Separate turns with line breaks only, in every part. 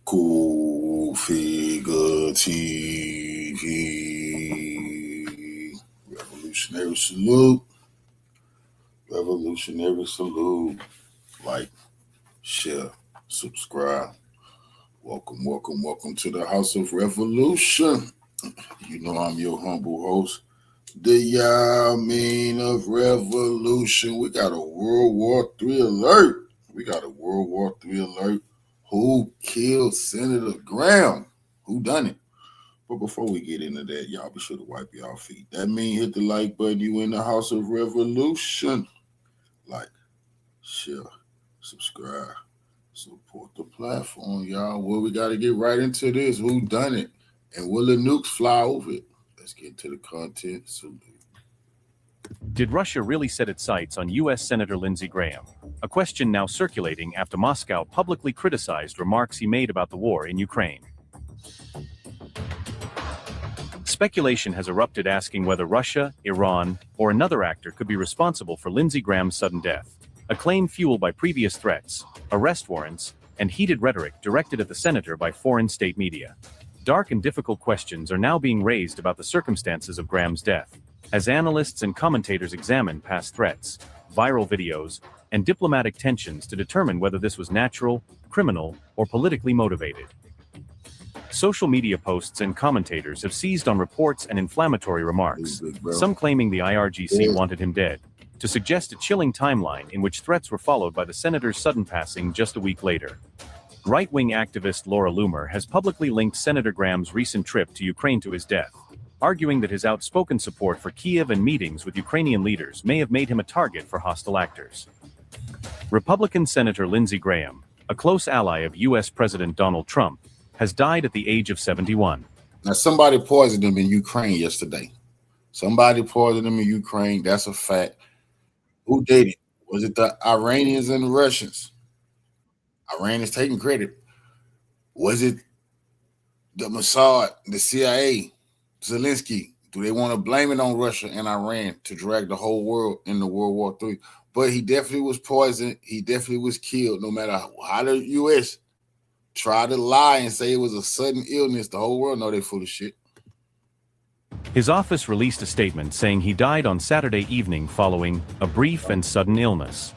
Cool Figure TV. Revolutionary salute. Revolutionary salute. Like, share, subscribe. Welcome to the House of Revolution. You know I'm your humble host, the Yamin of Revolution. We got a World War III alert. Who killed Senator Graham? Who done it? But before we get into that, y'all be sure to wipe y'all feet. That means hit the like button. You in the House of Revolution. Like, share, subscribe, support the platform, y'all. Well, we got to get right into this. Who done it? And will the nukes fly over it? Let's get to the content. Salute.
Did Russia really set its sights on U.S. Senator Lindsey Graham? A question now circulating after Moscow publicly criticized remarks he made about the war in Ukraine. Speculation has erupted asking whether Russia, Iran, or another actor could be responsible for Lindsey Graham's sudden death, a claim fueled by previous threats, arrest warrants, and heated rhetoric directed at the senator by foreign state media. Dark and difficult questions are now being raised about the circumstances of Graham's death, as analysts and commentators examine past threats, viral videos, and diplomatic tensions to determine whether this was natural, criminal, or politically motivated. Social media posts and commentators have seized on reports and inflammatory remarks, some claiming the IRGC wanted him dead, to suggest a chilling timeline in which threats were followed by the senator's sudden passing just a week later. Right-wing activist Laura Loomer has publicly linked Senator Graham's recent trip to Ukraine to his death, arguing that his outspoken support for Kiev and meetings with Ukrainian leaders may have made him a target for hostile actors. Republican Senator Lindsey Graham, a close ally of U.S. President Donald Trump, has died at the age of 71.
Now, somebody poisoned him in Ukraine yesterday. That's a fact. Who did it? Was it the Iranians and the Russians? Iran is taking credit. Was it the Mossad, the CIA, Zelensky? Do they want to blame it on Russia and Iran to drag the whole world into World War III? But he definitely was poisoned. He definitely was killed. No matter how the U.S. tried to lie and say it was a sudden illness, the whole world know they're full of shit.
His office released a statement saying he died on Saturday evening following a brief and sudden illness.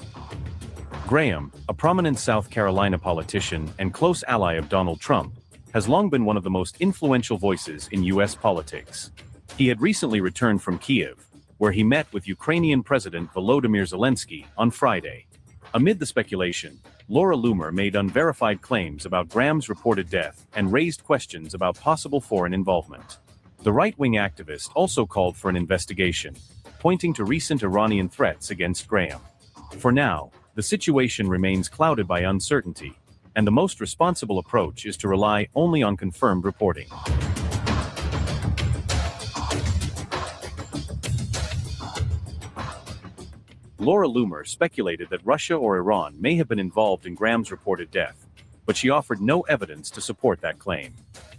Graham, a prominent South Carolina politician and close ally of Donald Trump, has long been one of the most influential voices in U.S. politics. He had recently returned from Kiev, where he met with Ukrainian President Volodymyr Zelensky on Friday. Amid the speculation, Laura Loomer made unverified claims about Graham's reported death and raised questions about possible foreign involvement. The right-wing activist also called for an investigation, pointing to recent Iranian threats against Graham. For now, the situation remains clouded by uncertainty, and the most responsible approach is to rely only on confirmed reporting. Laura Loomer speculated that Russia or Iran may have been involved in Graham's reported death, but she offered no evidence to support that claim.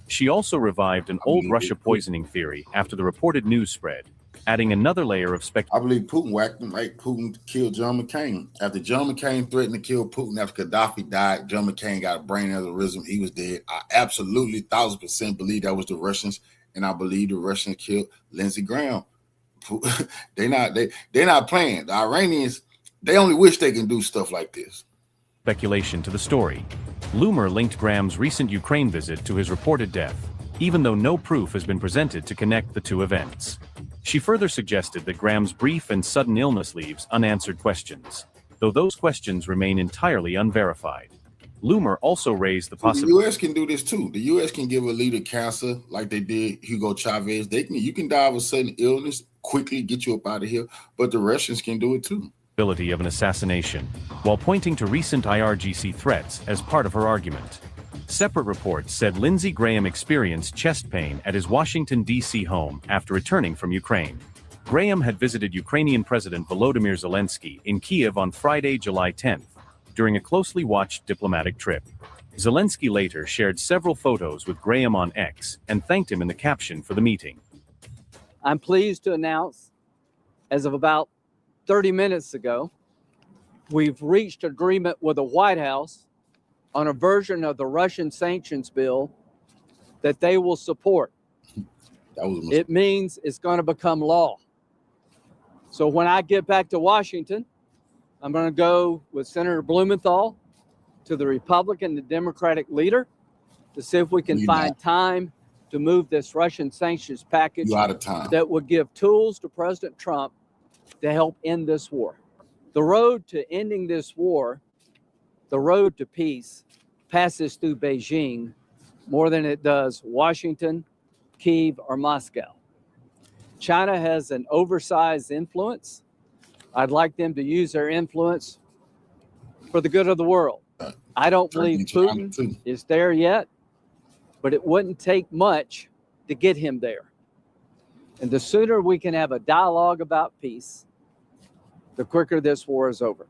She also revived an old Russia poisoning theory after the reported news spread, adding another layer of speculation.
I believe Putin whacked him like Putin killed John McCain. After John McCain threatened to kill Putin after Gaddafi died, John McCain got a brain aneurysm. He was dead. I absolutely 1000% believe that was the Russians, and I believe the Russians killed Lindsey Graham. They're not playing. The Iranians, they only wish they can do stuff like this.
Speculation to the story. Loomer linked Graham's recent Ukraine visit to his reported death, even though no proof has been presented to connect the two events. She further suggested that Graham's brief and sudden illness leaves unanswered questions, though those questions remain entirely unverified. Loomer also raised the possibility.
The U.S. can do this too. The U.S. can give a leader cancer like they did Hugo Chavez. You can die of a sudden illness, quickly get you up out of here, but the Russians can do it too.
Of an assassination, while pointing to recent IRGC threats as part of her argument. Separate reports said Lindsey Graham experienced chest pain at his Washington, D.C. home after returning from Ukraine. Graham had visited Ukrainian President Volodymyr Zelensky in Kiev on Friday, July 10th, during a closely watched diplomatic trip. Zelensky later shared several photos with Graham on X and thanked him in the caption for the meeting.
I'm pleased to announce, as of about 30 minutes ago, we've reached agreement with the White House on a version of the Russian sanctions bill that they will support. It means it's going to become law. So when I get back to Washington, I'm going to go with Senator Blumenthal to the Republican and Democratic leader to see if we can find time to move this Russian sanctions package that would give tools to President Trump to help end this war. The road to ending this war, the road to peace, passes through Beijing more than it does Washington, Kyiv, or Moscow. China has an oversized influence. I'd like them to use their influence for the good of the world. I don't believe Putin is there yet, but it wouldn't take much to get him there. And the sooner we can have a dialogue about peace, the quicker this war is over.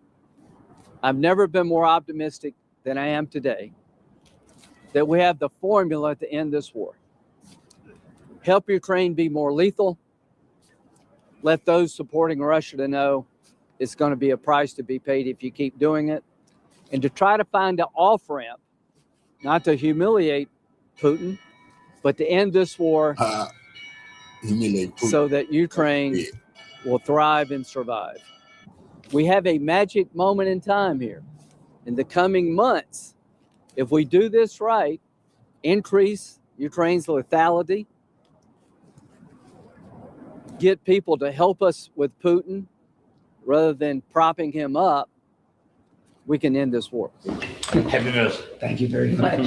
I've never been more optimistic than I am today that we have the formula to end this war. Help Ukraine be more lethal. Let those supporting Russia to know it's going to be a price to be paid if you keep doing it. And to try to find an off-ramp, not to humiliate Putin, but to end this war so that Ukraine will thrive and survive. We have a magic moment in time here. In the coming months, if we do this right, increase Ukraine's lethality, get people to help us with Putin rather than propping him up, we can end this war.
Happy birthday.
Thank you very much.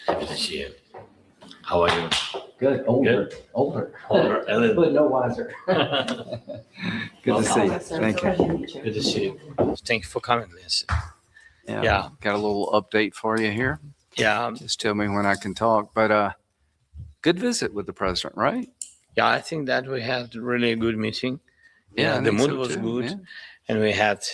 Happy to see you. How are you?
Good. Older.
Older, a little.
But no wiser. Good to see you. Thank you.
Good to see you. Thank you for coming, Lindsay.
Yeah. Got a little update for you here.
Yeah.
Just tell me when I can talk. But good visit with the president, right?
Yeah, I think that we had really a good meeting.
Yeah,
the
I think
mood
so
was
too,
good,
yeah.
and we had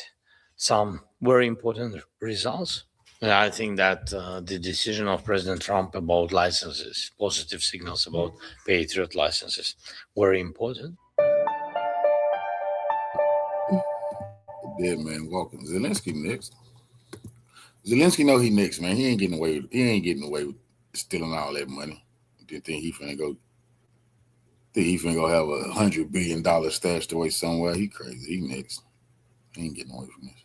some very important results. And I think that the decision of President Trump about licenses, positive signals about Patriot licenses, very important.
Dead man walking. Zelensky next. Zelensky know he next, man. He ain't getting away with stealing all that money. Didn't think he finna go. Think he finna go have $100 billion stashed away somewhere. He crazy. He next. He ain't getting away from this.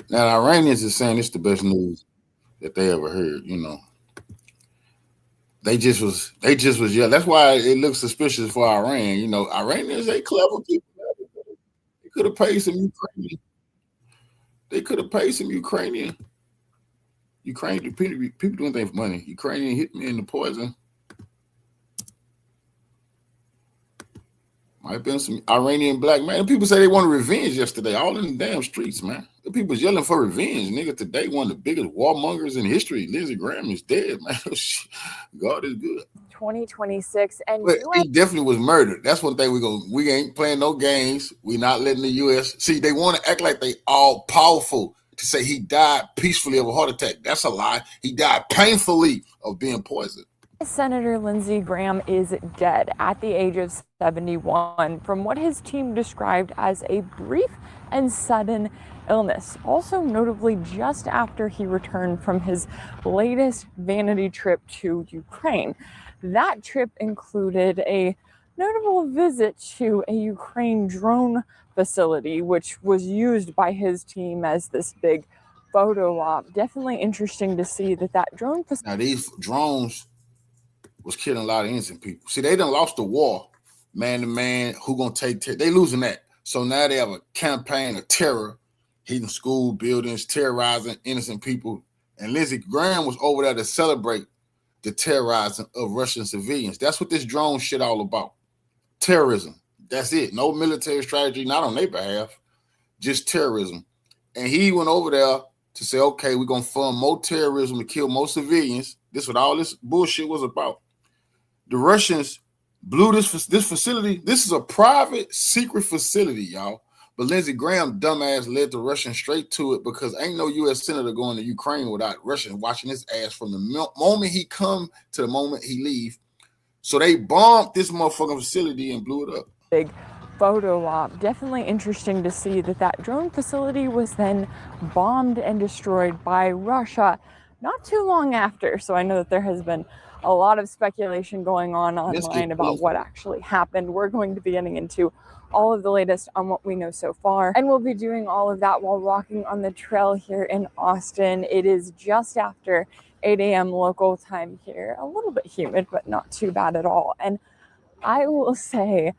Now, the Iranians is saying it's the best news that they ever heard. You know, they just was yeah. That's why it looks suspicious for Iran. You know, Iranians, they clever people. They could have paid some Ukrainian. They could have paid some Ukrainian people doing things for money. Ukrainian hit me in the poison. Might have been some Iranian black man. People say they wanted revenge yesterday, all in the damn streets, man. The people's yelling for revenge. Nigga, today, one of the biggest warmongers in history, Lindsey Graham, is dead, man. God is good.
2026. And
but he definitely was murdered. That's one thing we ain't playing no games. We not letting the U.S. See, they want to act like they all powerful to say he died peacefully of a heart attack. That's a lie. He died painfully of being poisoned.
Senator Lindsey Graham is dead at the age of 71 from what his team described as a brief and sudden illness. Also notably just after he returned from his latest vanity trip to Ukraine. That trip included a notable visit to a Ukraine drone facility, which was used by his team as this big photo op. Definitely interesting to see that drone facility.
Now these drones was killing a lot of innocent people. See, they done lost the war, man to man. Who gonna take? They losing that. So now they have a campaign of terror, hitting school buildings, terrorizing innocent people. And Lindsey Graham was over there to celebrate the terrorizing of Russian civilians. That's what this drone shit all about. Terrorism. That's it. No military strategy, not on their behalf, just terrorism. And he went over there to say, okay, we're gonna fund more terrorism to kill more civilians. This is what all this bullshit was about. The Russians blew this facility. This is a private, secret facility, y'all. But Lindsey Graham, dumbass, led the Russians straight to it because ain't no U.S. senator going to Ukraine without Russians watching his ass from the moment he come to the moment he leave. So they bombed this motherfucking facility and blew it up.
Big photo op. Definitely interesting to see that that drone facility was then bombed and destroyed by Russia not too long after. So I know that there has been a lot of speculation going on online about what actually happened. We're going to be getting into all of the latest on what we know so far, and we'll be doing all of that while walking on the trail here in Austin. It is just after 8 a.m. local time here. A little bit humid, but not too bad at all. And I will say,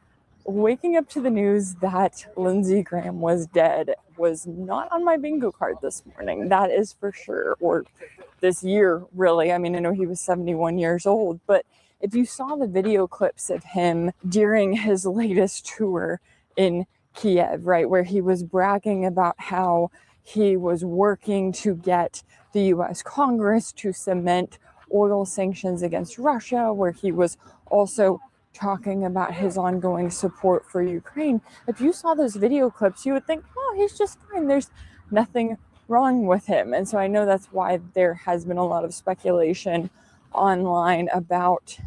waking up to the news that Lindsey Graham was dead was not on my bingo card this morning. That is for sure. Or this year, really. I mean, I know he was 71 years old, but if you saw the video clips of him during his latest tour in Kiev, right, where he was bragging about how he was working to get the US Congress to cement oil sanctions against Russia, where he was also talking about his ongoing support for Ukraine. If you saw those video clips, you would think, oh, he's just fine. There's nothing wrong with him. And so I know that's why there has been a lot of speculation online about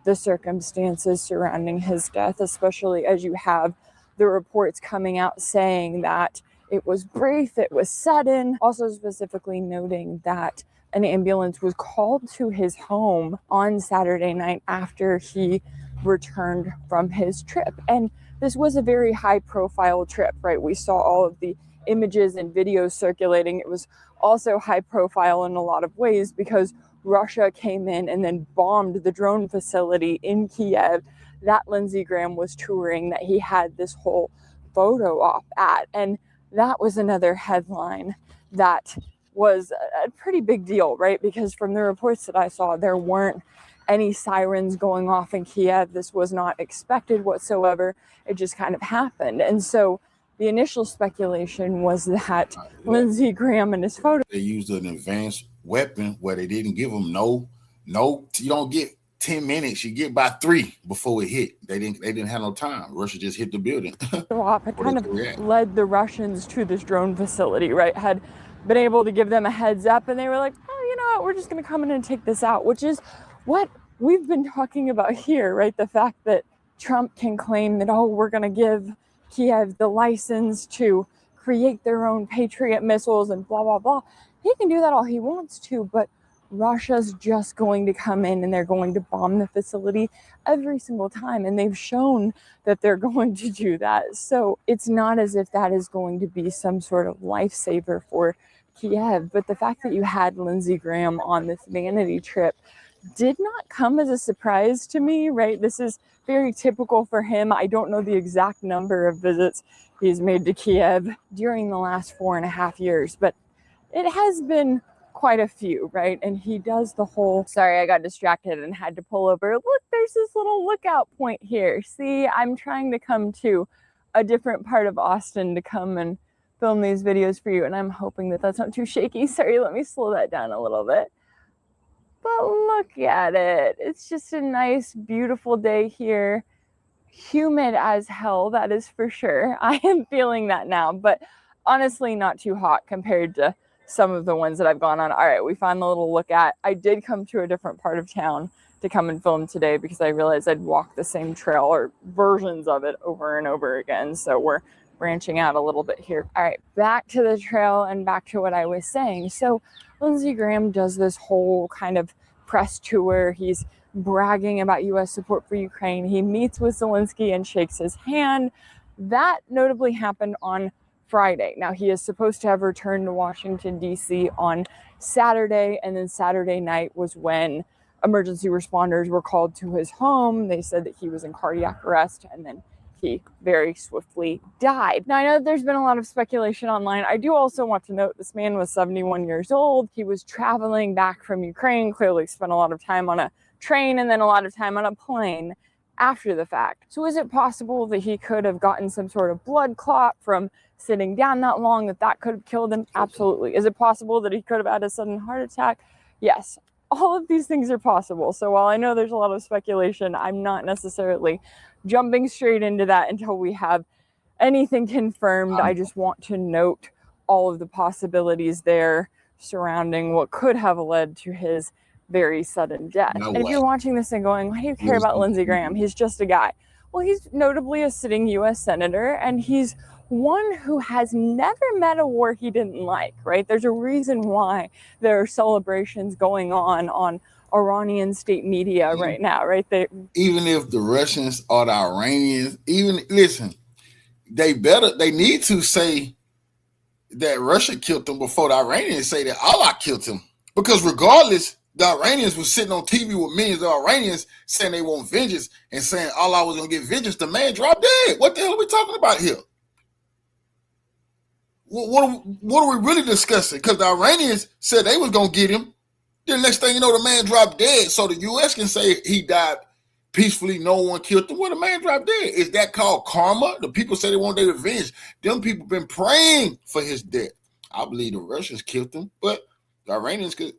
the circumstances surrounding his death, especially as you have the reports coming out saying that it was brief, it was sudden, also specifically noting that an ambulance was called to his home on Saturday night after he returned from his trip. And this was a very high profile trip, right? We saw all of the images and videos circulating. It was also high profile in a lot of ways because Russia came in and then bombed the drone facility in Kiev that Lindsey Graham was touring, that he had this whole photo op at. And that was another headline that was a pretty big deal, right? Because from the reports that I saw, there weren't any sirens going off in Kiev. This was not expected whatsoever. It just kind of happened. And so the initial speculation was that Lindsey Graham and his photo.
They used an advanced weapon where they didn't give them no, you don't get 10 minutes, you get by 3 before it hit. They didn't have no time. Russia just hit the building.
It kind of led the Russians to this drone facility, right? Had been able to give them a heads up, and they were like, oh, you know what, we're just going to come in and take this out, which is what we've been talking about here, right? The fact that Trump can claim that, oh, we're going to give Kiev the license to create their own Patriot missiles and blah, blah, blah. He can do that all he wants to, but Russia's just going to come in and they're going to bomb the facility every single time. And they've shown that they're going to do that. So it's not as if that is going to be some sort of lifesaver for Kiev. But the fact that you had Lindsey Graham on this vanity trip did not come as a surprise to me, right? This is very typical for him. I don't know the exact number of visits he's made to Kiev during the last 4.5 years, but it has been quite a few, right? And he does the whole, sorry, I got distracted and had to pull over. Look, there's this little lookout point here. See, I'm trying to come to a different part of Austin to come and film these videos for you, and I'm hoping that that's not too shaky. Sorry, let me slow that down a little bit. But look at it. It's just a nice, beautiful day here. Humid as hell, that is for sure. I am feeling that now, but honestly not too hot compared to some of the ones that I've gone on. All right, we found the little look at. I did come to a different part of town to come and film today because I realized I'd walk the same trail or versions of it over and over again. So we're branching out a little bit here. All right, back to the trail and back to what I was saying. So Lindsey Graham does this whole kind of press tour. He's bragging about U.S. support for Ukraine. He meets with Zelensky and shakes his hand. That notably happened on Friday. Now, he is supposed to have returned to Washington, D.C. on Saturday, and then Saturday night was when emergency responders were called to his home. They said that he was in cardiac arrest, and then he very swiftly died. Now, I know there's been a lot of speculation online. I do also want to note this man was 71 years old. He was traveling back from Ukraine, clearly spent a lot of time on a train and then a lot of time on a plane after the fact. So is it possible that he could have gotten some sort of blood clot from sitting down that long, that could have killed him? Absolutely. Is it possible that he could have had a sudden heart attack? Yes. All of these things are possible. So while I know there's a lot of speculation, I'm not necessarily jumping straight into that until we have anything confirmed. I just want to note all of the possibilities there surrounding what could have led to his very sudden death. And if you're watching this and going, why do you care about Lindsey Graham? He's just a guy. Well, he's notably a sitting U.S. senator, and he's one who has never met a war he didn't like, right? There's a reason why there are celebrations going on Iranian state media right now, right?
Even if the Russians or the Iranians, they need to say that Russia killed them before the Iranians say that Allah killed him. Because regardless, the Iranians were sitting on TV with millions of Iranians saying they want vengeance and saying Allah was going to get vengeance. The man dropped dead. What the hell are we talking about here? What are we really discussing? Because the Iranians said they was going to get him. Then next thing you know, the man dropped dead. So the U.S. can say he died peacefully, no one killed him. Well, the man dropped dead. Is that called karma? The people say they want their revenge. Them people been praying for his death. I believe the Russians killed him, but the Iranians could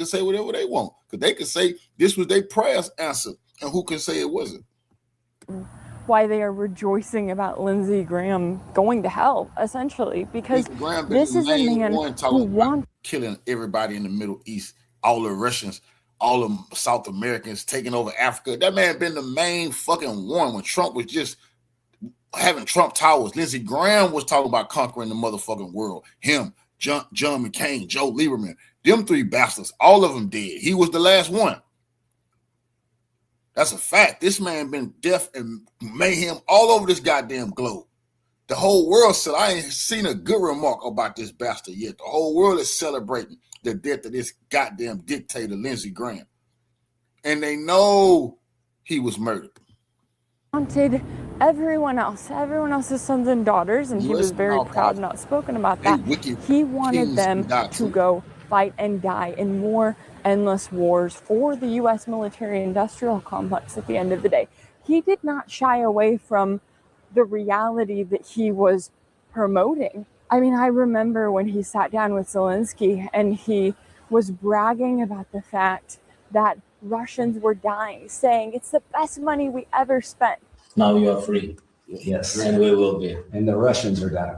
say whatever they want. Because they could say this was their prayers answered. And who can say it wasn't?
Why they are rejoicing about Lindsey Graham going to hell, essentially, because this is a man who wants
killing everybody in the Middle East, all the Russians, all the South Americans, taking over Africa. That man been the main fucking one when Trump was just having Trump Towers. Lindsey Graham was talking about conquering the motherfucking world. Him, John McCain, Joe Lieberman, them three bastards, all of them dead. He was the last one. That's a fact. This man been death and mayhem all over this goddamn globe. The whole world said, I ain't seen a good remark about this bastard yet. The whole world is celebrating the death of this goddamn dictator, Lindsey Graham. And they know he was murdered.
Wanted everyone else's sons and daughters, and he was very proud and outspoken about that. He wanted them to go fight and die in more endless wars for the U.S. military-industrial complex at the end of the day. He did not shy away from the reality that he was promoting. I mean, I remember when he sat down with Zelensky and he was bragging about the fact that Russians were dying, saying it's the best money we ever spent.
Now you are free. Yes. And we will be. And the Russians are dying.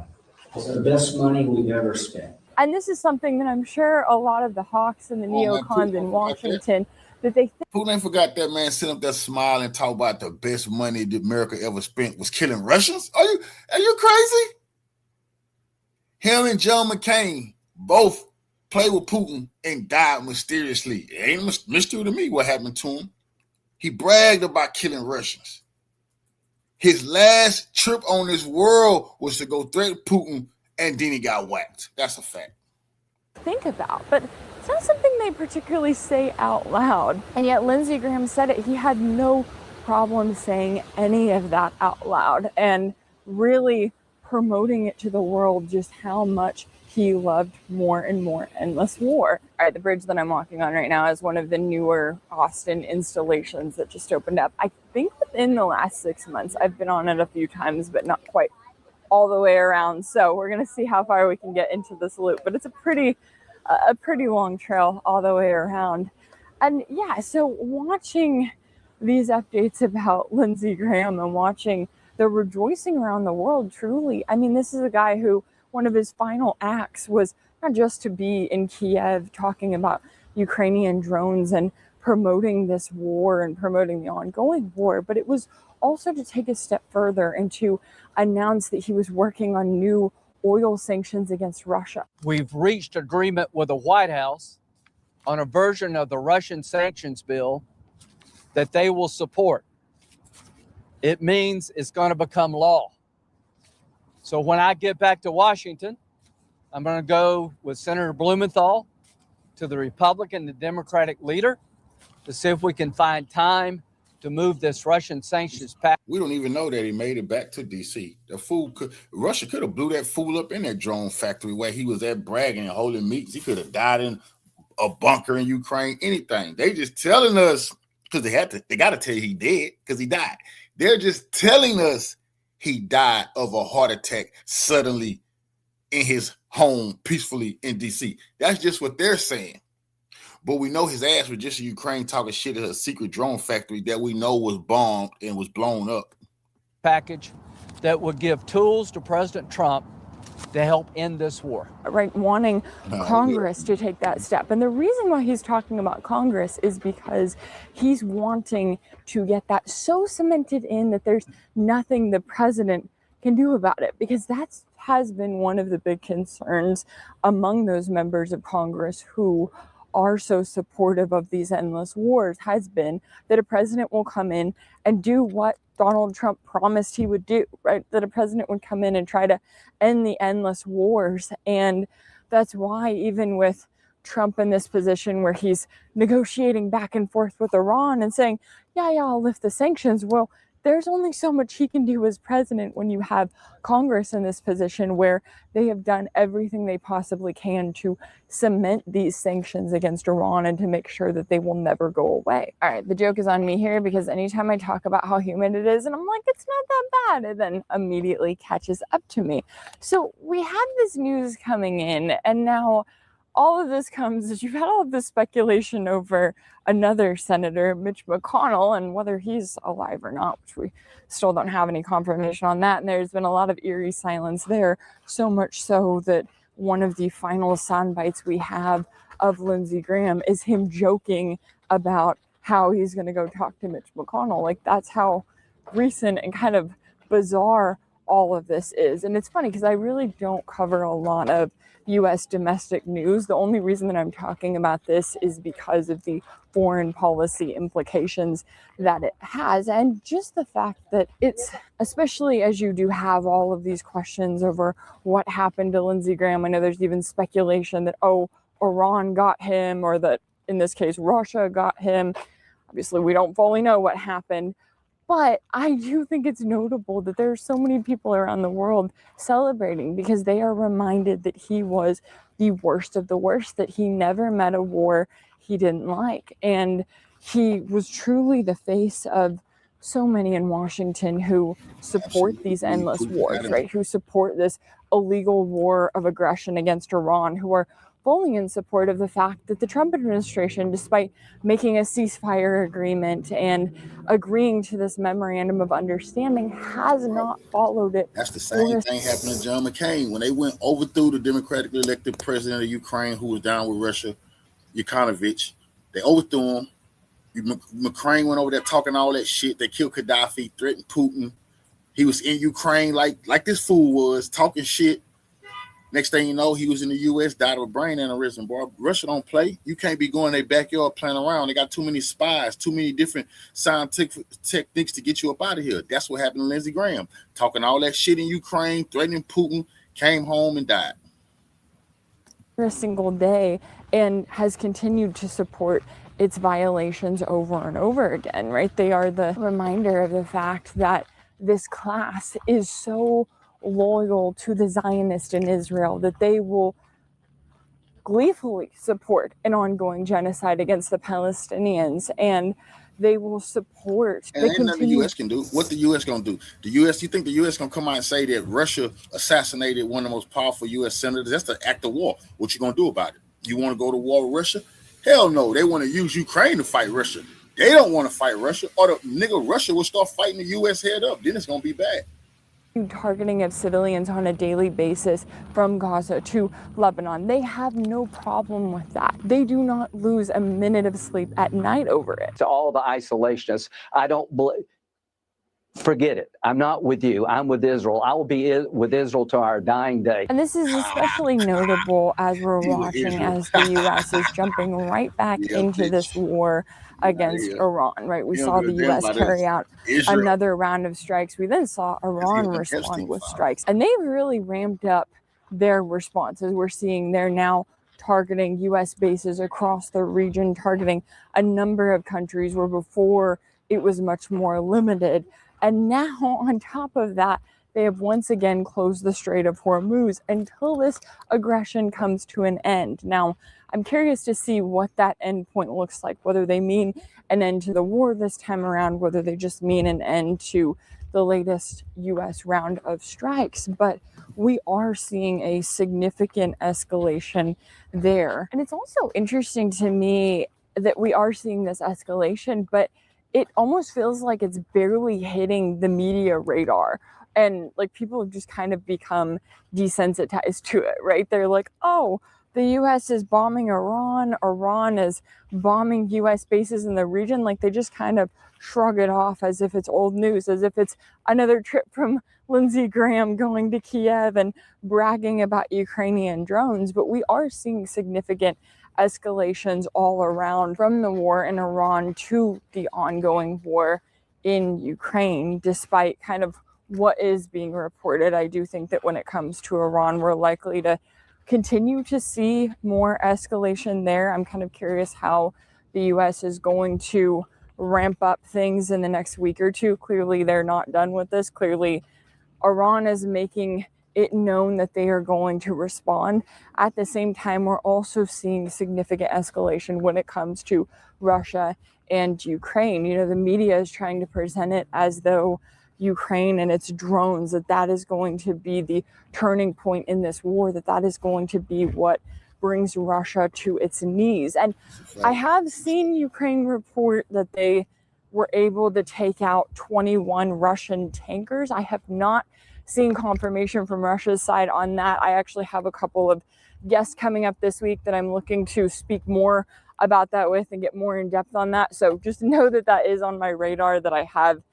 It's the best money we've ever spent.
And this is something that I'm sure a lot of the hawks and the neocons in Washington, that they think.
Who ain't forgot that man sitting up there smiling and talk about the best money that America ever spent was killing Russians? Are you crazy? Him and John McCain both played with Putin and died mysteriously. It ain't a mystery to me what happened to him. He bragged about killing Russians. His last trip on this world was to go threaten Putin, and then he got whacked. That's a fact.
Think about, but it's not something they particularly say out loud. And yet Lindsey Graham said it. He had no problem saying any of that out loud and really promoting it to the world just how much he loved more and more endless war. All right, the bridge that I'm walking on right now is one of the newer Austin installations that just opened up. I think within the last 6 months. I've been on it a few times, but not quite all the way around. So we're gonna see how far we can get into this loop, but it's a pretty long trail all the way around. And yeah, so watching these updates about Lindsey Graham and watching the rejoicing around the world, truly, I mean, this is a guy who one of his final acts was not just to be in Kiev talking about Ukrainian drones and promoting this war and promoting the ongoing war, but it was also to take a step further and to announce that he was working on new oil sanctions against Russia.
We've reached agreement with the White House on a version of the Russian sanctions bill that they will support. It means it's going to become law. So when I get back to Washington, I'm going to go with Senator Blumenthal to the Republican and Democratic leader to see if we can find time to move this Russian sanctions pact.
We don't even know that he made it back to D.C. Russia could have blew that fool up in that drone factory where he was at bragging and holding meetings. He could have died in a bunker in Ukraine, anything. They just telling us, because they got to tell you he dead, because he died. They're just telling us he died of a heart attack suddenly in his home peacefully in D.C. That's just what they're saying. But we know his ass was just in Ukraine talking shit at a secret drone factory that we know was bombed and was blown up.
Package that would give tools to President Trump to help end this war.
Right, wanting Congress to take that step. And the reason why he's talking about Congress is because he's wanting to get that so cemented in that there's nothing the president can do about it, because that has been one of the big concerns among those members of Congress who are so supportive of these endless wars, has been that a president will come in and do what Donald Trump promised he would do, right? That a president would come in and try to end the endless wars. And that's why even with Trump in this position where he's negotiating back and forth with Iran and saying, yeah, I'll lift the sanctions. Well, there's only so much he can do as president when you have Congress in this position where they have done everything they possibly can to cement these sanctions against Iran and to make sure that they will never go away. All right, the joke is on me here because anytime I talk about how humid it is and I'm like, it's not that bad, it then immediately catches up to me. So we have this news coming in, and now all of this comes as you've had all of this speculation over another senator, Mitch McConnell, and whether he's alive or not, which we still don't have any confirmation on that. And there's been a lot of eerie silence there, so much so that one of the final sound bites we have of Lindsey Graham is him joking about how he's going to go talk to Mitch McConnell. Like, that's how recent and kind of bizarre all of this is. And it's funny because I really don't cover a lot of U.S. domestic news. The only reason that I'm talking about this is because of the foreign policy implications that it has, and just the fact that it's, especially as you do have all of these questions over what happened to Lindsey Graham. I know there's even speculation that, Iran got him, or that in this case, Russia got him. Obviously, we don't fully know what happened. But I do think it's notable that there are so many people around the world celebrating because they are reminded that he was the worst of the worst, that he never met a war he didn't like. And he was truly the face of so many in Washington who support these endless wars, right? Who support this illegal war of aggression against Iran, who are fully in support of the fact that the Trump administration, despite making a ceasefire agreement and agreeing to this memorandum of understanding, has not followed it.
That's the same thing happened to John McCain when they overthrew the democratically elected president of Ukraine, who was down with Russia, Yanukovych. They overthrew him. McCain went over there talking all that shit. They killed Gaddafi, threatened Putin. He was in Ukraine like this fool was, talking shit. Next thing you know, he was in the U.S., died of a brain aneurysm, boy. Russia don't play. You can't be going in their backyard playing around. They got too many spies, too many different scientific techniques to get you up out of here. That's what happened to Lindsey Graham. Talking all that shit in Ukraine, threatening Putin, came home and died.
For a single day, and has continued to support its violations over and over again, right? They are the reminder of the fact that this class is so loyal to the Zionists in Israel that they will gleefully support an ongoing genocide against the Palestinians, and they will support.
And ain't nothing the U.S. can do. What the U.S. gonna do? The U.S. You think the U.S. gonna come out and say that Russia assassinated one of the most powerful U.S. senators? That's the act of war. What you gonna do about it? You want to go to war with Russia? Hell no. They want to use Ukraine to fight Russia. They don't want to fight Russia, or the nigga Russia will start fighting the U.S. head up. Then it's gonna be bad.
Targeting of civilians on a daily basis from Gaza to Lebanon. They have no problem with that. They do not lose a minute of sleep at night over it.
To all the isolationists, I don't believe. Forget it. I'm not with you. I'm with Israel. I will be with Israel to our dying day.
And this is especially notable as we're watching as the U.S. is jumping right back into this war against Iran, right? We saw the U.S. carry out another round of strikes. We then saw Iran respond with strikes. And they've really ramped up their responses. We're seeing they're now targeting U.S. bases across the region, targeting a number of countries where before it was much more limited. And now, on top of that, they have once again closed the Strait of Hormuz until this aggression comes to an end. Now, I'm curious to see what that end point looks like, whether they mean an end to the war this time around, whether they just mean an end to the latest U.S. round of strikes. But we are seeing a significant escalation there. And it's also interesting to me that we are seeing this escalation, but it almost feels like it's barely hitting the media radar, And like people have just kind of become desensitized to it, right? They're like, oh, the US is bombing Iran, Iran is bombing US bases in the region. Like they just kind of shrug it off as if it's old news, as if it's another trip from Lindsey Graham going to Kiev and bragging about Ukrainian drones. But we are seeing significant escalations all around, from the war in Iran to the ongoing war in Ukraine, despite kind of what is being reported. I do think that when it comes to Iran, we're likely to continue to see more escalation there. I'm kind of curious how the US is going to ramp up things in the next week or two. Clearly, they're not done with this. Clearly, Iran is making it known that they are going to respond. At the same time, we're also seeing significant escalation when it comes to Russia and Ukraine. You know, the media is trying to present it as though Ukraine and its drones, that is going to be the turning point in this war, that is going to be what brings Russia to its knees. And I have seen Ukraine report that they were able to take out 21 Russian tankers. I have not seen confirmation from Russia's side on that. I actually have a couple of guests coming up this week that I'm looking to speak more about that with and get more in depth on that. So just know that that is on my radar, that I have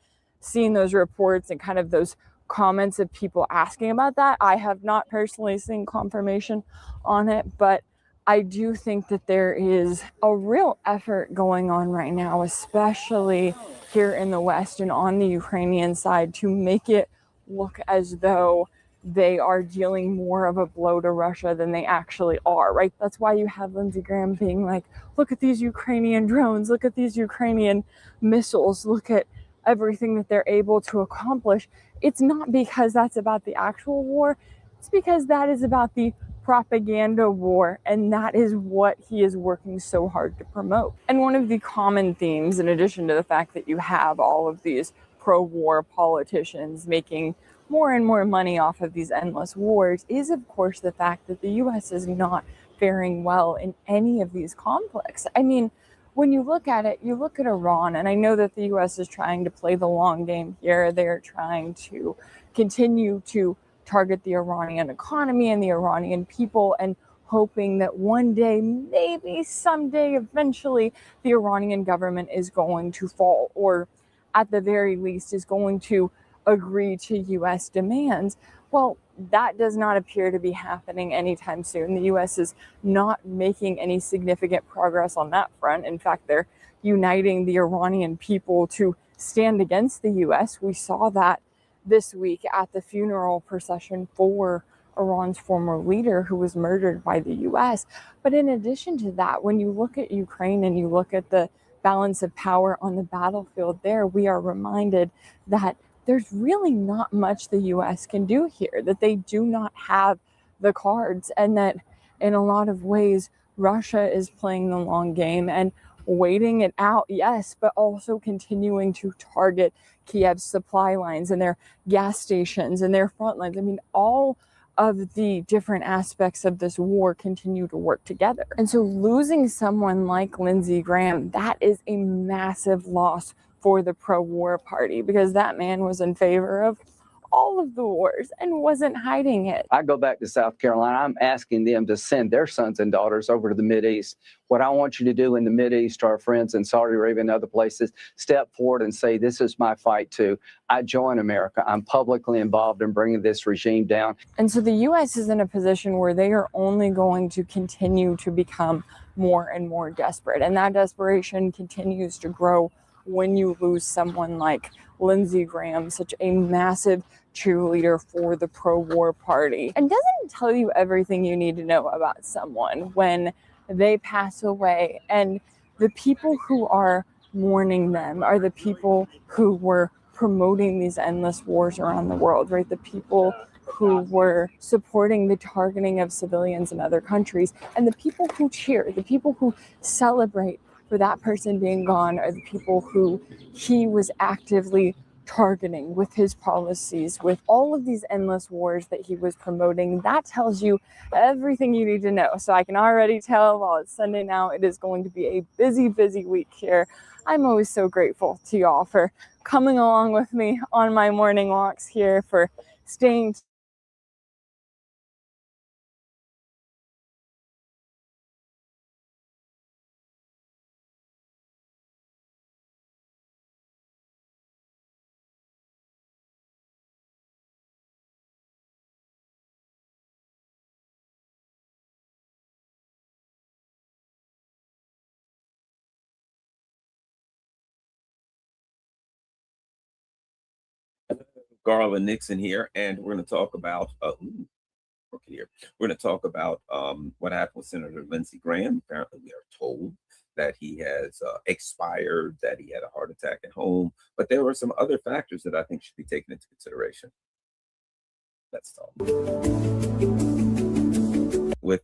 seen those reports and kind of those comments of people asking about that. I have not personally seen confirmation on it, but I do think that there is a real effort going on right now, especially here in the West and on the Ukrainian side, to make it look as though they are dealing more of a blow to Russia than they actually are, right? That's why you have Lindsey Graham being like, look at these Ukrainian drones, look at these Ukrainian missiles, look at everything that they're able to accomplish. It's not because that's about the actual war, it's because that is about the propaganda war, and that is what he is working so hard to promote. And one of the common themes, in addition to the fact that you have all of these pro-war politicians making more and more money off of these endless wars, is of course the fact that the US is not faring well in any of these conflicts. I mean, when you look at it, you look at Iran, and I know that the US is trying to play the long game here. They're trying to continue to target the Iranian economy and the Iranian people, and hoping that one day, maybe someday, eventually, the Iranian government is going to fall, or at the very least is going to agree to US demands. Well, that does not appear to be happening anytime soon. The US is not making any significant progress on that front. In fact, they're uniting the Iranian people to stand against the US. We saw that this week at the funeral procession for Iran's former leader who was murdered by the US. But in addition to that, when you look at Ukraine and you look at the balance of power on the battlefield there, we are reminded that there's really not much the US can do here, that they do not have the cards, and that in a lot of ways, Russia is playing the long game and waiting it out, yes, but also continuing to target Kiev's supply lines and their gas stations and their front lines. I mean, all of the different aspects of this war continue to work together. And so losing someone like Lindsey Graham, that is a massive loss for the pro-war party, because that man was in favor of all of the wars and wasn't hiding it.
I go back to South Carolina. I'm asking them to send their sons and daughters over to the Mideast. What I want you to do in the Mideast, to our friends in Saudi Arabia and other places, step forward and say, this is my fight too. I join America. I'm publicly involved in bringing this regime down.
And so the U.S. is in a position where they are only going to continue to become more and more desperate. And that desperation continues to grow when you lose someone like Lindsey Graham, such a massive cheerleader for the pro-war party. And doesn't tell you everything you need to know about someone when they pass away. And the people who are mourning them are the people who were promoting these endless wars around the world, right? The people who were supporting the targeting of civilians in other countries, and the people who cheer, the people who celebrate for that person being gone, are the people who he was actively targeting, with his policies, with all of these endless wars that he was promoting. That tells you everything you need to know. So I can already tell while it's Sunday now, it is going to be a busy, busy week here. I'm always so grateful to y'all for coming along with me on my morning walks here, for staying
Garland Nixon here, and we're going to talk about here. We're going to talk about what happened with Senator Lindsey Graham. Apparently, we are told that he has expired, that he had a heart attack at home, but there were some other factors that I think should be taken into consideration. Let's talk with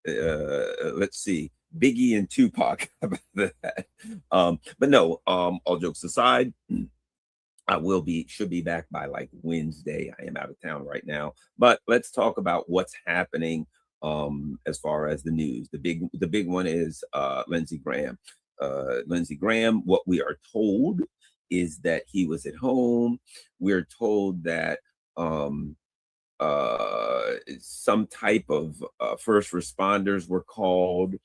let's see, Biggie and Tupac about that. But no, all jokes aside, I should be back by like Wednesday. I am out of town right now, but let's talk about what's happening as far as the news. The big one is Lindsey Graham. Lindsey Graham, what we are told is that he was at home. We're told that some type of first responders were called.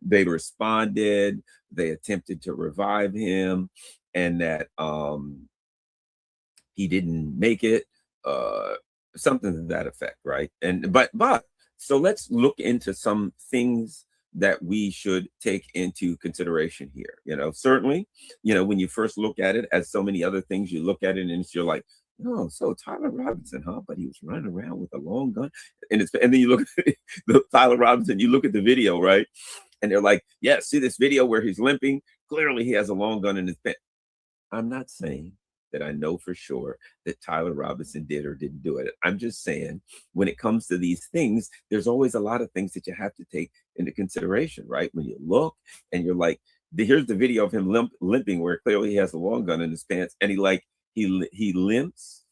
They responded. They attempted to revive him, and that he didn't make it, something to that effect, right? And but so let's look into some things that we should take into consideration here. Certainly, when you first look at it, as so many other things, you look at it and you're like, oh, so Tyler Robinson, huh? But he was running around with a long gun, and then you look at the Tyler Robinson, you look at the video, right? And they're like, yeah, see this video where he's limping? Clearly, he has a long gun in his pants. I'm not saying that I know for sure that Tyler Robinson did or didn't do it. I'm just saying, when it comes to these things, there's always a lot of things that you have to take into consideration, right? When you look and you're like, here's the video of him limping where clearly he has a long gun in his pants, and he limps,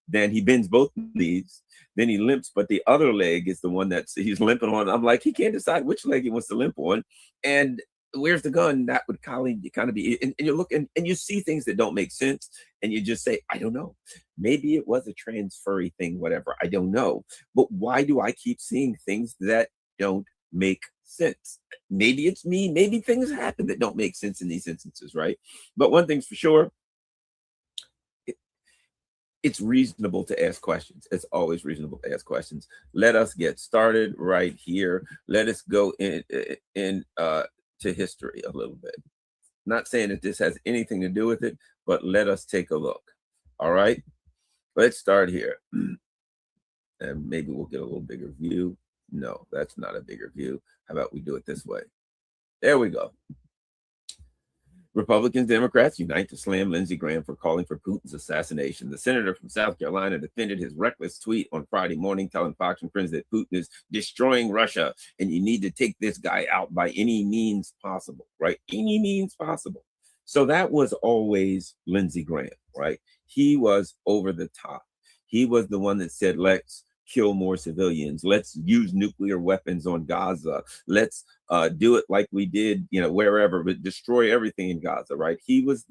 then he bends both knees, then he limps, but the other leg is the one that he's limping on. I'm like, he can't decide which leg he wants to limp on. And where's the gun? That would kind of be, and you look and you see things that don't make sense, and you just say, I don't know. Maybe it was a transferry thing, whatever. I don't know. But why do I keep seeing things that don't make sense? Maybe it's me. Maybe things happen that don't make sense in these instances, right? But one thing's for sure, it's reasonable to ask questions. It's always reasonable to ask questions. Let us get started right here. Let us go in to history a little bit. Not saying that this has anything to do with it, but let us take a look. All right, let's start here. And maybe we'll get a little bigger view. No, that's not a bigger view. How about we do it this way? There we go. Republicans, Democrats unite to slam Lindsey Graham for calling for Putin's assassination. The senator from South Carolina defended his reckless tweet on Friday morning, telling Fox and Friends that Putin is destroying Russia and you need to take this guy out by any means possible, right? Any means possible. So that was always Lindsey Graham, right? He was over the top. He was the one that said, let's kill more civilians. Let's use nuclear weapons on Gaza. Let's do it like we did, wherever, but destroy everything in Gaza, right? He was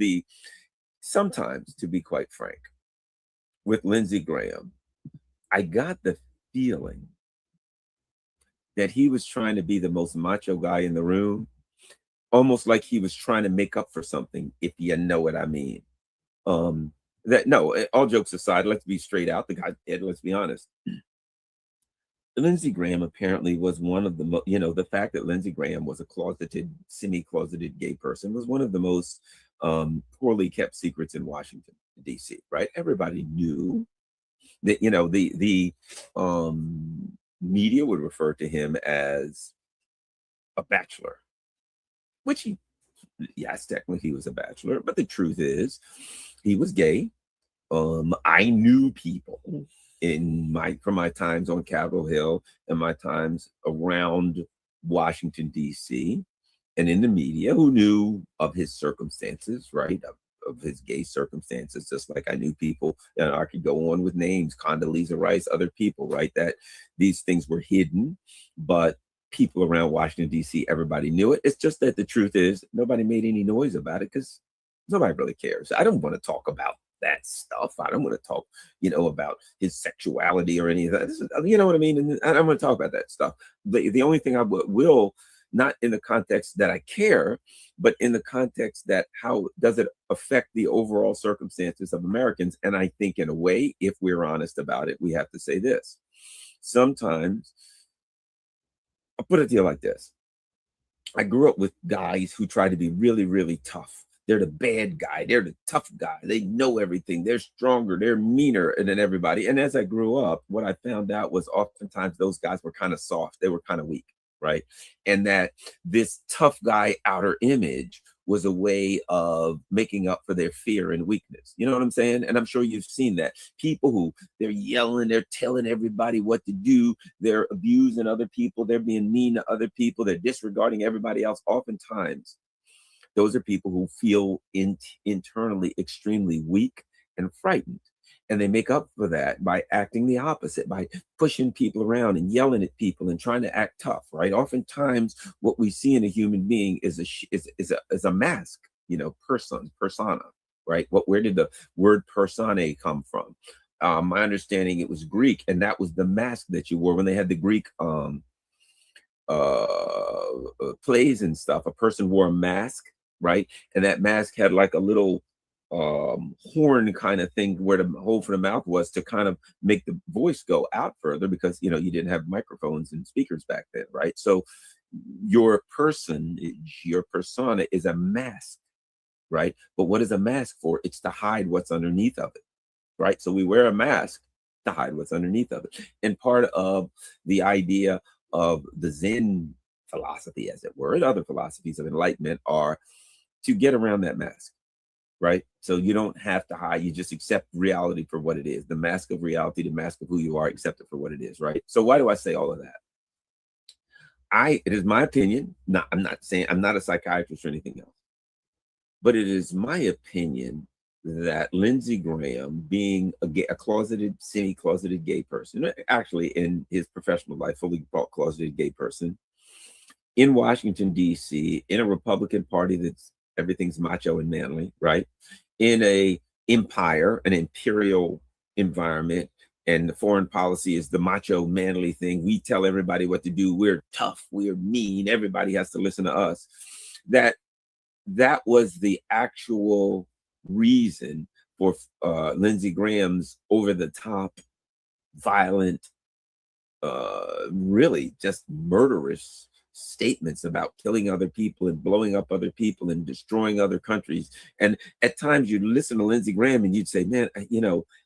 sometimes, to be quite frank, with Lindsey Graham, I got the feeling that he was trying to be the most macho guy in the room, almost like he was trying to make up for something, if you know what I mean. No, all jokes aside, let's be straight out. The guy's dead, let's be honest. Lindsey Graham apparently was one of the, the fact that Lindsey Graham was a closeted, semi-closeted gay person was one of the most poorly kept secrets in Washington, D.C., right? Everybody knew that, the media would refer to him as a bachelor, which yes, technically he was a bachelor, but the truth is he was gay. I knew people from my times on Capitol Hill and my times around Washington, D.C., and in the media who knew of his circumstances, right? of his gay circumstances, just like I knew people, and I could go on with names, Condoleezza Rice, other people, right? That these things were hidden, but people around Washington, D.C., everybody knew it. It's just that the truth is nobody made any noise about it because nobody really cares. I don't want to talk about that stuff. I don't want to talk, about his sexuality or any of that. You know what I mean? And I don't want to talk about that stuff. The only thing I will, not in the context that I care, but in the context that how does it affect the overall circumstances of Americans? And I think in a way, if we're honest about it, we have to say this. Sometimes, I'll put it to you like this. I grew up with guys who try to be really, really tough. They're the bad guy. They're the tough guy. They know everything. They're stronger. They're meaner than everybody. And as I grew up, what I found out was oftentimes those guys were kind of soft. They were kind of weak, right? And that this tough guy outer image was a way of making up for their fear and weakness. You know what I'm saying? And I'm sure you've seen that. People who they're yelling, they're telling everybody what to do, they're abusing other people, they're being mean to other people, they're disregarding everybody else. Oftentimes, those are people who feel internally extremely weak and frightened. And they make up for that by acting the opposite, by pushing people around and yelling at people and trying to act tough, right? Oftentimes, what we see in a human being is a mask, persona, right? Where did the word personae come from? My understanding, it was Greek, and that was the mask that you wore when they had the Greek plays and stuff. A person wore a mask, right? And that mask had like a little horn kind of thing where the hole for the mouth was to kind of make the voice go out further because, you didn't have microphones and speakers back then, right? So your persona is a mask, right? But what is a mask for? It's to hide what's underneath of it, right? So we wear a mask to hide what's underneath of it. And part of the idea of the Zen philosophy, as it were, and other philosophies of enlightenment are to get around that mask, right? So you don't have to hide, you just accept reality for what it is. The mask of reality, the mask of who you are, accept it for what it is, right? So why do I say all of that? It is my opinion, I'm not saying, I'm not a psychiatrist or anything else, but it is my opinion that Lindsey Graham, being a closeted, semi-closeted gay person, actually in his professional life, fully closeted gay person, in Washington, D.C., in a Republican Party that's everything's macho and manly, right? In an imperial environment, and the foreign policy is the macho manly thing. We tell everybody what to do. We're tough. We're mean. Everybody has to listen to us. That was the actual reason for Lindsey Graham's over-the-top, violent, really just murderous statements about killing other people and blowing up other people and destroying other countries. And at times you'd listen to Lindsey Graham and you'd say, man,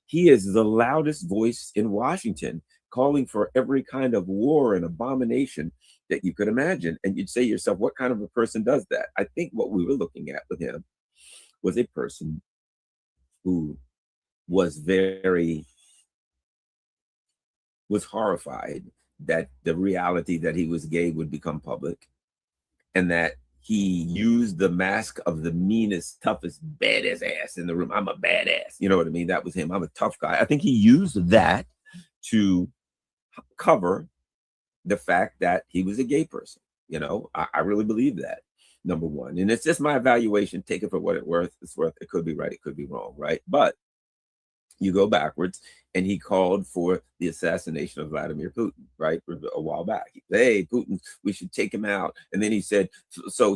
he is the loudest voice in Washington, calling for every kind of war and abomination that you could imagine. And you'd say to yourself, what kind of a person does that? I think what we were looking at with him was a person who was horrified that the reality that he was gay would become public, and that he used the mask of the meanest, toughest, baddest ass in the room. I'm a badass. You know what I mean? That was him. I'm a tough guy. I think he used that to cover the fact that he was a gay person. I really believe that, number one. And it's just my evaluation. Take it for what it's worth. It could be right. It could be wrong, right? But you go backwards, and he called for the assassination of Vladimir Putin, right? A while back. Hey, Putin, we should take him out. And then he said,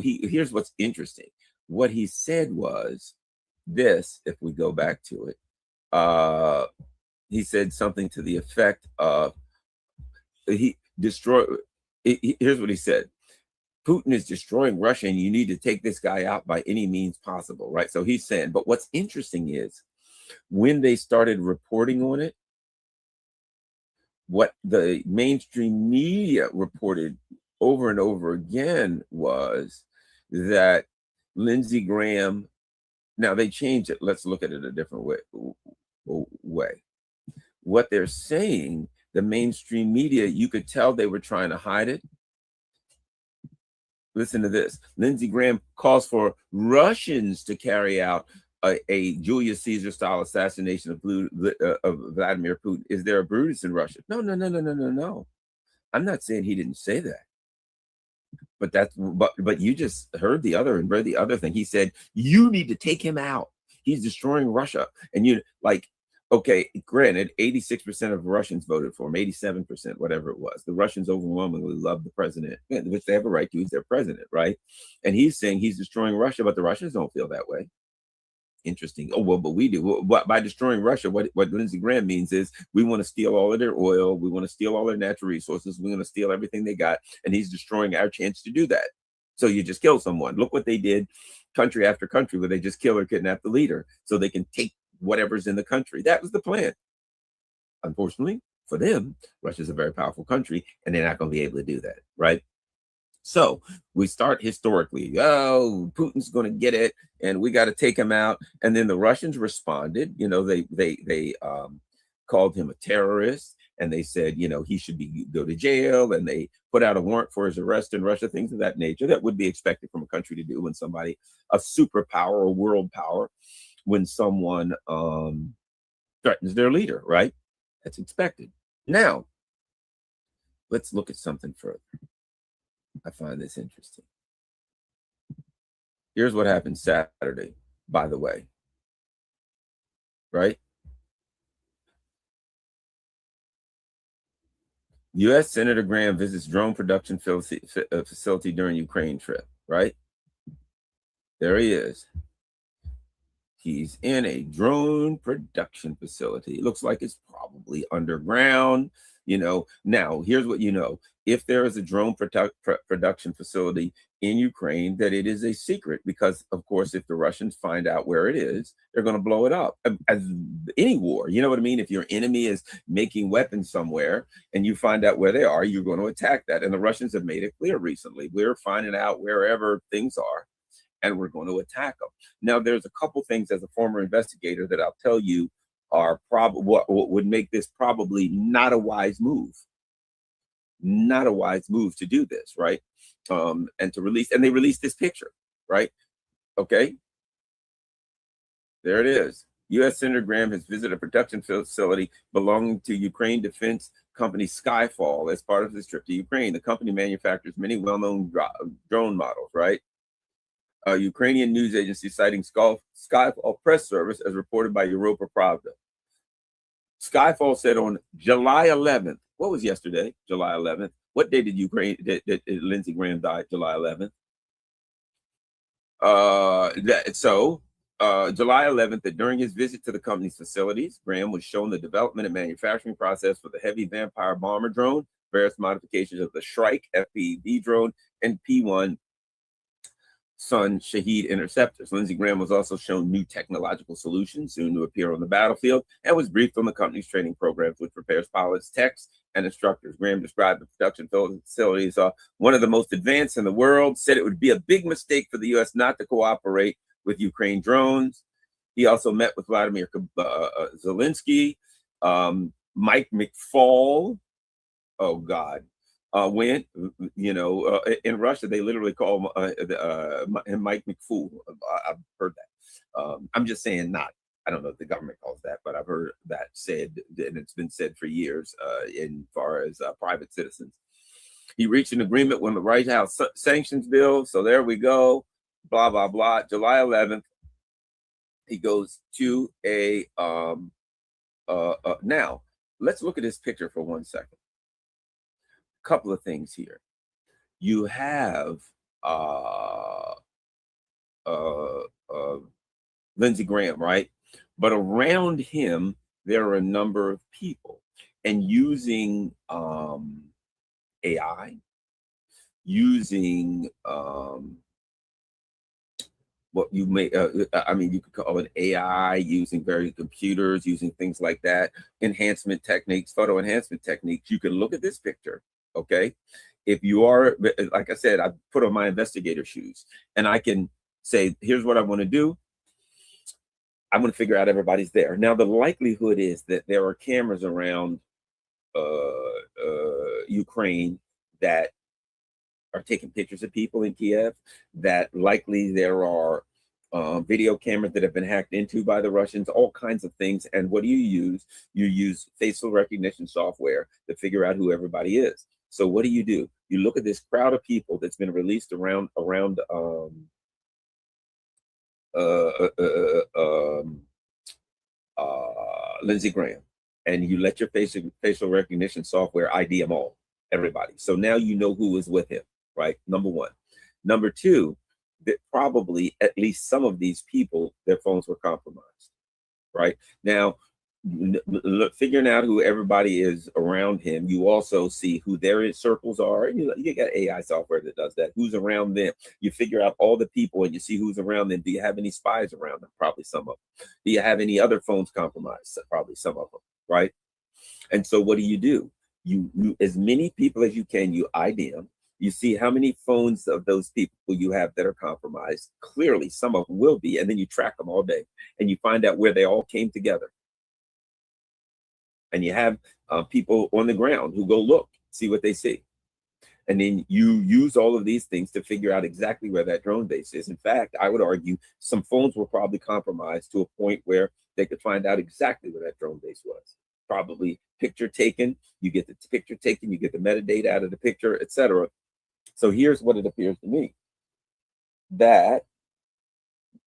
here's what's interesting. What he said was this, if we go back to it, he said something to the effect of, here's what he said. Putin is destroying Russia, and you need to take this guy out by any means possible, right? So he's saying, but what's interesting is, when they started reporting on it, what the mainstream media reported over and over again was that Lindsey Graham, now they changed it. Let's look at it a different way. What they're saying, the mainstream media, you could tell they were trying to hide it. Listen to this. Lindsey Graham calls for Russians to carry out a Julius Caesar style assassination of Vladimir Putin. Is there a Brutus in Russia? No, no, no, no, no, no, no. I'm not saying he didn't say that. But you just heard the other and read the other thing. He said, you need to take him out. He's destroying Russia. And you like, okay, granted, 86% of Russians voted for him, 87%, whatever it was. The Russians overwhelmingly love the president, which they have a right to. He's their president, right? And he's saying he's destroying Russia, but the Russians don't feel that way. Interesting. Oh, well, but we do. Well, by destroying Russia, what Lindsey Graham means is we want to steal all of their oil. We want to steal all their natural resources. We want to steal everything they got. And he's destroying our chance to do that. So you just kill someone. Look what they did country after country where they just kill or kidnap the leader so they can take whatever's in the country. That was the plan. Unfortunately for them, Russia's a very powerful country and they're not going to be able to do that, right? So we start historically. Oh, Putin's going to get it, and we got to take him out. And then the Russians responded. You know, they called him a terrorist, and they said, you know, he should go to jail. And they put out a warrant for his arrest in Russia. Things of that nature that would be expected from a country to do when somebody, a superpower or world power, when someone threatens their leader. Right? That's expected. Now, let's look at something further. I find this interesting. Here's what happened Saturday, by the way. Right? U.S. Senator Graham visits drone production facility during Ukraine trip. Right? There he is. He's in a drone production facility. It looks like it's probably underground. You know, now here's what you know. If there is a drone production facility in Ukraine, that it is a secret because, of course, if the Russians find out where it is, they're going to blow it up. As any war, you know what I mean? If your enemy is making weapons somewhere and you find out where they are, you're going to attack that. And the Russians have made it clear recently. We're finding out wherever things are, and we're going to attack them. Now, there's a couple things as a former investigator that I'll tell you are probably what would make this probably not a wise move. Not a wise move to do this, right? And to release, and they released this picture, right? Okay. There it is. U.S. Senator Graham has visited a production facility belonging to Ukraine defense company Skyfall as part of his trip to Ukraine. The company manufactures many well-known drone models, right? A Ukrainian news agency citing Skyfall press service as reported by Europa Pravda. Skyfall said on July 11th, what was yesterday? July 11th. What day did Lindsey Graham die? July 11th. July 11th, that during his visit to the company's facilities, Graham was shown the development and manufacturing process for the heavy Vampire bomber drone, various modifications of the Shrike FPV drone, and P-1 Sun Shahed interceptors. Lindsey Graham was also shown new technological solutions soon to appear on the battlefield and was briefed on the company's training programs, which prepares pilots, techs, and instructors. Graham described the production facility as one of the most advanced in the world, said it would be a big mistake for the U.S. not to cooperate with Ukraine drones. He also met with Vladimir Zelensky, Mike McFaul. Oh, God. Went, you know, in Russia, they literally call him Mike McFool. I've heard that. I'm just saying not. I don't know if the government calls that, but I've heard that said, and it's been said for years in far as private citizens. He reached an agreement with the White House sanctions bill. So there we go. Blah, blah, blah. July 11th, he goes to a, now, let's look at this picture for 1 second. Couple of things here. You have Lindsey Graham, right? But around him, there are a number of people, and using AI, using what you may, I mean, you could call it AI, using various computers, using things like that, enhancement techniques, photo enhancement techniques. You can look at this picture. Okay, if you are, like I said, I put on my investigator shoes and I can say, here's what I want to do. I'm going to figure out everybody's there. Now, the likelihood is that there are cameras around Ukraine that are taking pictures of people in Kiev, that likely there are video cameras that have been hacked into by the Russians, all kinds of things. And what do you use? You use facial recognition software to figure out who everybody is. So what do? You look at this crowd of people that's been released around Lindsey Graham, and you let your facial recognition software ID them all, everybody. So now you know who is with him, right? Number one. Number two, that probably at least some of these people, their phones were compromised, right? Now, figuring out who everybody is around him, you also see who their circles are. You got AI software that does that. Who's around them? You figure out all the people and you see who's around them. Do you have any spies around them? Probably some of them. Do you have any other phones compromised? Probably some of them, right? And so what do? You as many people as you can, you ID them. You see how many phones of those people you have that are compromised. Clearly, some of them will be, and then you track them all day, and you find out where they all came together. And you have people on the ground who go look, see what they see. And then you use all of these things to figure out exactly where that drone base is. In fact, I would argue some phones were probably compromised to a point where they could find out exactly where that drone base was. Probably picture taken, you get the picture taken, you get the metadata out of the picture, etc. So here's what it appears to me. That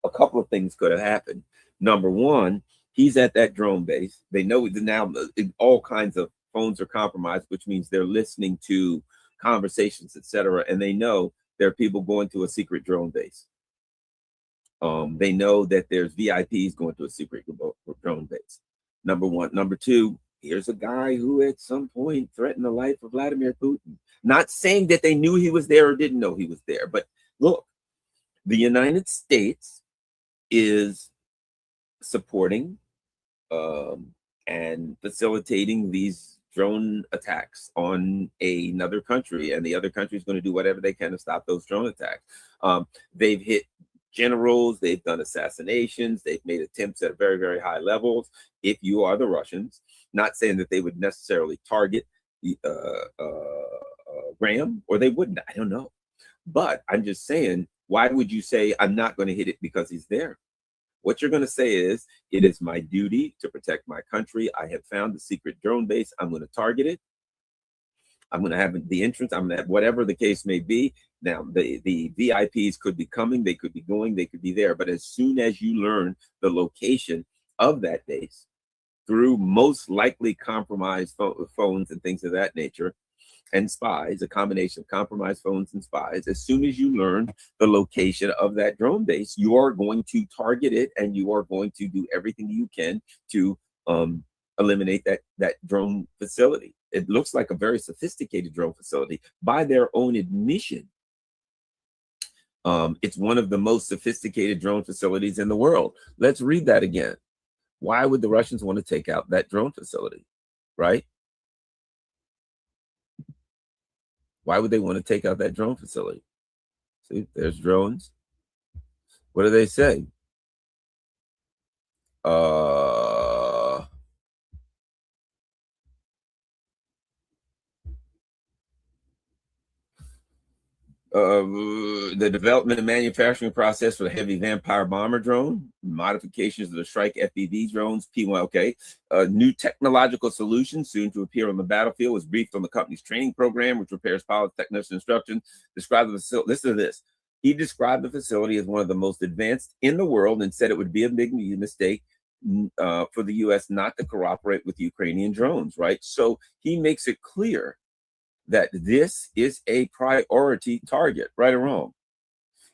a couple of things could have happened. Number one, he's at that drone base. They know now all kinds of phones are compromised, which means they're listening to conversations, etc. And they know there are people going to a secret drone base. They know that there's VIPs going to a secret drone base. Number one. Number two, here's a guy who at some point threatened the life of Vladimir Putin. Not saying that they knew he was there or didn't know he was there, but look, the United States is supporting and facilitating these drone attacks on another country, and the other country is going to do whatever they can to stop those drone attacks. They've hit generals, they've done assassinations, they've made attempts at very, very high levels. If you are the Russians, not saying that they would necessarily target Graham, or they wouldn't, I don't know. But I'm just saying, why would you say I'm not going to hit it because he's there? What you're going to say is, it is my duty to protect my country. I have found the secret drone base. I'm going to target it. I'm going to have the entrance. I'm going to have whatever the case may be. Now, the VIPs could be coming. They could be going. They could be there. But as soon as you learn the location of that base through most likely compromised phones and things of that nature, and spies, a combination of compromised phones and spies, as soon as you learn the location of that drone base, you are going to target it, and you are going to do everything you can to eliminate that drone facility. It looks like a very sophisticated drone facility. By their own admission, it's one of the most sophisticated drone facilities in the world. Let's read that again. Why would the Russians want to take out that drone facility, right? Why would they want to take out that drone facility? See, there's drones. What do they say? The development and manufacturing process for the heavy Vampire bomber drone, modifications of the Strike FPV drones, P1, okay. New technological solutions soon to appear on the battlefield was briefed on the company's training program, which prepares pilots, technician instructions. Described the facility, listen to this. He described the facility as one of the most advanced in the world and said it would be a big mistake for the U.S. not to cooperate with Ukrainian drones, right? So he makes it clear that this is a priority target, right or wrong.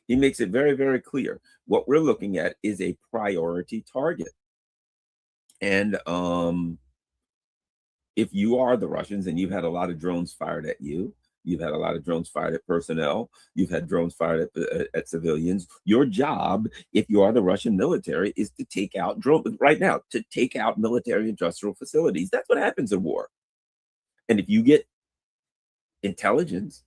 He makes it very, very clear. What we're looking at is a priority target. And if you are the Russians and you've had a lot of drones fired at you, you've had a lot of drones fired at personnel, you've had drones fired at civilians, your job, if you are the Russian military, is to take out drones right now, to take out military industrial facilities. That's what happens in war. And if you get intelligence,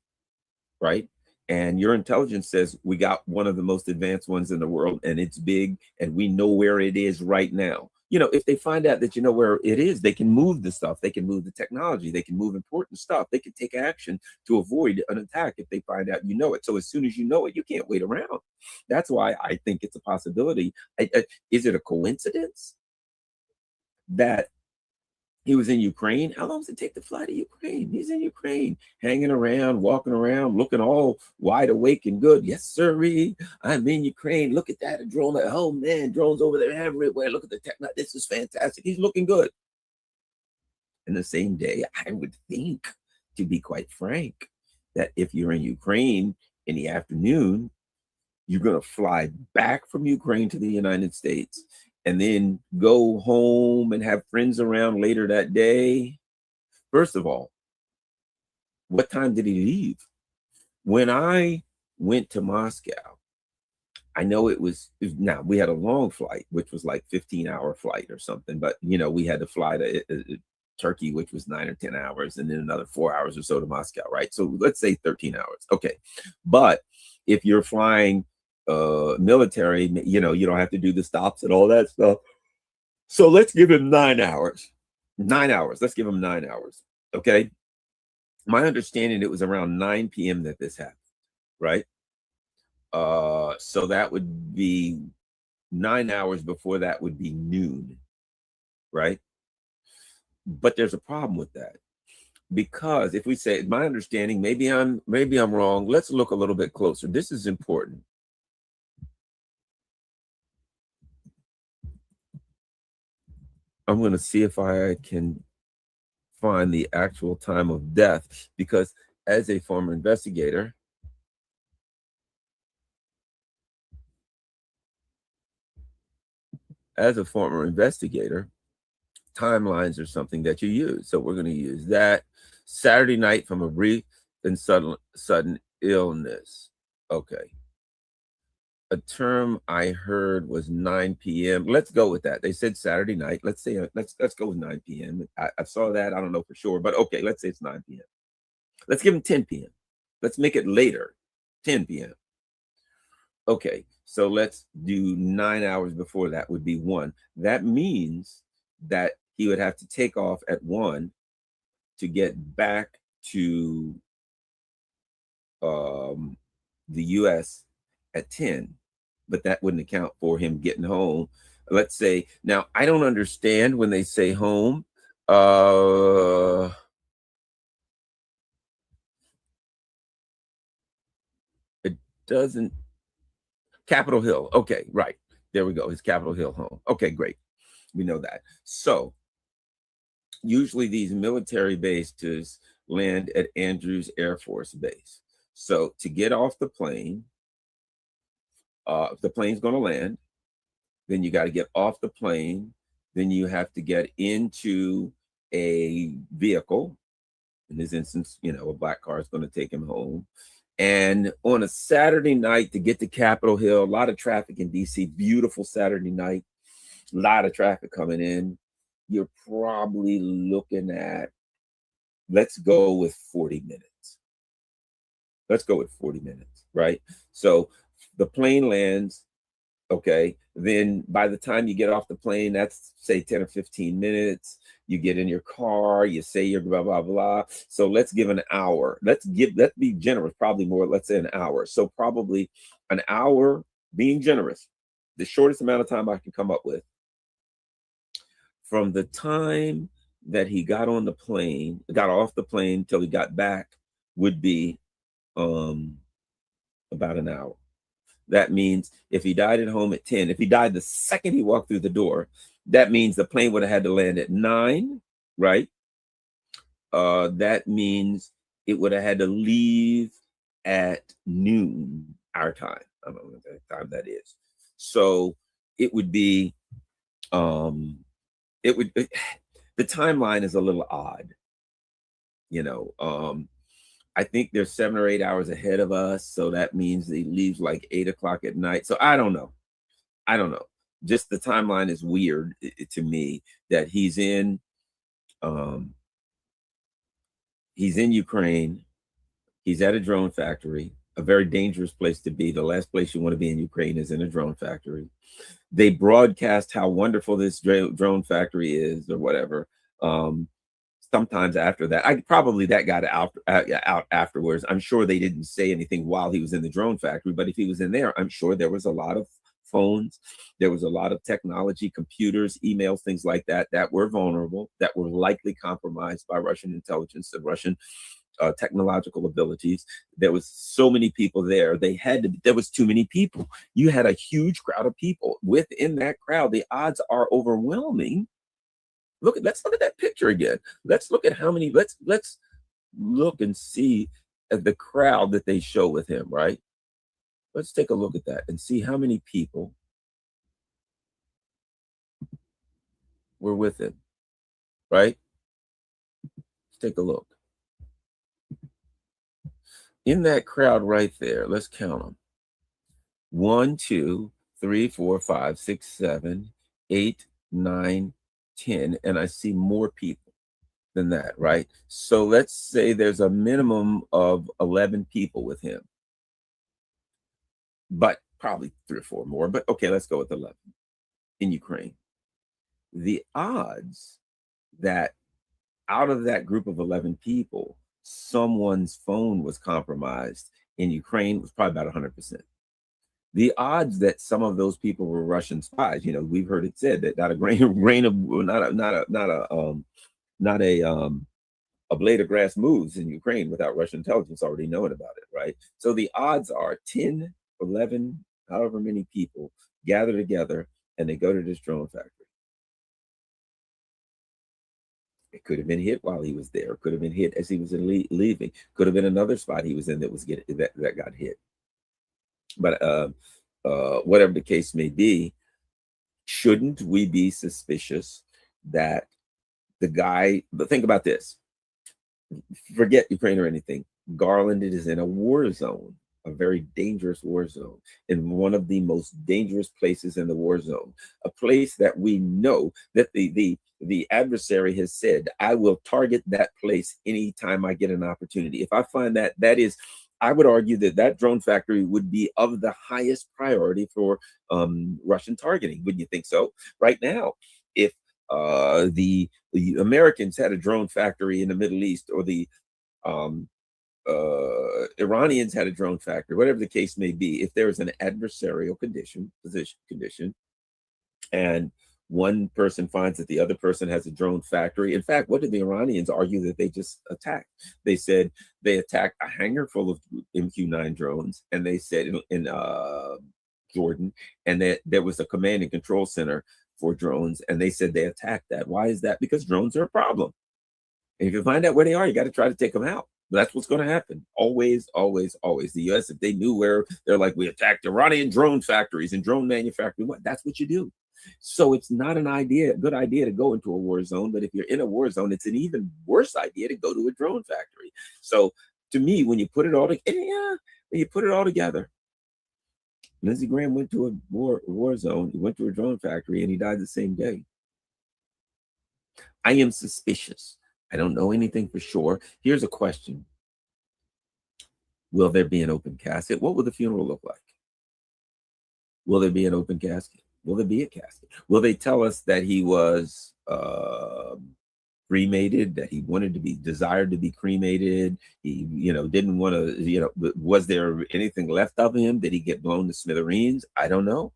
right, and your intelligence says we got one of the most advanced ones in the world and it's big and we know where it is right now, you know, if they find out that you know where it is, they can move the stuff, they can move the technology, they can move important stuff, they can take action to avoid an attack if they find out you know it. So as soon as you know it, you can't wait around. That's why I think it's a possibility. Is it a coincidence that he was in Ukraine? How long does it take to fly to Ukraine? He's in Ukraine, hanging around, walking around, looking all wide awake and good. Yes, sirree, I'm in Ukraine. Look at that, a drone. Oh, man, drones over there everywhere. Look at the tech. This is fantastic. He's looking good. And the same day, I would think, to be quite frank, that if you're in Ukraine in the afternoon, you're going to fly back from Ukraine to the United States and then go home and have friends around later that day. First of all, what time did he leave? When I went to Moscow, I know it was now we had a long flight, which was like 15-hour flight or something, but you know, we had to fly to Turkey, which was 9 or 10 hours, and then another 4 hours or so to Moscow, right? So let's say 13 hours. Okay. But if you're flying military, you know, you don't have to do the stops and all that stuff. So let's give him 9 hours. 9 hours. Let's give him 9 hours. Okay. My understanding, it was around 9 p.m. that this happened, right? So that would be 9 hours before that would be noon, right? But there's a problem with that, because if we say, my understanding, maybe I'm wrong. Let's look a little bit closer. This is important. I'm going to see if I can find the actual time of death, because as a former investigator, timelines are something that you use. So we're going to use that. Saturday night from a brief and sudden illness. Okay. A term I heard was 9 p.m. Let's go with that. They said Saturday night. Let's say let's go with 9 p.m. I saw that. I don't know for sure, but okay, let's say it's 9 p.m. Let's give them 10 p.m. Let's make it later, 10 p.m. Okay, so let's do 9 hours before that would be 1. That means that he would have to take off at 1 to get back to the U.S. at 10. But that wouldn't account for him getting home. Let's say, now I don't understand when they say home. It doesn't. Capitol Hill. Okay, right. There we go. His Capitol Hill home. Okay, great. We know that. So usually these military bases land at Andrews Air Force Base. So to get off the plane, if the plane's going to land, then you got to get off the plane. Then you have to get into a vehicle. In this instance, you know, a black car is going to take him home. And on a Saturday night to get to Capitol Hill, a lot of traffic in DC, beautiful Saturday night, a lot of traffic coming in. You're probably looking at, let's go with 40 minutes. Let's go with 40 minutes, right? So the plane lands, okay, then by the time you get off the plane, that's say 10 or 15 minutes. You get in your car, you say your blah, blah, blah. So let's give an hour. Let's be generous, probably more, let's say an hour. So probably an hour, being generous, the shortest amount of time I can come up with. From the time that he got off the plane till he got back would be about an hour. That means if he died at home at 10, if he died the second he walked through the door, that means the plane would have had to land at 9, right? That means it would have had to leave at noon, our time. I don't know what time that is. So it would be, the timeline is a little odd, you know. I think they're 7 or 8 hours ahead of us. So that means he leaves like 8 o'clock at night. So I don't know. Just the timeline is weird to me, that he's in Ukraine. He's at a drone factory. a very dangerous place to be. The last place you want to be in Ukraine is in a drone factory. They broadcast how wonderful this drone factory is or whatever. Sometimes after that, that got out afterwards. I'm sure they didn't say anything while he was in the drone factory, but if he was in there, I'm sure there was a lot of phones, there was a lot of technology, computers, emails, things like that were vulnerable, that were likely compromised by Russian intelligence and Russian technological abilities. There was so many people there. There was too many people. You had a huge crowd of people. Within that crowd, the odds are overwhelming. Let's look at that picture again. Let's look at how many, let's look and see at the crowd that they show with him, right? Let's take a look at that and see how many people were with him, right? Let's take a look. In that crowd right there, let's count them. 1, 2, 3, 4, 5, 6, 7, 8, 9, 10, and I see more people than that, right? So let's say there's a minimum of 11 people with him, but probably 3 or 4 more. But okay, let's go with 11 in Ukraine. The odds that out of that group of 11 people, someone's phone was compromised in Ukraine was probably about 100%. The odds that some of those people were Russian spies, we've heard it said that not a blade of grass moves in Ukraine without Russian intelligence already knowing about it, right? So the odds are 10, 11, however many people gather together and they go to this drone factory. It could have been hit while he was there. It could have been hit as he was leaving. Could have been another spot he was in that got hit. But whatever the case may be, shouldn't we be suspicious that the guy? But think about this. Forget Ukraine or anything. Garland is in a war zone, a very dangerous war zone, in one of the most dangerous places in the war zone, a place that we know that the adversary has said, I will target that place anytime I get an opportunity. If I find that is, I would argue that drone factory would be of the highest priority for Russian targeting. Wouldn't you think so? Right now, if the Americans had a drone factory in the Middle East, or the Iranians had a drone factory, whatever the case may be, if there is an adversarial condition, and one person finds that the other person has a drone factory. In fact, what did the Iranians argue that they just attacked? They said they attacked a hangar full of MQ-9 drones, and they said in Jordan, and that there was a command and control center for drones, and they said they attacked that. Why is that? Because drones are a problem. And if you find out where they are, you got to try to take them out. That's what's going to happen. Always, always, always. The U.S., if they knew where, they're like, we attacked Iranian drone factories and drone manufacturing. That's what you do. So it's not a good idea to go into a war zone. But if you're in a war zone, it's an even worse idea to go to a drone factory. So to me, when you put it all together, Lindsey Graham went to a war zone. He went to a drone factory, and he died the same day. I am suspicious. I don't know anything for sure. Here's a question. Will there be an open casket? What will the funeral look like? Will there be an open casket? Will there be a casket? Will they tell us that he was cremated, that he desired to be cremated? He, didn't want to, was there anything left of him? Did he get blown to smithereens? I don't know.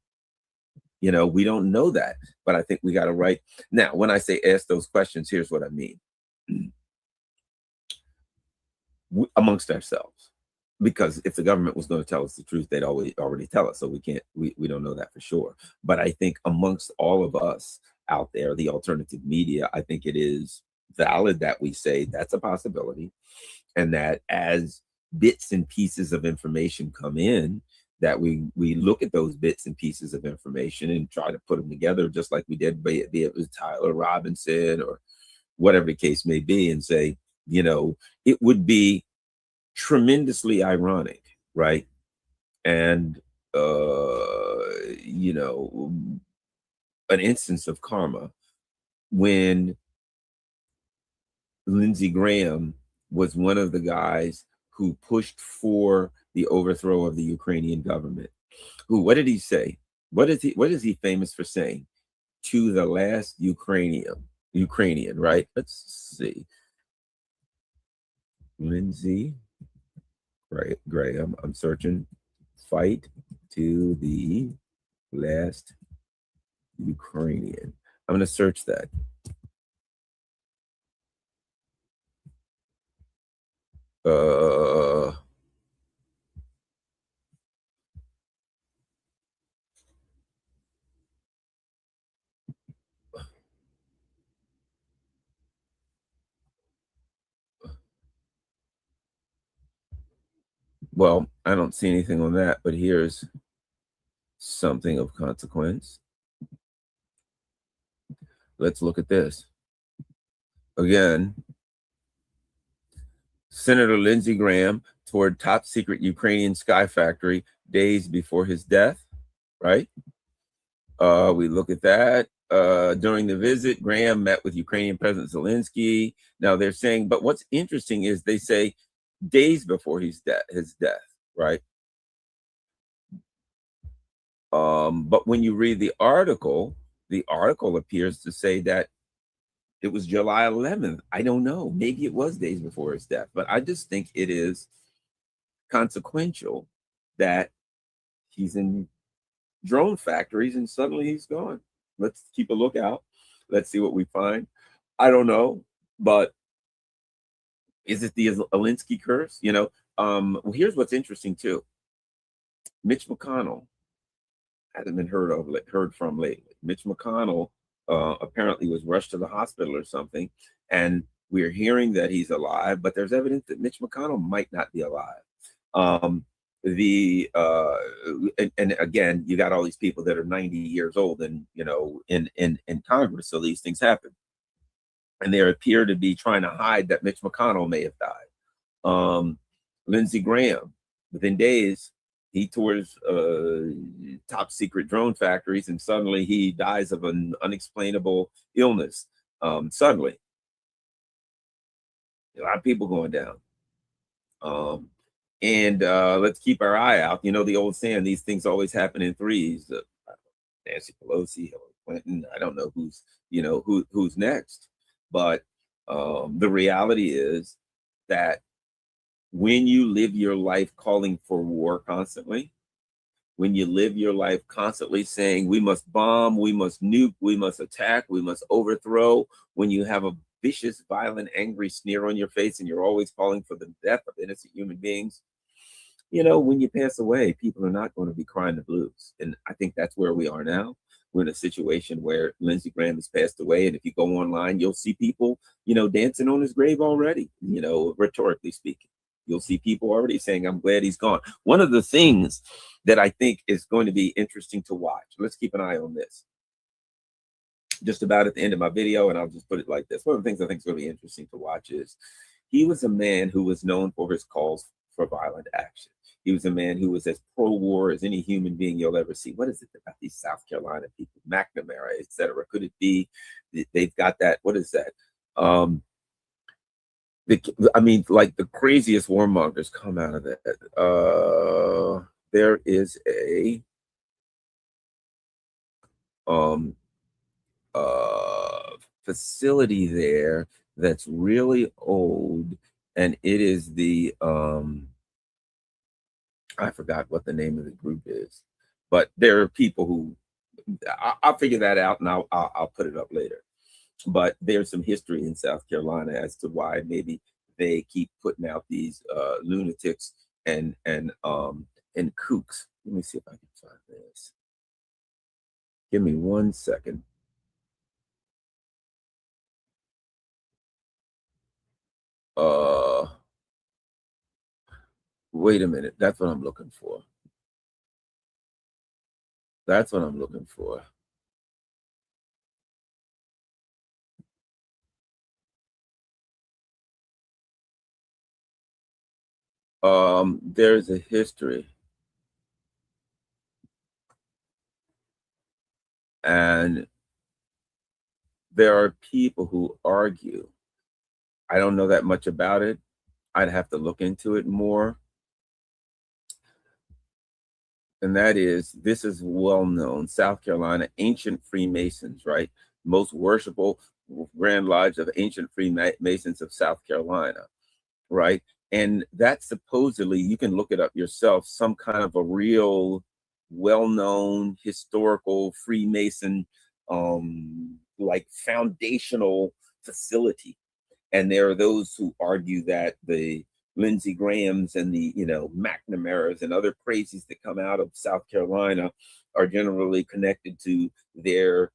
We don't know that, but I think we got to write. Now, when I say ask those questions, here's what I mean. Amongst ourselves, because if the government was going to tell us the truth, they'd already tell us. So we don't know that for sure. But I think amongst all of us out there, the alternative media, I think it is valid that we say that's a possibility, and that as bits and pieces of information come in, that we look at those bits and pieces of information and try to put them together, just like we did, be it with Tyler Robinson or whatever the case may be, and say, it would be tremendously ironic, right? And, an instance of karma when Lindsey Graham was one of the guys who pushed for the overthrow of the Ukrainian government. What did he say? What is he famous for saying? To the last Ukrainian, right? Let's see. Lindsey Graham, I'm searching. Fight to the last Ukrainian. I'm going to search that. Well, I don't see anything on that, but here's something of consequence. Let's look at this. Again, Senator Lindsey Graham toward top secret Ukrainian spy factory days before his death, right? We look at that. During the visit, Graham met with Ukrainian President Zelensky. Now they're saying, but what's interesting is they say days before his death, right? But when you read the article appears to say that it was July 11th. I don't know. Maybe it was days before his death, but I just think it is consequential that he's in drone factories and suddenly he's gone. Let's keep a lookout. Let's see what we find. I don't know, but is it the Zelensky curse? You know, well, here's what's interesting too. Mitch McConnell hasn't been heard from lately. Mitch McConnell apparently was rushed to the hospital or something, and we're hearing that he's alive, but there's evidence that Mitch McConnell might not be alive. And again, you got all these people that are 90 years old and, you know, in Congress, so these things happen. And they appear to be trying to hide that Mitch McConnell may have died. Lindsey Graham, within days, he tours top secret drone factories, and suddenly he dies of an unexplainable illness. Suddenly, a lot of people going down. And let's keep our eye out. You know, the old saying, these things always happen in threes. Nancy Pelosi, Hillary Clinton. I don't know who's, you know, who's next. But the reality is that when you live your life calling for war constantly, when you live your life constantly saying we must bomb, we must nuke, we must attack, we must overthrow, when you have a vicious, violent, angry sneer on your face and you're always calling for the death of innocent human beings, you know, when you pass away, people are not going to be crying the blues. And I think that's where we are now. We're in a situation where Lindsey Graham has passed away. And if you go online, you'll see people, you know, dancing on his grave already, you know, rhetorically speaking. You'll see people already saying, I'm glad he's gone. One of the things that I think is going to be interesting to watch, let's keep an eye on this. Just about at the end of my video, and I'll just put it like this. One of the things I think is going to be interesting to watch is he was a man who was known for his calls for violent action. He was a man who was as pro-war as any human being you'll ever see. What is it about these South Carolina people, McNamara, etc.? Could it be they've got that? What is that? I mean, like the craziest warmongers come out of that. There is a facility there that's really old, and it is the I forgot what the name of the group is, but there are people who I'll figure that out and I'll put it up later. But there's some history in South Carolina as to why maybe they keep putting out these lunatics and kooks. Let me see if I can find this. Give me 1 second. Wait a minute. That's what I'm looking for. That's what I'm looking for. There's a history. And there are people who argue. I don't know that much about it. I'd have to look into it more. and that is, this is well known, South Carolina, ancient Freemasons, right? Most worshipful Grand Lodge of ancient Freemasons of South Carolina, right? And that supposedly, you can look it up yourself, some kind of a real well-known historical Freemason like foundational facility. And there are those who argue that the Lindsey Grahams and the, McNamara's and other crazies that come out of South Carolina are generally connected to their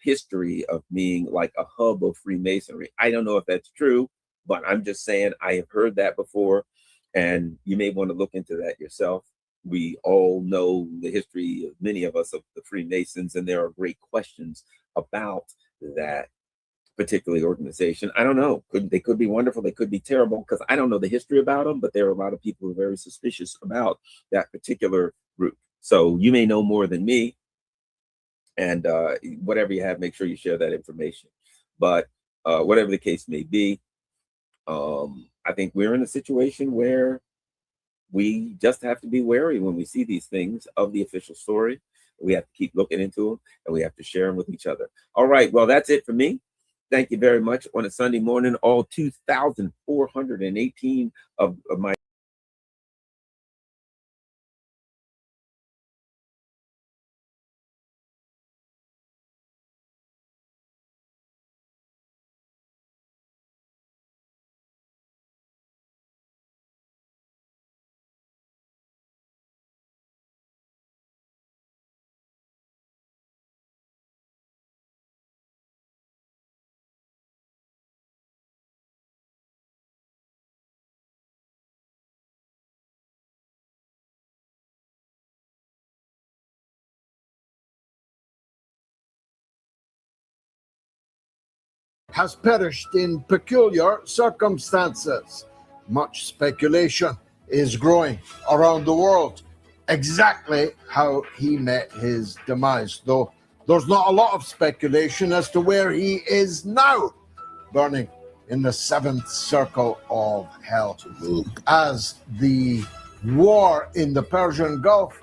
history of being like a hub of Freemasonry. I don't know if that's true, but I'm just saying I have heard that before, and you may want to look into that yourself. We all know the history of many of us of the Freemasons, and there are great questions about that particular organization. I don't know. They could be wonderful. They could be terrible, because I don't know the history about them, but there are a lot of people who are very suspicious about that particular group. So you may know more than me, and whatever you have, make sure you share that information. But whatever the case may be, I think we're in a situation where we just have to be wary when we see these things of the official story. We have to keep looking into them, and we have to share them with each other. All right, well, that's it for me. Thank you very much on a Sunday morning, all 2,418 of my
has perished in peculiar circumstances. Much speculation is growing around the world exactly how he met his demise, though there's not a lot of speculation as to where he is now, burning in the seventh circle of hell, as the war in the Persian Gulf,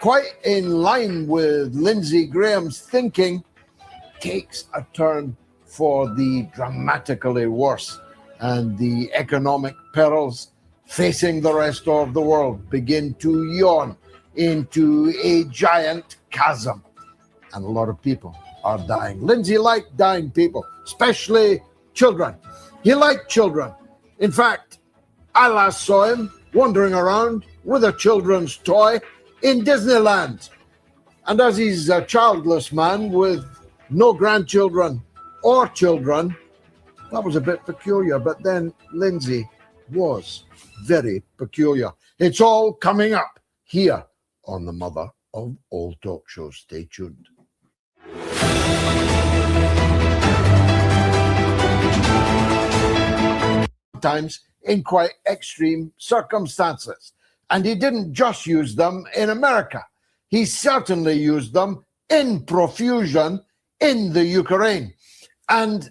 quite in line with Lindsey Graham's thinking, takes a turn for the dramatically worse, and the economic perils facing the rest of the world begin to yawn into a giant chasm, and a lot of people are dying. Lindsey liked dying people, especially children. He liked children. In fact, I last saw him wandering around with a children's toy in Disneyland. And as he's a childless man with no grandchildren or children, that was a bit peculiar. But then Lindsey was very peculiar. It's all coming up here on the Mother of All Talk Shows. Stay tuned. Times in quite extreme circumstances. And he didn't just use them in America. He certainly used them in profusion in the Ukraine. And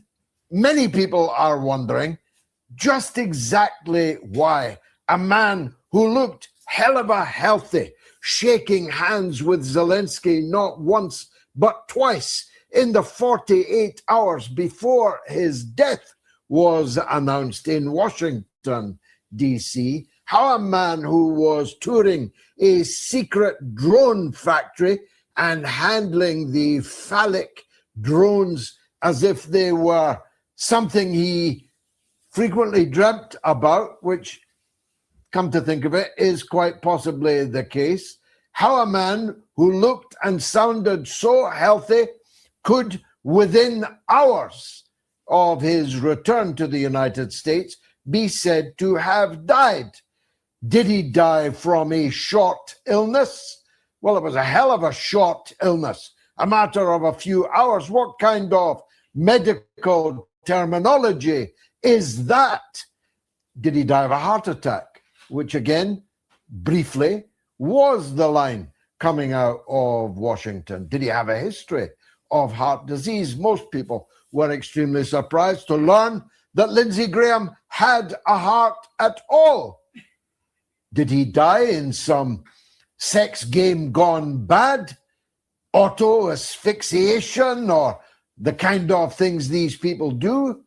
many people are wondering just exactly why a man who looked hell of a healthy, shaking hands with Zelensky not once but twice in the 48 hours before his death was announced in Washington, D.C., how a man who was touring a secret drone factory and handling the phallic drones as if they were something he frequently dreamt about, which, come to think of it, is quite possibly the case. How a man who looked and sounded so healthy could, within hours of his return to the United States, be said to have died. Did he die from a short illness? Well, it was a hell of a short illness, a matter of a few hours. What kind of medical terminology is that? Did he die of a heart attack? Which again, briefly, was the line coming out of Washington. Did he have a history of heart disease? Most people were extremely surprised to learn that Lindsey Graham had a heart at all. Did he die in some sex game gone bad, auto asphyxiation, or the kind of things these people do?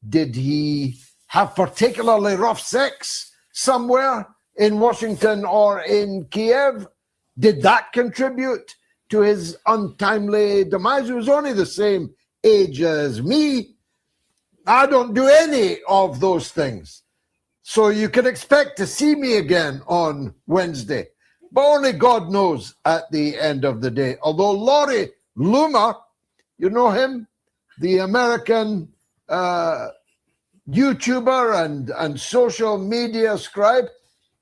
Did he have particularly rough sex somewhere in Washington or in Kiev? Did that contribute to his untimely demise? He was only the same age as me. I don't do any of those things. So you can expect to see me again on Wednesday. But only God knows at the end of the day. Although Laurie Loomer, you know him, the American YouTuber and social media scribe,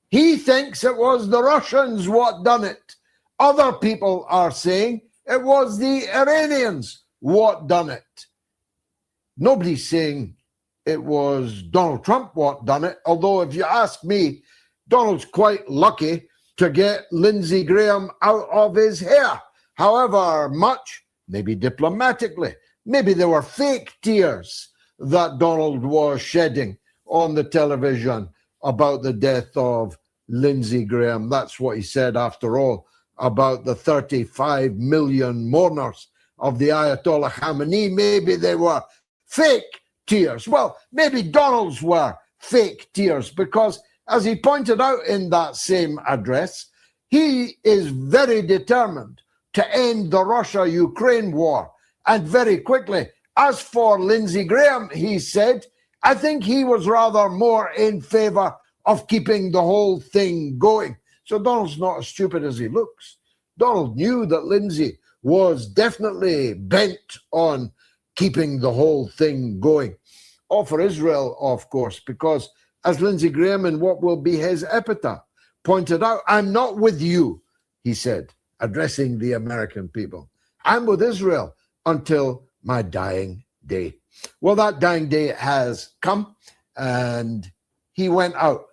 he thinks it was the Russians what done it. Other people are saying it was the Iranians what done it. Nobody's saying it was Donald Trump what done it. Although if you ask me, Donald's quite lucky to get Lindsey Graham out of his hair. However much, maybe diplomatically, maybe there were fake tears that Donald was shedding on the television about the death of Lindsey Graham. That's what he said, after all, about the 35 million mourners of the Ayatollah Khamenei. Maybe they were fake tears. Well, maybe Donald's were fake tears, because as he pointed out in that same address, he is very determined to end the Russia-Ukraine war, and very quickly. As for Lindsey Graham, he said, I think he was rather more in favor of keeping the whole thing going. So Donald's not as stupid as he looks. Donald knew that Lindsey was definitely bent on keeping the whole thing going. All for Israel, of course, because as Lindsey Graham, in what will be his epitaph, pointed out, I'm not with you, he said, addressing the American people. I'm with Israel until my dying day. Well, that dying day has come, and he went out,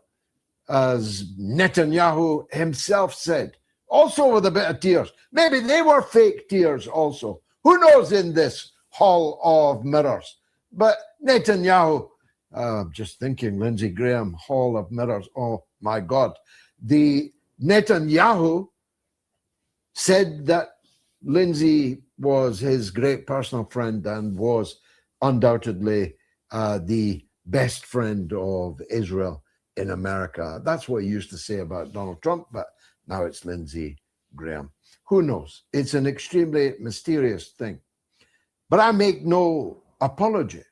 as Netanyahu himself said, also with a bit of tears. Maybe they were fake tears also. Who knows in this hall of mirrors? But Netanyahu, just thinking, Lindsey Graham, hall of mirrors, oh my God. The Netanyahu said that Lindsey was his great personal friend and was undoubtedly the best friend of Israel in America. That's what he used to say about Donald Trump, but now it's Lindsey Graham. Who knows? It's an extremely mysterious thing. But I make no apology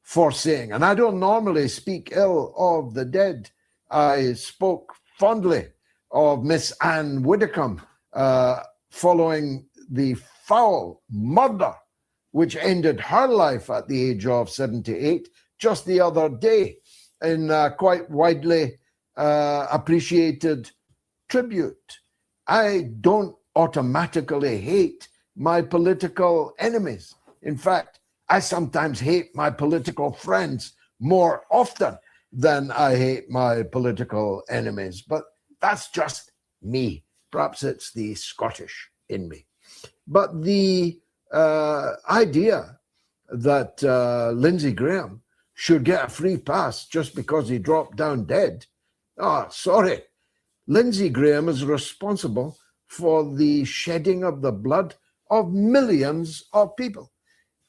for saying, and I don't normally speak ill of the dead. I spoke fondly of Miss Anne Widdecombe following the foul murder which ended her life at the age of 78 just the other day in quite widely appreciated tribute. I don't automatically hate my political enemies. In fact, I sometimes hate my political friends more often than I hate my political enemies. But that's just me. Perhaps it's the Scottish in me. But the idea that Lindsey Graham should get a free pass just because he dropped down dead, sorry. Lindsey Graham is responsible for the shedding of the blood of millions of people.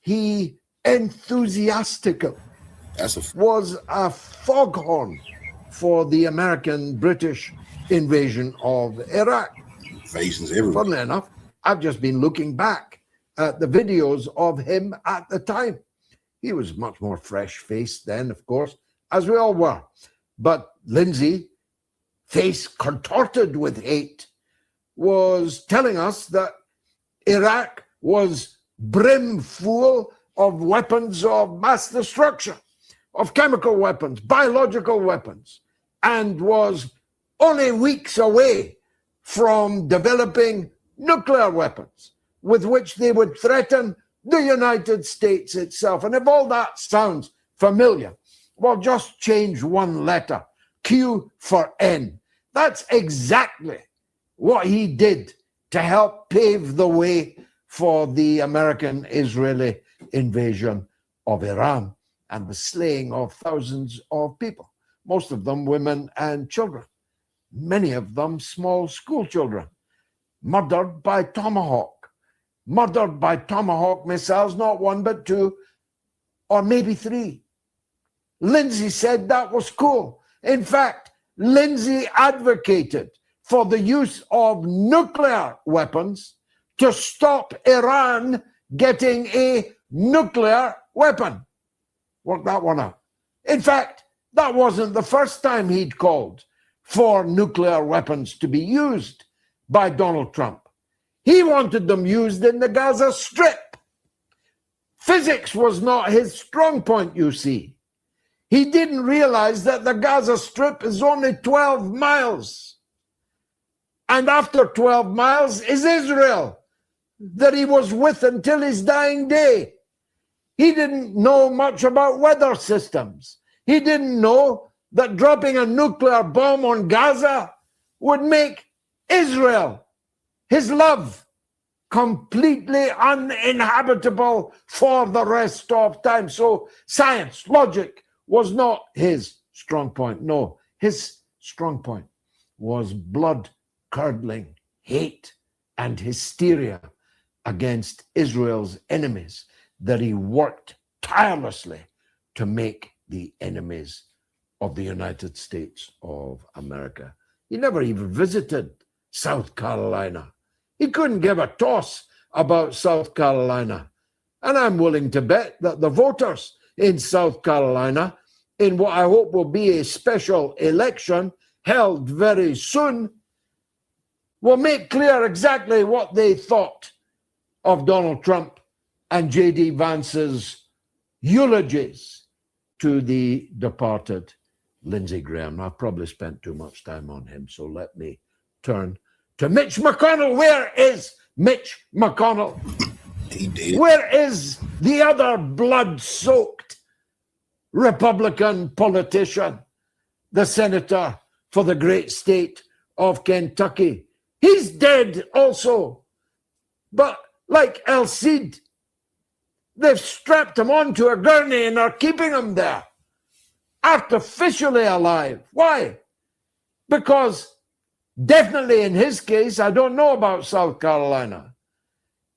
He enthusiastically was a foghorn for the American-British invasion of Iraq.
Invasions everywhere.
Funnily enough, I've just been looking back at the videos of him at the time. He was much more fresh-faced then, of course, as we all were. But Lindsey, face contorted with hate, was telling us that Iraq was brimful of weapons of mass destruction, of chemical weapons, biological weapons, and was only weeks away from developing nuclear weapons with which they would threaten the United States itself. And if all that sounds familiar, well, just change one letter, Q for N. That's exactly what he did to help pave the way for the American-Israeli invasion of Iran and the slaying of thousands of people, most of them women and children. many of them small school children, murdered by tomahawk missiles, not one but two, or maybe three. Lindsay said that was cool. In fact, Lindsay advocated for the use of nuclear weapons to stop Iran getting a nuclear weapon. Work that one out. In fact, that wasn't the first time he'd called for nuclear weapons to be used by Donald Trump. He wanted them used in the Gaza Strip. Physics was not his strong point, you see. He didn't realize that the Gaza Strip is only 12 miles. And after 12 miles is Israel, that he was with until his dying day. He didn't know much about weather systems. He didn't know that dropping a nuclear bomb on Gaza would make Israel, his love, completely uninhabitable for the rest of time. So science, logic was not his strong point. No, his strong point was blood-curdling hate and hysteria against Israel's enemies that he worked tirelessly to make the enemies of the United States of America. He never even visited South Carolina. He couldn't give a toss about South Carolina. And I'm willing to bet that the voters in South Carolina, in what I hope will be a special election held very soon, will make clear exactly what they thought of Donald Trump and J.D. Vance's eulogies to the departed Lindsey Graham. I've probably spent too much time on him, so let me turn to Mitch McConnell. Where is Mitch McConnell?
He did.
Where is the other blood-soaked Republican politician, the senator for the great state of Kentucky? He's dead also. But like El Cid, they've strapped him onto a gurney and are keeping him there, artificially alive. Why? Because definitely in his case, I don't know about South Carolina.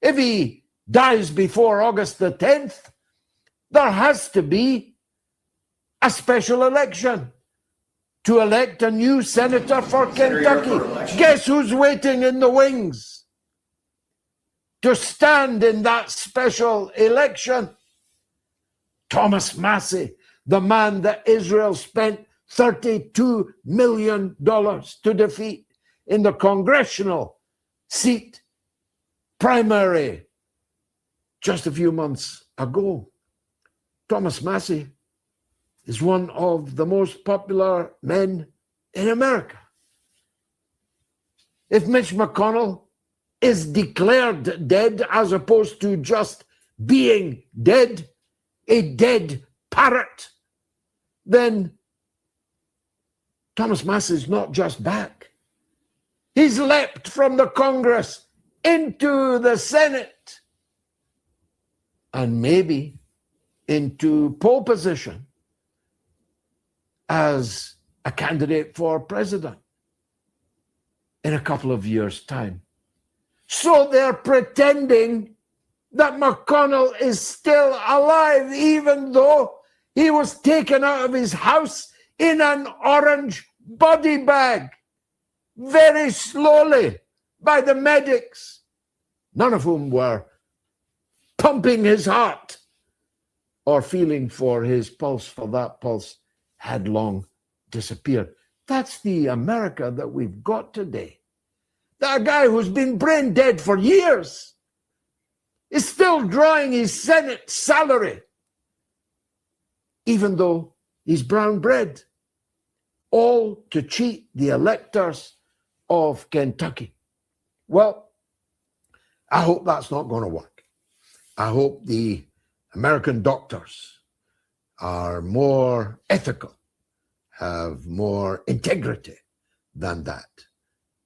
If he dies before August the 10th, there has to be a special election to elect a new senator for Kentucky. Guess who's waiting in the wings to stand in that special election? Thomas Massey, the man that Israel spent $32 million to defeat in the congressional seat primary just a few months ago. Thomas Massey is one of the most popular men in America. If Mitch McConnell is declared dead as opposed to just being dead, a dead parrot, then Thomas Massey is not just back. He's leapt from the Congress into the Senate and maybe into pole position as a candidate for president in a couple of years' time. So they're pretending that McConnell is still alive, even though he was taken out of his house in an orange body bag, very slowly, by the medics, none of whom were pumping his heart or feeling for his pulse, for that pulse had long disappeared. That's the America that we've got today. That guy who's been brain dead for years is still drawing his Senate salary, even though he's brown bread, all to cheat the electors of Kentucky. Well, I hope that's not going to work. I hope the American doctors are more ethical, have more integrity than that.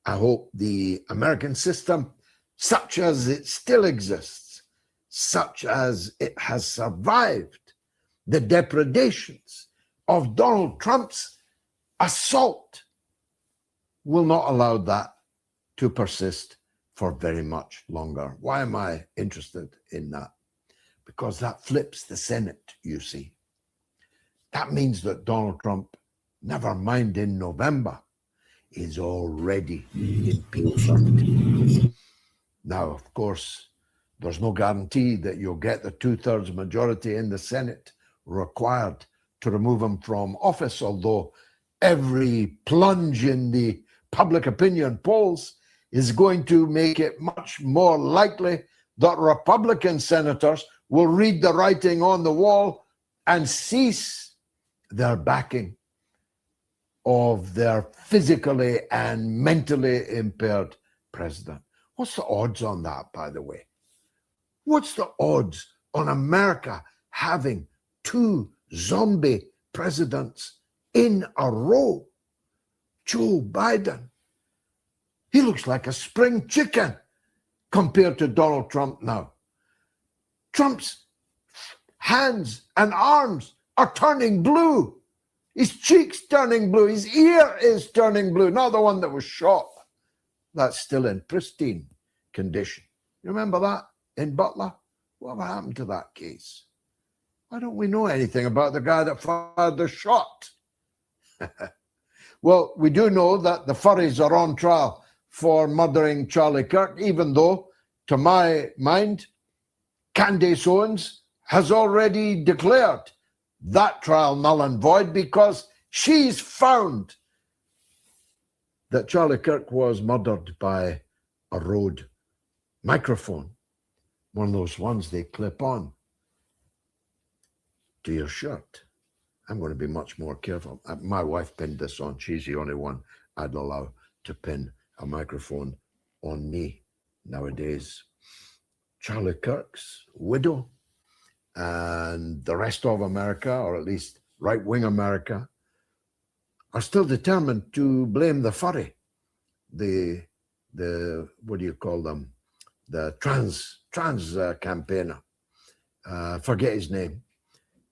I hope the American system, such as it still exists, such as it has survived the depredations of Donald Trump's assault will not allow that to persist for very much longer. Why am I interested in that? Because that flips the Senate, you see. That means that Donald Trump, never mind in November, is already impeached. Now, of course, there's no guarantee that you'll get the 2/3 majority in the Senate required to remove him from office, although every plunge in the public opinion polls is going to make it much more likely that Republican senators will read the writing on the wall and cease their backing of their physically and mentally impaired president. What's the odds on that, by the way? What's the odds on America having 2 zombie presidents in a row? Joe Biden, he looks like a spring chicken compared to Donald Trump now. Trump's hands and arms are turning blue. His cheeks turning blue. His ear is turning blue. Not the one that was shot. That's still in pristine condition. You remember that in Butler? What happened to that case? Why don't we know anything about the guy that fired the shot? Well, we do know that the furries are on trial for murdering Charlie Kirk, even though, to my mind, Candace Owens has already declared that trial null and void because she's found that Charlie Kirk was murdered by a Rode microphone, one of those ones they clip on to your shirt. I'm going to be much more careful. My wife pinned this on. She's the only one I'd allow to pin a microphone on me nowadays. Charlie Kirk's widow and the rest of America, or at least right-wing America, are still determined to blame the furry, the what do you call them, the trans campaigner. Forget his name.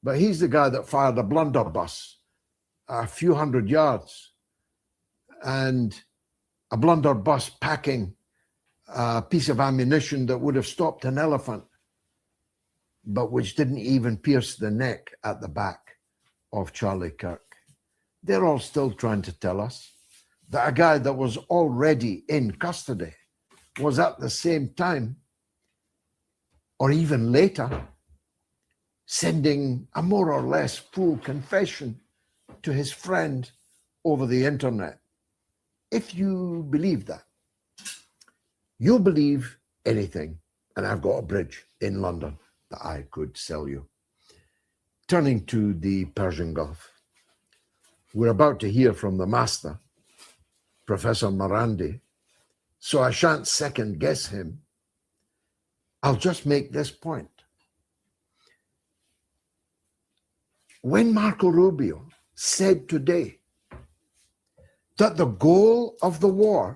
But he's the guy that fired a blunderbuss a few hundred yards, and a blunderbuss packing a piece of ammunition that would have stopped an elephant, but which didn't even pierce the neck at the back of Charlie Kirk. They're all still trying to tell us that a guy that was already in custody was at the same time, or even later, sending a more or less full confession to his friend over the internet. If you believe that, you'll believe anything. And I've got a bridge in London that I could sell you. Turning to the Persian Gulf, we're about to hear from the master, Professor Morandi, so I shan't second guess him. I'll just make this point. When Marco Rubio said today that the goal of the war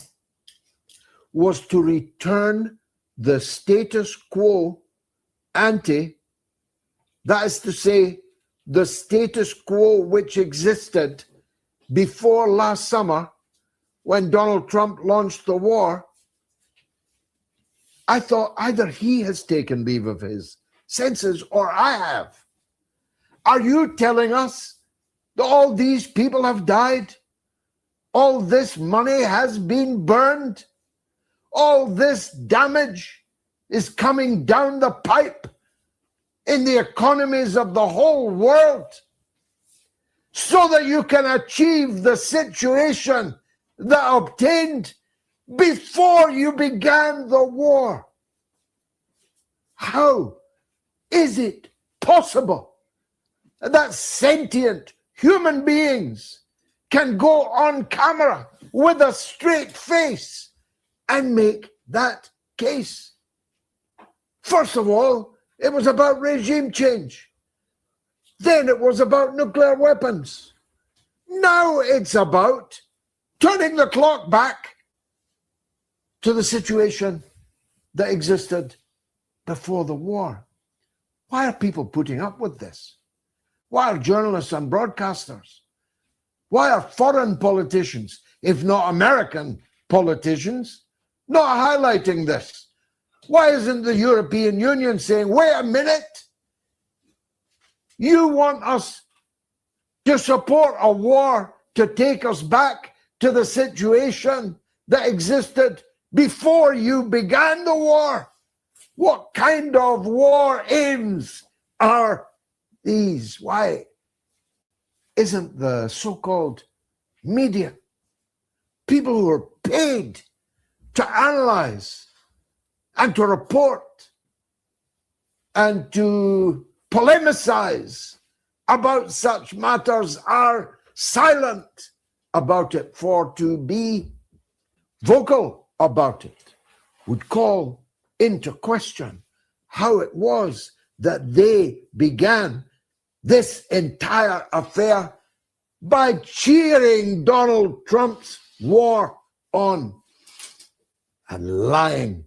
was to return the status quo ante, that is to say, the status quo which existed before last summer when Donald Trump launched the war, I thought either he has taken leave of his senses or I have. Are you telling us that all these people have died? All this money has been burned? All this damage is coming down the pipe in the economies of the whole world so that you can achieve the situation that obtained before you began the war? How is it possible that sentient human beings can go on camera with a straight face and make that case? First of all, it was about regime change. Then it was about nuclear weapons. Now it's about turning the clock back to the situation that existed before the war. Why are people putting up with this? Why are journalists and broadcasters? Why are foreign politicians if not American politicians, not highlighting this? Why isn't the European Union saying, wait a minute, you want us to support a war to take us back to the situation that existed before you began the war? What kind of war aims are these? Why isn't the so-called media, people who are paid to analyze and to report and to polemicize about such matters, are silent about it? For to be vocal about it would call into question how it was that they began this entire affair by cheering Donald Trump's war on and lying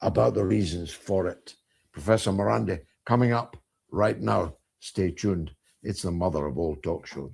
about the reasons for it. Professor Morandi, coming up right now. Stay tuned. It's the mother of all talk shows.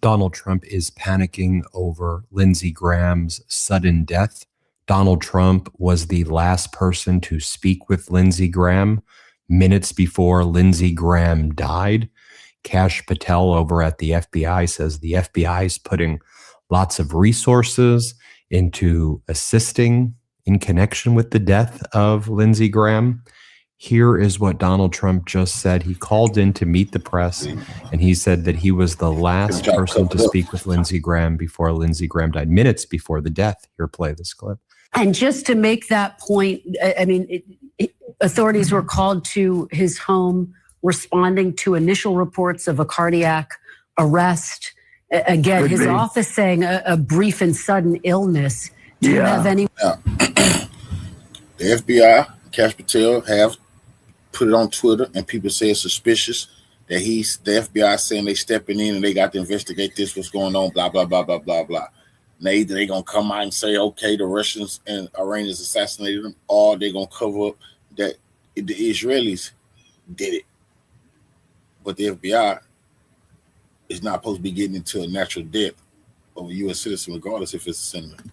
Donald Trump is panicking over Lindsey Graham's sudden death. Donald Trump was the last person to speak with Lindsey Graham minutes before Lindsey Graham died. Kash Patel over at the FBI says the FBI is putting lots of resources into assisting in connection with the death of Lindsey Graham. Here is what Donald Trump just said. He called in to meet the press, and he said that he was the last person to speak with Lindsey Graham before Lindsey Graham died, minutes before the death. Here, play this clip.
And just to make that point, I mean, authorities were called to his home responding to initial reports of a cardiac arrest. Again, his office saying a brief and sudden illness. Do you have any?
The FBI, Kash Patel, have put it on Twitter, and people say it's suspicious that the FBI saying they stepping in and they got to investigate this, what's going on, blah, blah, blah, blah, blah, blah. And either they going to come out and say, okay, the Russians and Iranians assassinated them, or they're going to cover up that the Israelis did it. But the FBI is not supposed to be getting into a natural death of a U.S. citizen, regardless if it's a senator.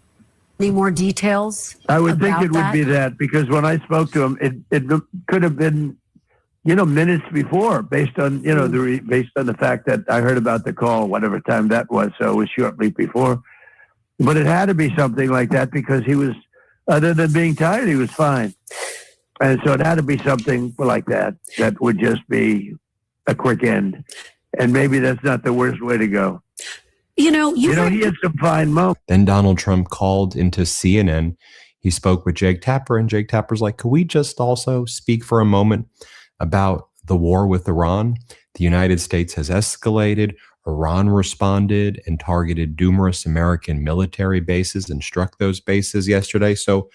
Any more details?
I would think it would be that, because when I spoke to him, it could have been, minutes before, based on, based on the fact that I heard about the call, whatever time that was. So it was shortly before. But it had to be something like that, because he was, other than being tired, he was fine. And so it had to be something like that, that would just be a quick end. And maybe that's not the worst way to go. He had some fine moments.
Then Donald Trump called into CNN. He spoke with Jake Tapper, and Jake Tapper's like, could we just also speak for a moment about the war with Iran? The United States has escalated. Iran responded and targeted numerous American military bases and struck those bases yesterday. So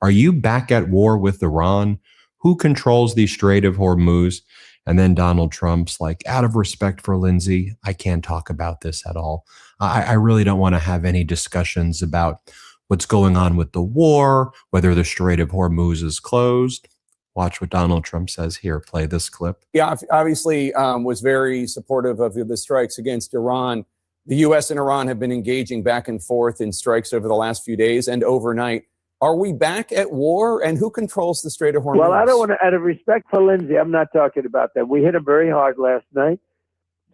are you back at war with Iran? Who controls the Strait of Hormuz? And then Donald Trump's like, out of respect for Lindsey, I can't talk about this at all. I really don't want to have any discussions about what's going on with the war, whether the Strait of Hormuz is closed. Watch what Donald Trump says here. Play this clip.
Yeah, obviously was very supportive of the strikes against Iran. The U.S. and Iran have been engaging back and forth in strikes over the last few days and overnight. Are we back at war? And who controls the Strait of Hormuz?
Well, I don't want to, out of respect for Lindsey, I'm not talking about that. We hit him very hard last night.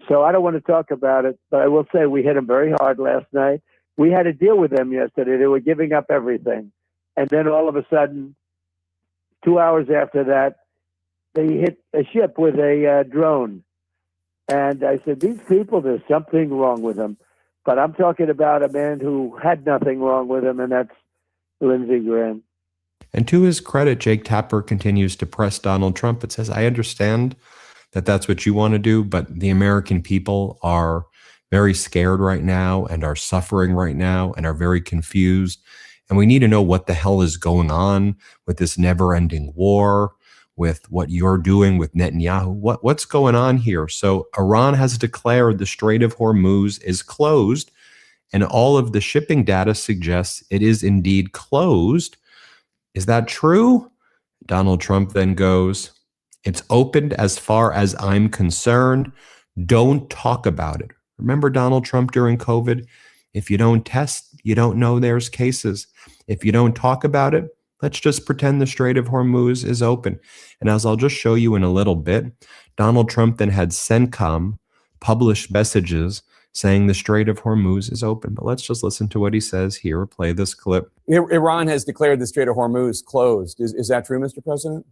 So I don't want to talk about it, but I will say we hit him very hard last night. We had to deal with them yesterday. They were giving up everything. And then all of a sudden, 2 hours after that, they hit a ship with a drone. And I said, these people, there's something wrong with them. But I'm talking about a man who had nothing wrong with him, and that's Lindsey Graham.
And to his credit, Jake Tapper continues to press Donald Trump. It says, I understand that that's what you want to do, but the American people are very scared right now and are suffering right now and are very confused. And we need to know what the hell is going on with this never-ending war, with what you're doing with Netanyahu. What's going on here? So Iran has declared the Strait of Hormuz is closed, and all of the shipping data suggests it is indeed closed. Is that true? Donald Trump then goes, it's opened as far as I'm concerned. Don't talk about it. Remember Donald Trump during COVID? If you don't test, you don't know there's cases. If you don't talk about it, let's just pretend the Strait of Hormuz is open. And as I'll just show you in a little bit, Donald Trump then had CENTCOM publish messages saying the Strait of Hormuz is open. But let's just listen to what he says here. Play this clip.
Iran has declared the Strait of Hormuz closed. Is that true, Mr. President?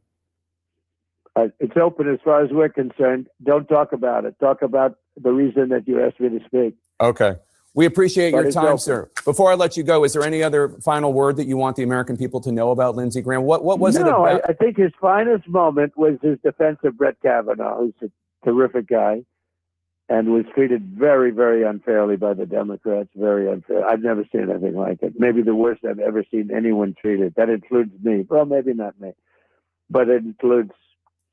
It's open as far as we're concerned. Don't talk about it. Talk about the reason that you asked me to speak.
Okay. We appreciate
But
your
it's
time,
open.
sir. Before I let you go, is there any other final word that you want the American people to know about Lindsey Graham? What was it
No,
about?
I think his finest moment was his defense of Brett Kavanaugh, who's a terrific guy and was treated very, very unfairly by the Democrats. Very unfair. I've never seen anything like it. Maybe the worst I've ever seen anyone treated. That includes me. Well, maybe not me, but it includes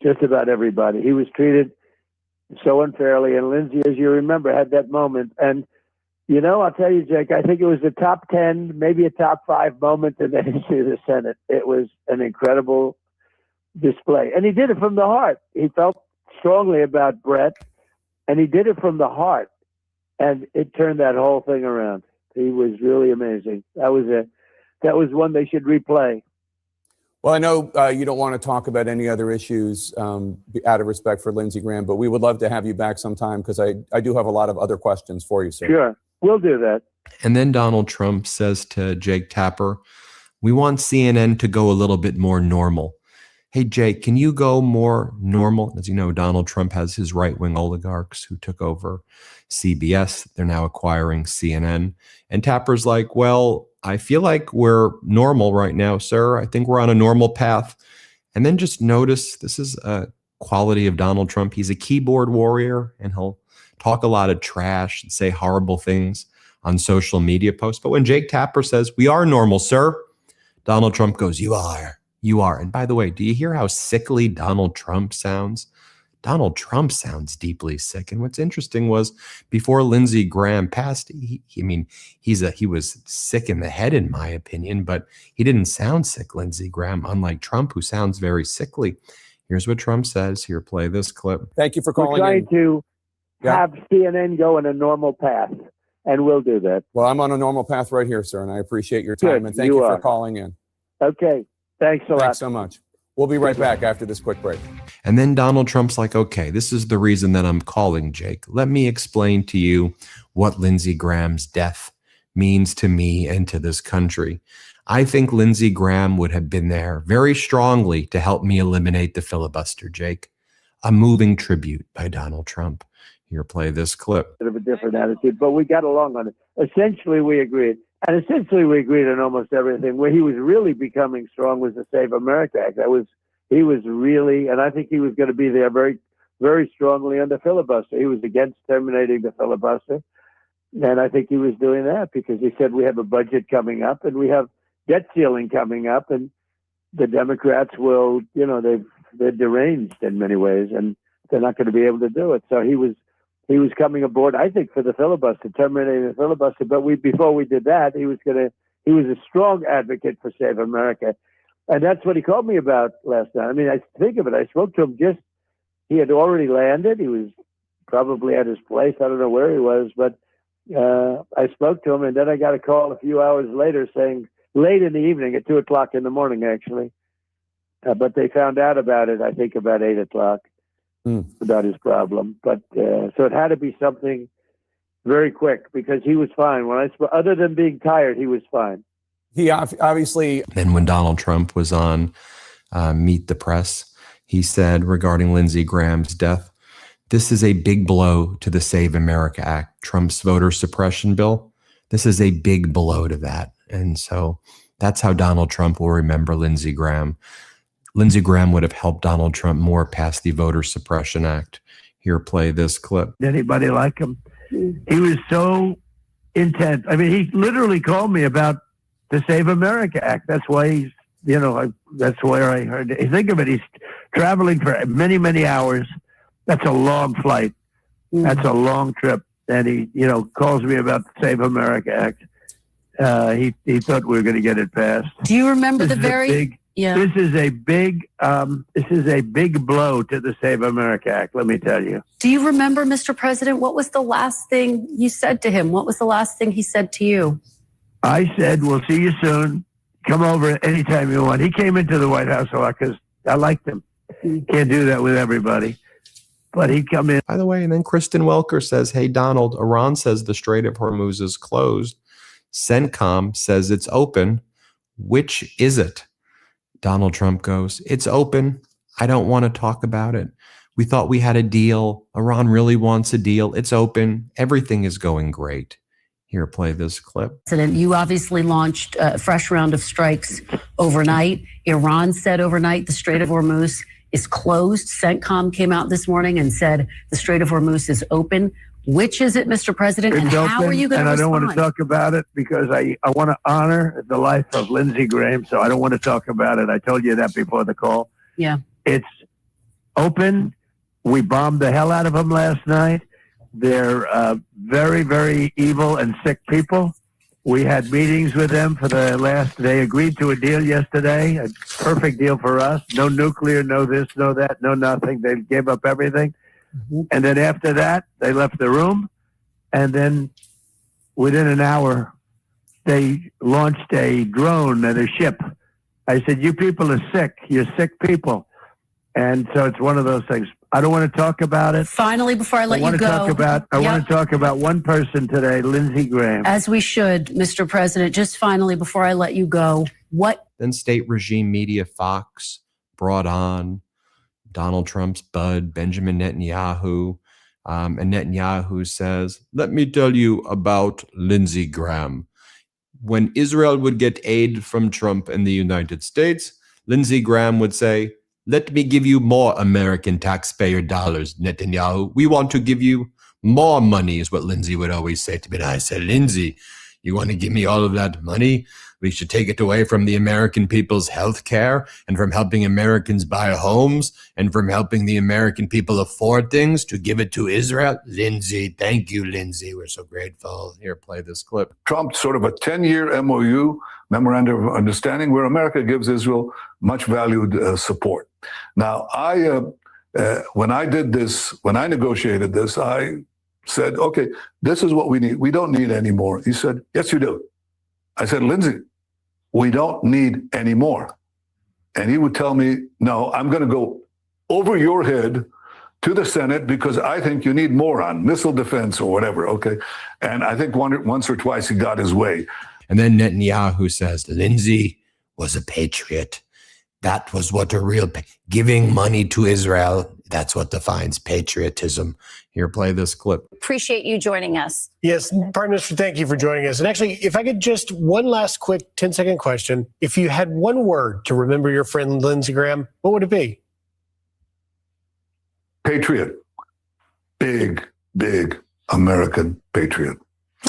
just about everybody. He was treated so unfairly. And Lindsey, as you remember, had that moment. And, you know, I'll tell you, Jake, I think it was a top 10, maybe a top 5 moment in the history of the Senate. It was an incredible display. And he did it from the heart. He felt strongly about Brett, and he did it from the heart. And it turned that whole thing around. He was really amazing. That was one they should replay.
Well, I know you don't want to talk about any other issues out of respect for Lindsey Graham, but we would love to have you back sometime because I do have a lot of other questions for you, sir.
Sure, we'll do that.
And then Donald Trump says to Jake Tapper, we want CNN to go a little bit more normal. Hey, Jake, can you go more normal? As you know, Donald Trump has his right-wing oligarchs who took over CBS. They're now acquiring CNN. And Tapper's like, well, I feel like we're normal right now, sir. I think we're on a normal path. And then just notice, this is a quality of Donald Trump. He's a keyboard warrior, and he'll talk a lot of trash and say horrible things on social media posts. But when Jake Tapper says, we are normal, sir, Donald Trump goes, you are. You are. And by the way, do you hear how sickly Donald Trump sounds? Donald Trump sounds deeply sick. And what's interesting was before Lindsey Graham passed, he was sick in the head, in my opinion, but he didn't sound sick, Lindsey Graham, unlike Trump, who sounds very sickly. Here's what Trump says. Here, play this clip.
Thank you for calling
We're trying
in.
to have CNN go in a normal path, and we'll do that.
Well, I'm on a normal path right here, sir, and I appreciate your time.
Good,
And thank you
you
for
are.
calling in.
Okay. Thanks a lot.
Thanks so much. We'll be right back after this quick break.
And then Donald Trump's like, okay, this is the reason that I'm calling, Jake. Let me explain to you what Lindsey Graham's death means to me and to this country. I think Lindsey Graham would have been there very strongly to help me eliminate the filibuster, Jake. A moving tribute by Donald Trump. Here, play this clip.
Bit of a different attitude, but we got along on it. Essentially, we agreed. And essentially, we agreed on almost everything. Where he was really becoming strong was the Save America Act. He was really, and I think he was going to be there very, very strongly on the filibuster. He was against terminating the filibuster. And I think he was doing that because he said we have a budget coming up and we have debt ceiling coming up, and the Democrats will, they're deranged in many ways, and they're not going to be able to do it. So he was coming aboard, I think, for the filibuster, terminating the filibuster. But before we did that, he was a strong advocate for Save America. And that's what he called me about last night. I mean, I think of it. I spoke to him he had already landed. He was probably at his place. I don't know where he was, but I spoke to him. And then I got a call a few hours later saying, late in the evening at 2:00 in the morning, actually. But they found out about it, I think, about 8:00. About his problem. But so it had to be something very quick because he was fine. Other than being tired, he was fine.
He obviously.
Then when Donald Trump was on Meet the Press, he said regarding Lindsey Graham's death This is a big blow to the Save America Act, Trump's voter suppression bill. This is a big blow to that. And so that's how Donald Trump will remember Lindsey Graham. Lindsey Graham would have helped Donald Trump more pass the Voter Suppression Act. Here, play this clip.
Anybody like him? He was so intense. I mean, he literally called me about the Save America Act. That's why he's, that's where I heard it. Think of it. He's traveling for many, many hours. That's a long flight. That's a long trip. And he, calls me about the Save America Act. He thought we were going to get it passed.
Do you remember
This is a big blow to the Save America Act, let me tell you.
Do you remember, Mr. President, what was the last thing you said to him? What was the last thing he said to you?
I said, we'll see you soon. Come over anytime you want. He came into the White House a lot because I liked him. Can't do that with everybody. But he'd come in.
By the way, and then Kristen Welker says, hey, Donald, Iran says the Strait of Hormuz is closed. CENTCOM says it's open. Which is it? Donald Trump goes, it's open. I don't want to talk about it. We thought we had a deal. Iran really wants a deal. It's open. Everything is going great. Here, play this clip.
President, you obviously launched a fresh round of strikes overnight. Iran said overnight the Strait of Hormuz is closed. CENTCOM came out this morning and said the Strait of Hormuz is open. Which is it, Mr. President, and how are you going to respond?
And I don't want to talk about it because I want to honor the life of Lindsey Graham, so I don't want to talk about it. I told you that before the call.
Yeah.
It's open. We bombed the hell out of them last night. They're very, very evil and sick people. We had meetings with them for the last, they agreed to a deal yesterday, a perfect deal for us. No nuclear, no this, no that, no nothing. They gave up everything. And then after that, they left the room. And then within an hour, they launched a drone and a ship. I said, you people are sick. You're sick people. And so it's one of those things. I don't want to talk about it.
Finally, before I let you go.
I want to talk about one person today, Lindsey Graham.
As we should, Mr. President. Just finally, before I let you go, what?
Then state regime media Fox brought on Donald Trump's bud, Benjamin Netanyahu. And Netanyahu says, let me tell you about Lindsey Graham. When Israel would get aid from Trump and the United States, Lindsey Graham would say, let me give you more American taxpayer dollars, Netanyahu. We want to give you more money, is what Lindsey would always say to me. And I said, Lindsey, you want to give me all of that money? We should take it away from the American people's health care and from helping Americans buy homes and from helping the American people afford things to give it to Israel. Lindsey, thank you, Lindsey. We're so grateful. Here, play this clip.
Trump sort of a 10-year MOU, Memorandum of Understanding, where America gives Israel much valued support. Now, when I negotiated this, I said, okay, this is what we need. We don't need any more. He said, yes, you do. I said, Lindsey, we don't need any more. And he would tell me, no, I'm going to go over your head to the Senate because I think you need more on missile defense or whatever. Okay. And I think once or twice he got his way.
And then Netanyahu says, Lindsey was a patriot. That was what a real giving money to Israel. That's what defines patriotism. Here, play this clip.
Appreciate you joining us.
Yes, Prime Minister, thank you for joining us. And actually, if I could just one last quick 10-second question. If you had one word to remember your friend Lindsey Graham, what would it be?
Patriot. Big, big American patriot.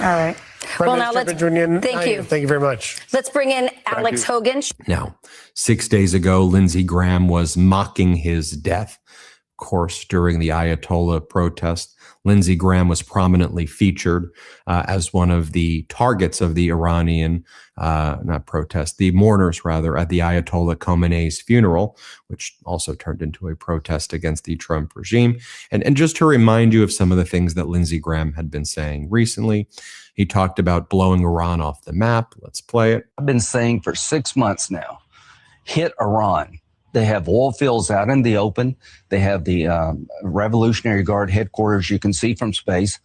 All right.
Prime
well, now
Minister
let's
Benjamin,
thank you.
Thank you very much.
Let's bring in Alex Hogan.
Now, 6 days ago, Lindsey Graham was mocking his death. Of course, during the Ayatollah protest, Lindsey Graham was prominently featured as one of the targets of the Iranian, the mourners rather, at the Ayatollah Khomeini's funeral, which also turned into a protest against the Trump regime. And just to remind you of some of the things that Lindsey Graham had been saying recently, he talked about blowing Iran off the map. Let's play it.
I've been saying for 6 months now, hit Iran. They have oil fields out in the open. They have the Revolutionary Guard headquarters you can see from space.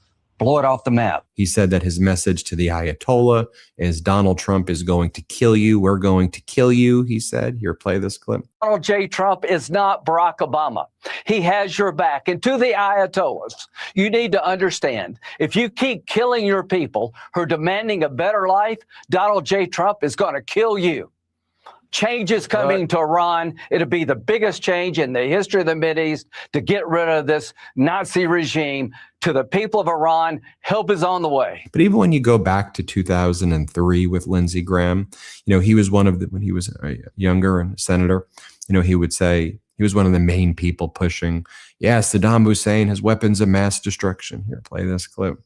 blow it off the map.
He said that his message to the Ayatollah is Donald Trump is going to kill you. We're going to kill you, he said. Here, play this clip.
Donald J. Trump is not Barack Obama. He has your back. And to the Ayatollahs, you need to understand, if you keep killing your people who are demanding a better life, Donald J. Trump is going to kill you. Change is coming to Iran. It'll be the biggest change in the history of the Mideast to get rid of this Nazi regime. To the people of Iran, help is on the way.
But even when you go back to 2003 with Lindsey Graham, he was one of the, when he was younger and a senator, he would say he was one of the main people pushing, Saddam Hussein has weapons of mass destruction. Here, play this clip.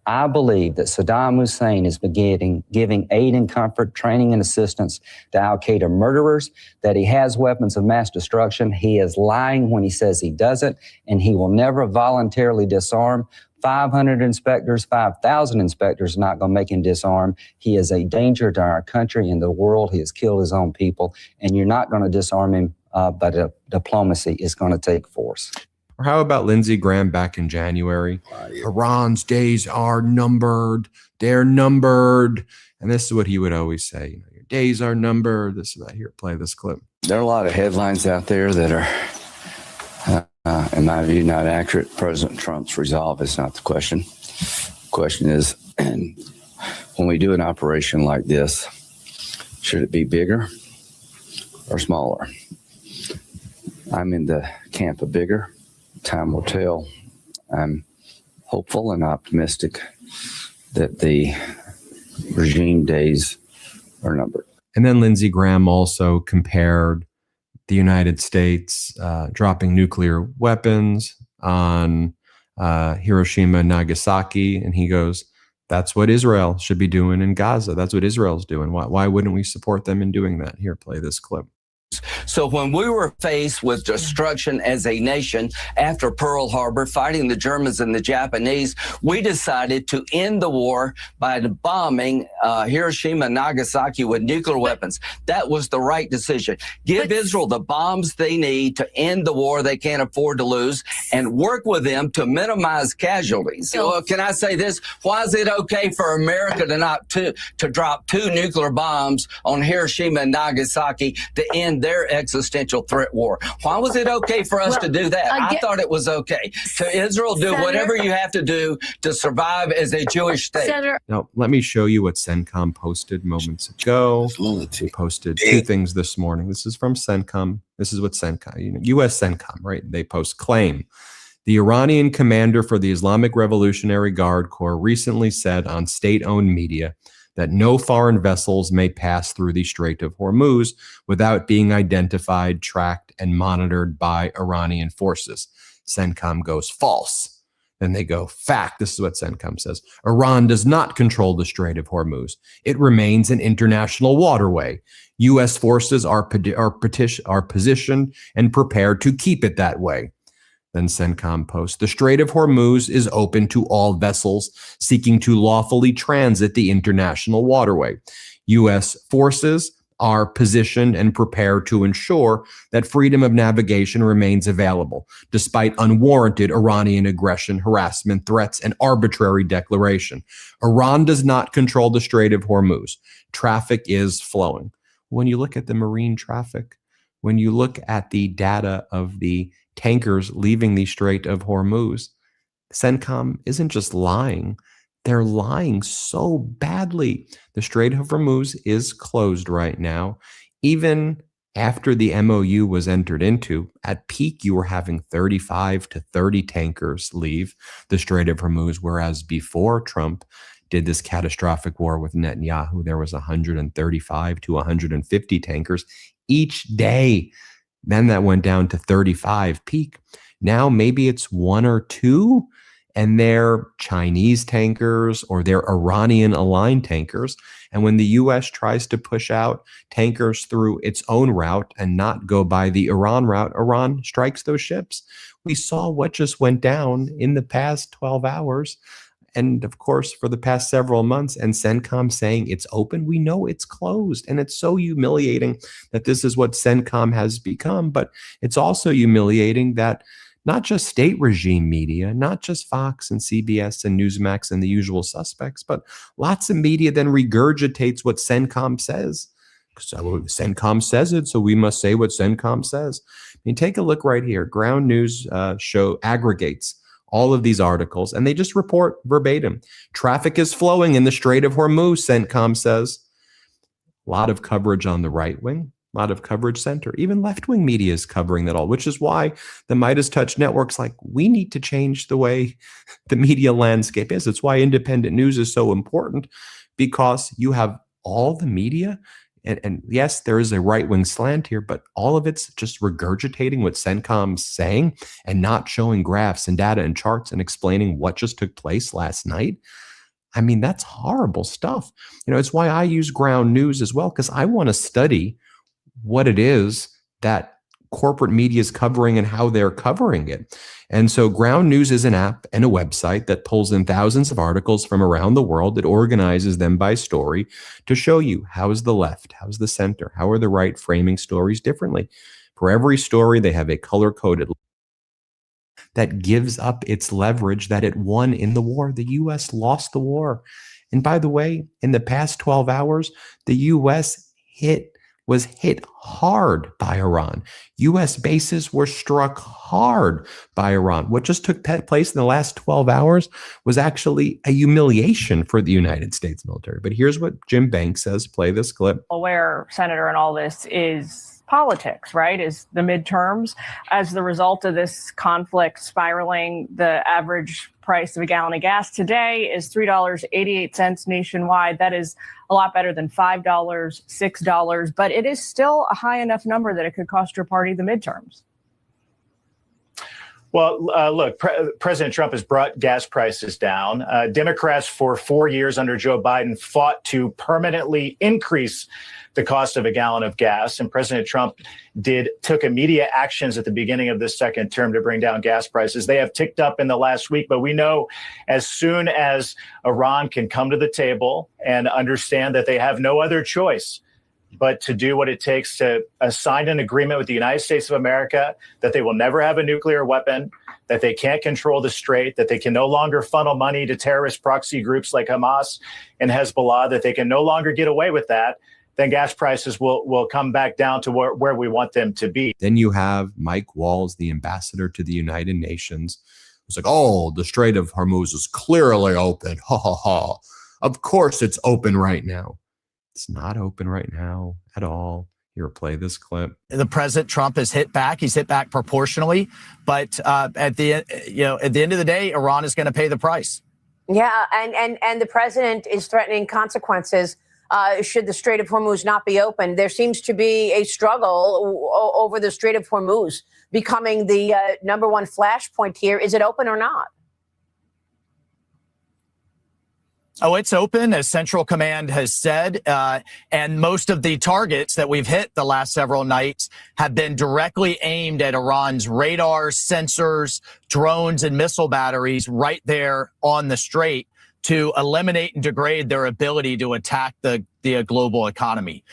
I believe that Saddam Hussein is giving aid and comfort, training and assistance to al-Qaeda murderers, that he has weapons of mass destruction. He is lying when he says he doesn't, and he will never voluntarily disarm. 500 inspectors, 5,000 inspectors are not going to make him disarm. He is a danger to our country and the world. He has killed his own people, and you're not going to disarm him, but diplomacy is going to take force.
Or how about Lindsey Graham back in January? Iran's days are numbered. They're numbered. And this is what he would always say. Your days are numbered. This is that. Here, play this clip.
There are a lot of headlines out there that are, in my view, not accurate. President Trump's resolve is not the question. The question is, when we do an operation like this, should it be bigger or smaller? I'm in the camp of bigger. Time will tell. I'm hopeful and optimistic that the regime days are numbered.
And then Lindsey Graham also compared the United States dropping nuclear weapons on Hiroshima and Nagasaki. And he goes, that's what Israel should be doing in Gaza. That's what Israel's doing. Why wouldn't we support them in doing that? Here, play this clip.
So when we were faced with destruction as a nation after Pearl Harbor, fighting the Germans and the Japanese, we decided to end the war by bombing Hiroshima and Nagasaki with nuclear weapons. That was the right decision. Give Israel the bombs they need to end the war they can't afford to lose and work with them to minimize casualties. So, can I say this? Why is it okay for America to drop 2 nuclear bombs on Hiroshima and Nagasaki to end their existential threat war? Why was it okay for us to do that? I thought it was okay. To Israel, do whatever you have to do to survive as a Jewish state.
Now, let me show you what CENTCOM posted moments ago. They posted 2 things this morning. This is from CENTCOM. This is what CENTCOM, U.S. CENTCOM, right? They post claim. The Iranian commander for the Islamic Revolutionary Guard Corps recently said on state-owned media that no foreign vessels may pass through the Strait of Hormuz without being identified, tracked, and monitored by Iranian forces. CENTCOM goes false. Then they go fact. This is what CENTCOM says. Iran does not control the Strait of Hormuz. It remains an international waterway. U.S. forces are positioned and prepared to keep it that way. Then CENTCOM posts, the Strait of Hormuz is open to all vessels seeking to lawfully transit the international waterway. U.S. forces are positioned and prepared to ensure that freedom of navigation remains available, despite unwarranted Iranian aggression, harassment, threats, and arbitrary declaration. Iran does not control the Strait of Hormuz. Traffic is flowing. When you look at the marine traffic, when you look at the data of the tankers leaving the Strait of Hormuz, CENTCOM isn't just lying. They're lying so badly. The Strait of Hormuz is closed right now. Even after the MOU was entered into, at peak, you were having 35 to 30 tankers leave the Strait of Hormuz, whereas before Trump did this catastrophic war with Netanyahu, there was 135 to 150 tankers each day. Then that went down to 35 peak. Now maybe it's 1 or 2, and they're Chinese tankers or they're Iranian aligned tankers. And when the U.S. tries to push out tankers through its own route and not go by the Iran route, Iran strikes those ships. We saw what just went down in the past 12 hours. And of course, for the past several months, and CENTCOM saying it's open, we know it's closed. And it's so humiliating that this is what CENTCOM has become. But it's also humiliating that not just state regime media, not just Fox and CBS and Newsmax and the usual suspects, but lots of media then regurgitates what CENTCOM says. So CENTCOM says it, so we must say what CENTCOM says. I mean, take a look right here. Ground News show aggregates all of these articles, and they just report verbatim. Traffic is flowing in the Strait of Hormuz, CENTCOM says. A lot of coverage on the right wing, a lot of coverage center. Even left-wing media is covering that all, which is why the Midas Touch network's like, we need to change the way the media landscape is. It's why independent news is so important, because you have all the media. And yes, there is a right-wing slant here, but all of it's just regurgitating what CENTCOM's saying and not showing graphs and data and charts and explaining what just took place last night. I mean, that's horrible stuff. You know, it's why I use Ground News as well, because I want to study what it is that corporate media is covering and how they're covering it. And so Ground News is an app and a website that pulls in thousands of articles from around the world. It organizes them by story to show you how's the left, how's the center, how are the right framing stories differently. For every story, they have a color-coded that gives up its leverage that it won in the war. The U.S. lost the war. And by the way, in the past 12 hours, the U.S. was hit hard by Iran. U.S. bases were struck hard by Iran. What just took place in the last 12 hours was actually a humiliation for the United States military. But here's what Jim Banks says. Play this clip.
Aware, Senator, and all this is politics, right? Is the midterms. As the result of this conflict spiraling, the average price of a gallon of gas today is $3.88 nationwide. That is a lot better than $5, $6, but it is still a high enough number that it could cost your party the midterms.
Well, look, President Trump has brought gas prices down. Democrats for 4 years under Joe Biden fought to permanently increase the cost of a gallon of gas. And President Trump took immediate actions at the beginning of this second term to bring down gas prices. They have ticked up in the last week, but we know as soon as Iran can come to the table and understand that they have no other choice but to do what it takes to sign an agreement with the United States of America that they will never have a nuclear weapon, that they can't control the Strait, that they can no longer funnel money to terrorist proxy groups like Hamas and Hezbollah, that they can no longer get away with that, then gas prices will come back down to where we want them to be.
Then you have Mike Walls, the ambassador to the United Nations. It's like, oh, the Strait of Hormuz is clearly open. Ha ha ha. Of course it's open right now. It's not open right now at all. Here, play this clip.
The President Trump has hit back. He's hit back proportionally, but at the end of the day, Iran is going to pay the price.
Yeah, and the president is threatening consequences should the Strait of Hormuz not be open. There seems to be a struggle over the Strait of Hormuz becoming the number one flashpoint here. Is it open or not?
Oh, it's open, as Central Command has said, and most of the targets that we've hit the last several nights have been directly aimed at Iran's radars, sensors, drones, and missile batteries right there on the Strait to eliminate and degrade their ability to attack the global economy.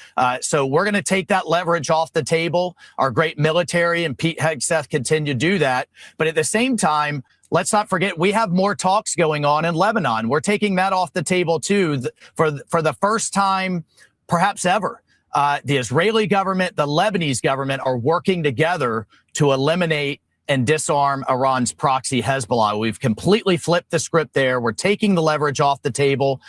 So we're going to take that leverage off the table. Our great military and Pete Hegseth continue to do that. But at the same time, let's not forget, we have more talks going on in Lebanon. We're taking that off the table, too, for the first time, perhaps ever. The Israeli government, the Lebanese government are working together to eliminate and disarm Iran's proxy Hezbollah. We've completely flipped the script there. We're taking the leverage off the table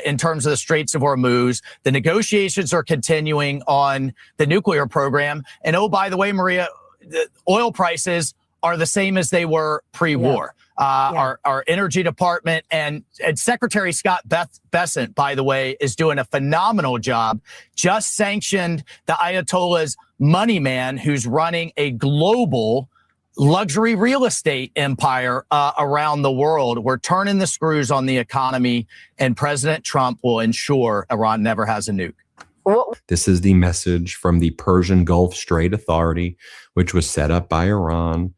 in terms of the Straits of Hormuz. The negotiations are continuing on the nuclear program. And oh, by the way, Maria, the oil prices are the same as they were pre-war. Our energy department and Secretary Scott Bessent, by the way, is doing a phenomenal job. Just sanctioned the Ayatollah's money man, who's running a global luxury real estate empire around the world. We're turning the screws on the economy, and President Trump will ensure Iran never has a nuke.
This is the message from the Persian Gulf Strait Authority, which was set up by Iran.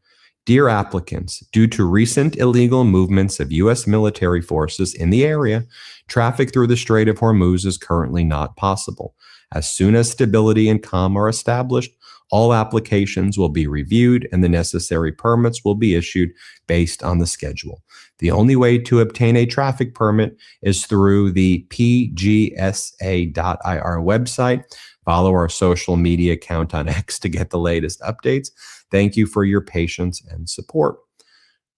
Dear applicants, due to recent illegal movements of U.S. military forces in the area, traffic through the Strait of Hormuz is currently not possible. As soon as stability and calm are established, All applications will be reviewed and the necessary permits will be issued based on the schedule. The only way to obtain a traffic permit is through the pgsa.ir website. Follow our social media account on X to get the latest updates. Thank you for your patience and support.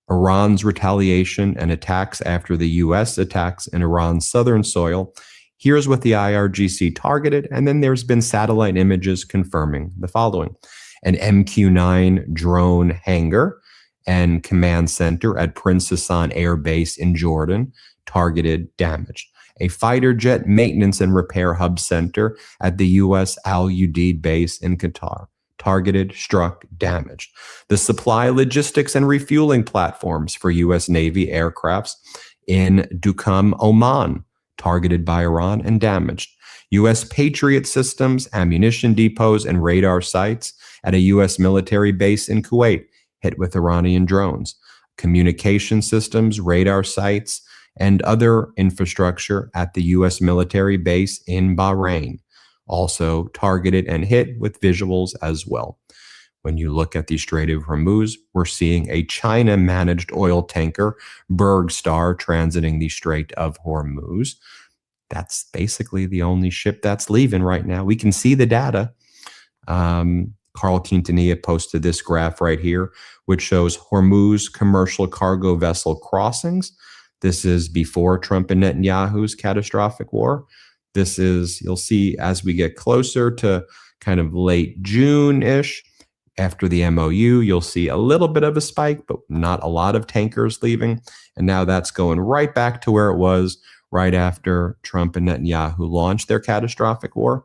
Iran's retaliation and attacks after the U.S. attacks in Iran's southern soil. Here's what the IRGC targeted, and then there's been satellite images confirming the following. An MQ-9 drone hangar and command center at Prince Hassan Air Base in Jordan, targeted, damaged. A fighter jet maintenance and repair hub center at the U.S. Al Udeid base in Qatar, targeted, struck, damaged. The supply, logistics, and refueling platforms for U.S. Navy aircrafts in Duqm, Oman, targeted by Iran and damaged. U.S. Patriot systems, ammunition depots, and radar sites at a U.S. military base in Kuwait, hit with Iranian drones. Communication systems, radar sites, and other infrastructure at the U.S. military base in Bahrain, also targeted and hit with visuals as well. When you look at the Strait of Hormuz, we're seeing a China-managed oil tanker, Bergstar, transiting the Strait of Hormuz. That's basically the only ship that's leaving right now. We can see the data. Carl Quintanilla posted this graph right here, which shows Hormuz commercial cargo vessel crossings. This is before Trump and Netanyahu's catastrophic war. This is, you'll see as we get closer to kind of late June-ish, after the MOU, you'll see a little bit of a spike, but not a lot of tankers leaving. And now that's going right back to where it was right after Trump and Netanyahu launched their catastrophic war.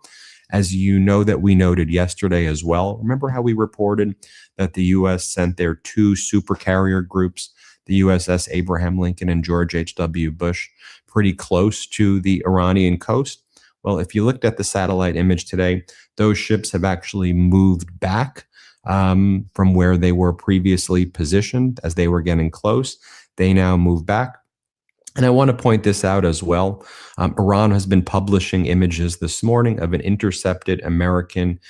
As you know, that we noted yesterday as well. Remember how we reported that the U.S. sent their 2 supercarrier groups, the USS Abraham Lincoln and George H.W. Bush, pretty close to the Iranian coast? Well, if you looked at the satellite image today, those ships have actually moved back from where they were previously positioned as they were getting close. They now move back. And I want to point this out as well. Iran has been publishing images this morning of an intercepted American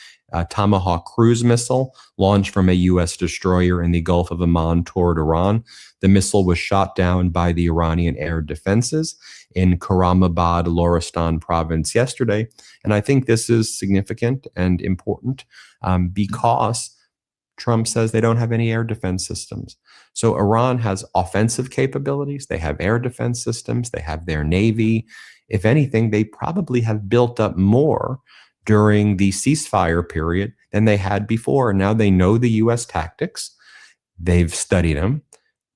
Tomahawk cruise missile launched from a U.S. destroyer in the Gulf of Oman toward Iran. The missile was shot down by the Iranian air defenses in Karamabad, Loristan province yesterday. And I think this is significant and important because Trump says they don't have any air defense systems. So Iran has offensive capabilities. They have air defense systems. They have their navy. If anything, they probably have built up more during the ceasefire period than they had before. And now they know the U.S. tactics. They've studied them.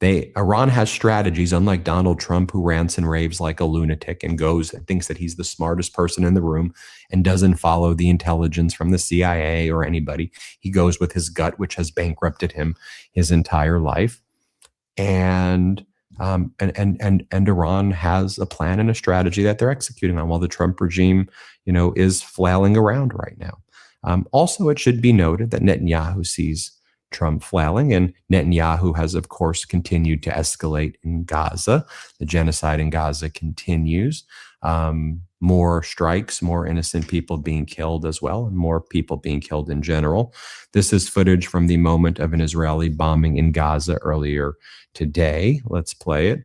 Iran has strategies, unlike Donald Trump, who rants and raves like a lunatic and goes and thinks that he's the smartest person in the room and doesn't follow the intelligence from the CIA or anybody. He goes with his gut, which has bankrupted him his entire life. And Iran has a plan and a strategy that they're executing on while the Trump regime, is flailing around right now. Also, it should be noted that Netanyahu sees Trump flailing, and Netanyahu has, of course, continued to escalate in Gaza. The genocide in Gaza continues. More strikes, more innocent people being killed as well, and more people being killed in general. This is footage from the moment of an Israeli bombing in Gaza earlier today. Let's play it.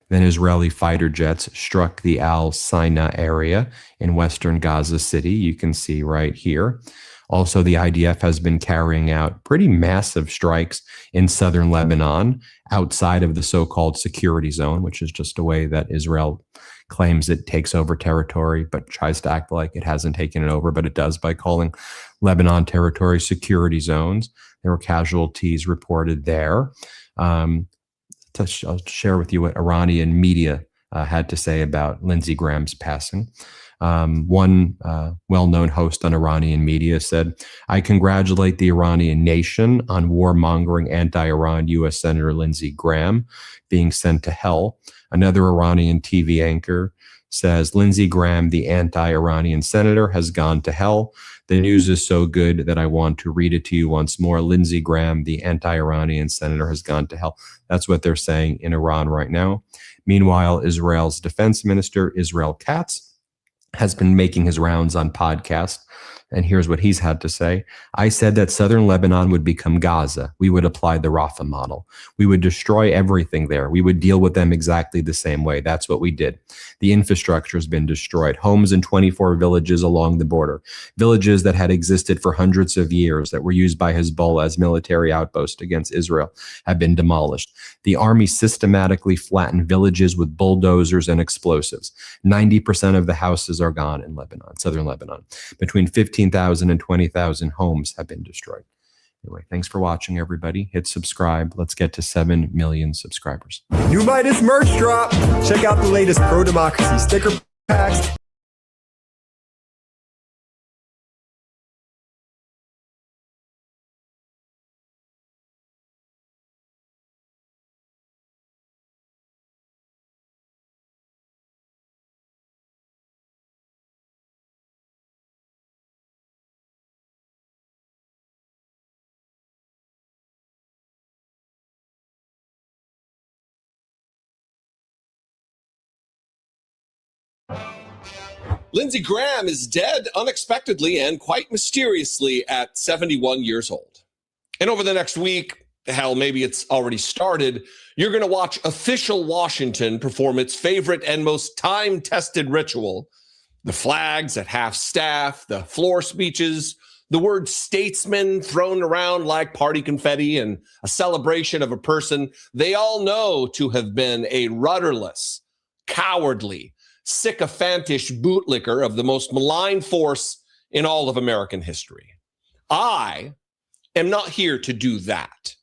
Then Israeli fighter jets struck the Al Sina area in western Gaza City. You can see right here. Also, the IDF has been carrying out pretty massive strikes in southern Lebanon outside of the so-called security zone, which is just a way that Israel claims it takes over territory, but tries to act like it hasn't taken it over, but it does by calling Lebanon territory security zones. There were casualties reported there. I'll share with you what Iranian media had to say about Lindsey Graham's passing. One well-known host on Iranian media said, "I congratulate the Iranian nation on warmongering anti-Iran U.S. Senator Lindsey Graham being sent to hell." Another Iranian TV anchor says, "Lindsey Graham, the anti-Iranian senator, has gone to hell. The news is so good that I want to read it to you once more. Lindsey Graham, the anti-Iranian senator, has gone to hell." That's what they're saying in Iran right now. Meanwhile, Israel's defense minister, Israel Katz, has been making his rounds on podcasts. And here's what he's had to say. "I said that southern Lebanon would become Gaza. We would apply the Rafah model. We would destroy everything there. We would deal with them exactly the same way. That's what we did. The infrastructure has been destroyed. Homes in 24 villages along the border. Villages that had existed for hundreds of years that were used by Hezbollah as military outposts against Israel have been demolished. The army systematically flattened villages with bulldozers and explosives. 90% of the houses are gone in Lebanon, southern Lebanon. Between 15,000 and 20,000 homes have been destroyed." Anyway, thanks for watching, everybody. Hit subscribe. Let's get to 7 million subscribers.
New Midas merch drop. Check out the latest pro-democracy sticker packs.
Lindsey Graham is dead unexpectedly and quite mysteriously at 71 years old. And over the next week, hell, maybe it's already started, you're going to watch official Washington perform its favorite and most time-tested ritual. The flags at half-staff, the floor speeches, the word statesman thrown around like party confetti, and a celebration of a person they all know to have been a rudderless, cowardly, sycophantish bootlicker of the most malign force in all of American history. I am not here to do that.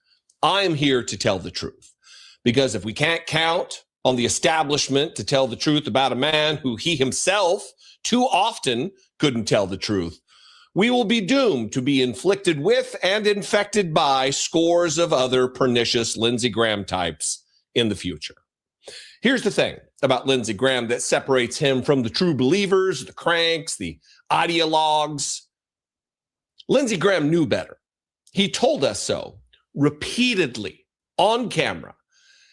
I am here to tell the truth. Because if we can't count on the establishment to tell the truth about a man who he himself too often couldn't tell the truth, we will be doomed to be inflicted with and infected by scores of other pernicious Lindsey Graham types in the future. Here's the thing about Lindsey Graham that separates him from the true believers, the cranks, the ideologues. Lindsey Graham knew better. He told us so repeatedly on camera.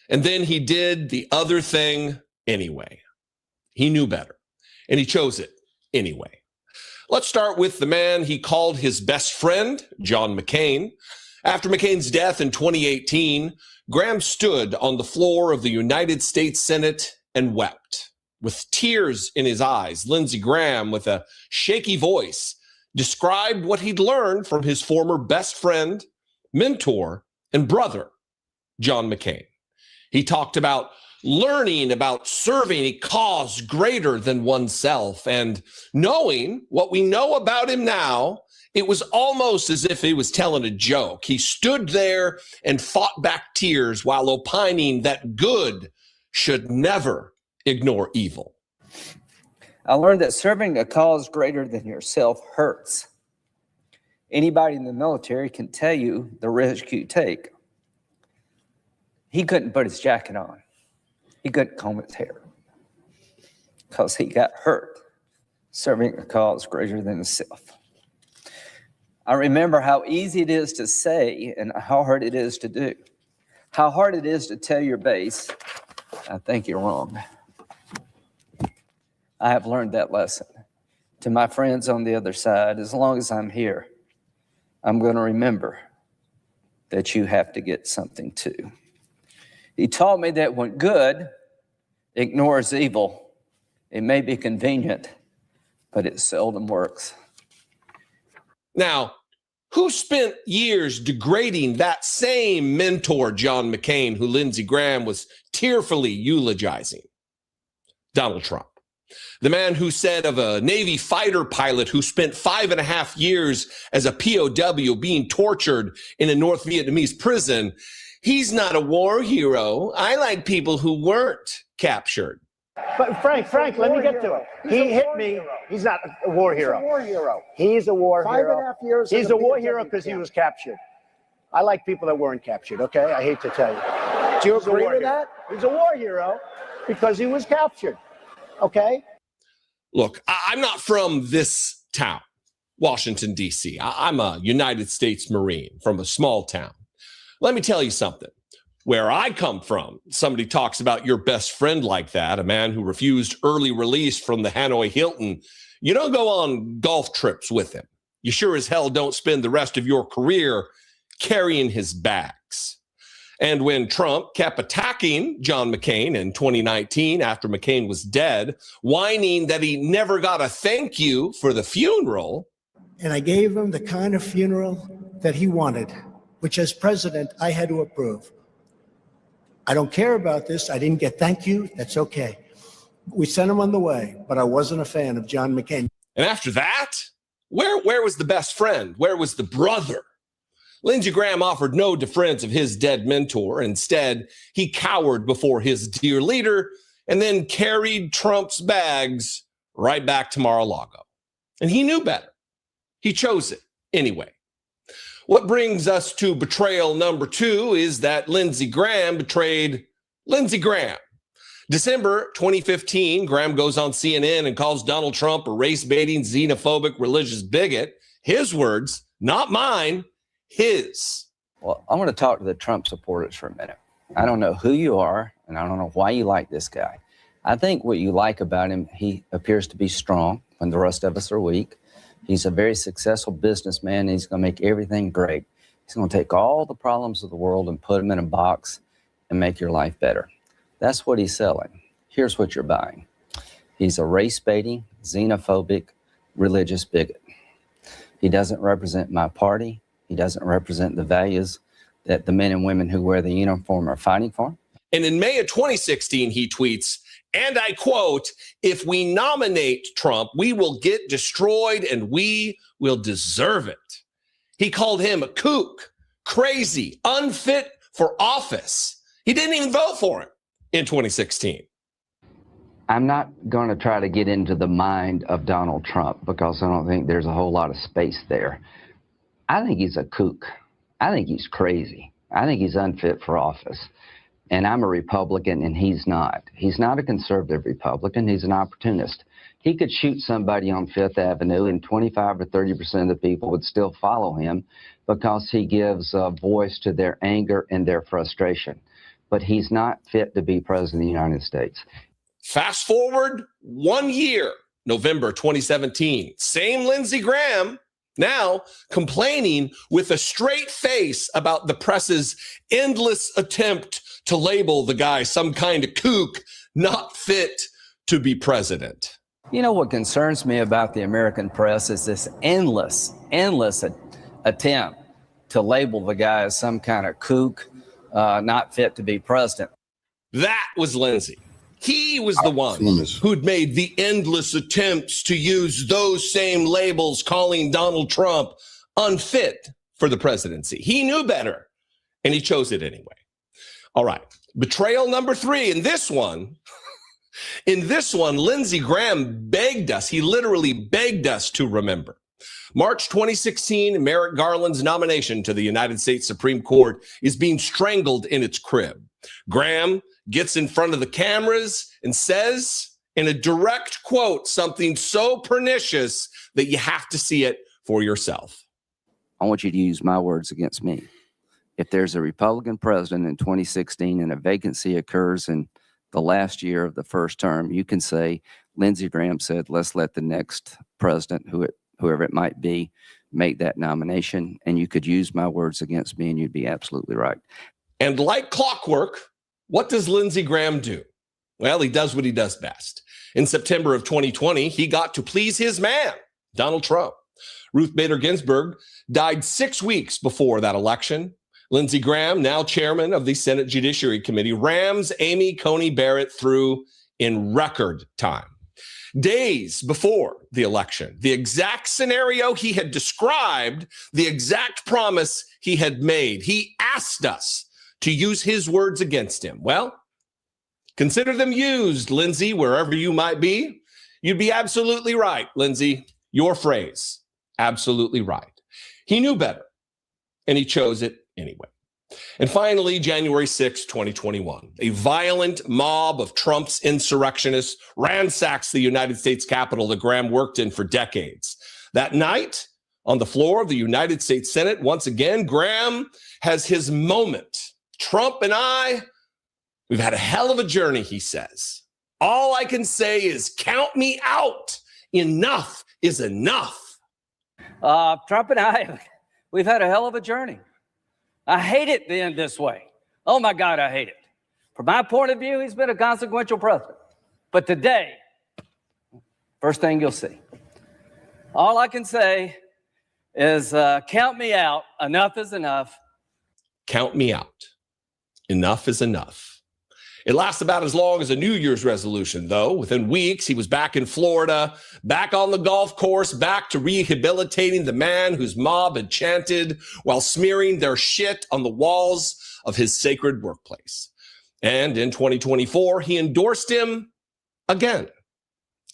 And then he did the other thing anyway. He knew better, and he chose it anyway. Let's start with the man he called his best friend, John McCain. After McCain's death in 2018, Graham stood on the floor of the United States Senate and wept. With tears in his eyes, Lindsey Graham, with a shaky voice, described what he'd learned from his former best friend, mentor, and brother, John McCain. He talked about learning about serving a cause greater than oneself, and knowing what we know about him now, it was almost as if he was telling a joke. He stood there and fought back tears while opining that good should never ignore evil.
I learned that serving a cause greater than yourself hurts. Anybody in the military can tell you the risk you take. He couldn't put his jacket on. He couldn't comb his hair because he got hurt serving a cause greater than himself. I remember how easy it is to say and how hard it is to do. How hard it is to tell your base, I think you're wrong. I have learned that lesson. To my friends on the other side, as long as I'm here, I'm going to remember that you have to get something too. He taught me that when good ignores evil, it may be convenient, but it seldom works.
Now, who spent years degrading that same mentor, John McCain, who Lindsey Graham was tearfully eulogizing? Donald Trump. The man who said of a Navy fighter pilot who spent 5.5 years as a POW being tortured in a North Vietnamese prison, "He's not a war hero. I like people who weren't captured."
But Frank, let me get to it. He hit me. He's not a war hero. He's a war hero. He's a war hero.
5.5 years.
He's a war hero because he was captured. I like people that weren't captured, okay? I hate to tell you.
Do you agree with that?
He's a war hero because he was captured, okay?
Look, I'm not from this town, Washington, D.C. I'm a United States Marine from a small town. Let me tell you something. Where I come from, somebody talks about your best friend like that, a man who refused early release from the Hanoi Hilton. You don't go on golf trips with him. You sure as hell don't spend the rest of your career carrying his bags. And when Trump kept attacking John McCain in 2019 after McCain was dead, whining that he never got a thank you for the funeral.
And I gave him the kind of funeral that he wanted, which as president, I had to approve. I don't care about this. I didn't get thank you. That's okay. We sent him on the way, but I wasn't a fan of John McCain.
And after that, where was the best friend? Where was the brother? Lindsey Graham offered no defense of his dead mentor. Instead, he cowered before his dear leader and then carried Trump's bags right back to Mar-a-Lago. And he knew better. He chose it anyway. What brings us to betrayal number 2 is that Lindsey Graham betrayed Lindsey Graham. December 2015, Graham goes on CNN and calls Donald Trump a race-baiting, xenophobic, religious bigot. His words, not mine, his.
Well, I want to talk to the Trump supporters for a minute. I don't know who you are, and I don't know why you like this guy. I think what you like about him, he appears to be strong when the rest of us are weak. He's a very successful businessman. And he's going to make everything great. He's going to take all the problems of the world and put them in a box and make your life better. That's what he's selling. Here's what you're buying. He's a race-baiting, xenophobic, religious bigot. He doesn't represent my party. He doesn't represent the values that the men and women who wear the uniform are fighting for.
And in May of 2016, he tweets, and I quote, "If we nominate Trump, we will get destroyed and we will deserve it." He called him a kook, crazy, unfit for office. He didn't even vote for him in 2016.
I'm not going to try to get into the mind of Donald Trump because I don't think there's a whole lot of space there. I think he's a kook. I think he's crazy. I think he's unfit for office. And I'm a Republican, and he's not. He's not a conservative Republican. He's an opportunist. He could shoot somebody on Fifth Avenue, and 25 or 30% of the people would still follow him because he gives a voice to their anger and their frustration. But he's not fit to be president of the United States.
Fast forward 1 year, November 2017. Same Lindsey Graham, now complaining with a straight face about the press's endless attempt to label the guy some kind of kook, not fit to be president.
You know what concerns me about the American press is this endless attempt to label the guy as some kind of kook, not fit to be president.
That was Lindsey. He was the one who'd made the endless attempts to use those same labels, calling Donald Trump unfit for the presidency. He knew better, and he chose it anyway. All right, betrayal number 3. In this one, Lindsey Graham begged us. He literally begged us to remember. March 2016, Merrick Garland's nomination to the United States Supreme Court is being strangled in its crib. Graham gets in front of the cameras and says, in a direct quote, something so pernicious that you have to see it for yourself.
I want you to use my words against me. If there's a Republican president in 2016 and a vacancy occurs in the last year of the first term, you can say, Lindsey Graham said, let's let the next president, whoever it might be, make that nomination. And you could use my words against me and you'd be absolutely right.
And like clockwork, what does Lindsey Graham do? Well, he does what he does best. In September of 2020, he got to please his man, Donald Trump. Ruth Bader Ginsburg died 6 weeks before that election. Lindsey Graham, now chairman of the Senate Judiciary Committee, rams Amy Coney Barrett through in record time. Days before the election, the exact scenario he had described, the exact promise he had made, he asked us to use his words against him. Well, Consider them used, Lindsey, wherever you might be. You'd be absolutely right, Lindsey. Your phrase, absolutely right. He knew better, and he chose it anyway. And finally, January 6, 2021, a violent mob of Trump's insurrectionists ransacks the United States Capitol that Graham worked in for decades. That night, on the floor of the United States Senate, once again, Graham has his moment. Trump and I, we've had a hell of a journey, he says. All I can say is count me out. Enough is enough.
Trump and I, we've had a hell of a journey. I hate it being this way. Oh my God, I hate it. From my point of view, he's been a consequential president. But today, first thing you'll see, all I can say is count me out. Enough is enough.
Count me out. Enough is enough. It lasts about as long as a New Year's resolution, though. Within weeks, he was back in Florida, back on the golf course, back to rehabilitating the man whose mob had chanted while smearing their shit on the walls of his sacred workplace. And in 2024, he endorsed him again.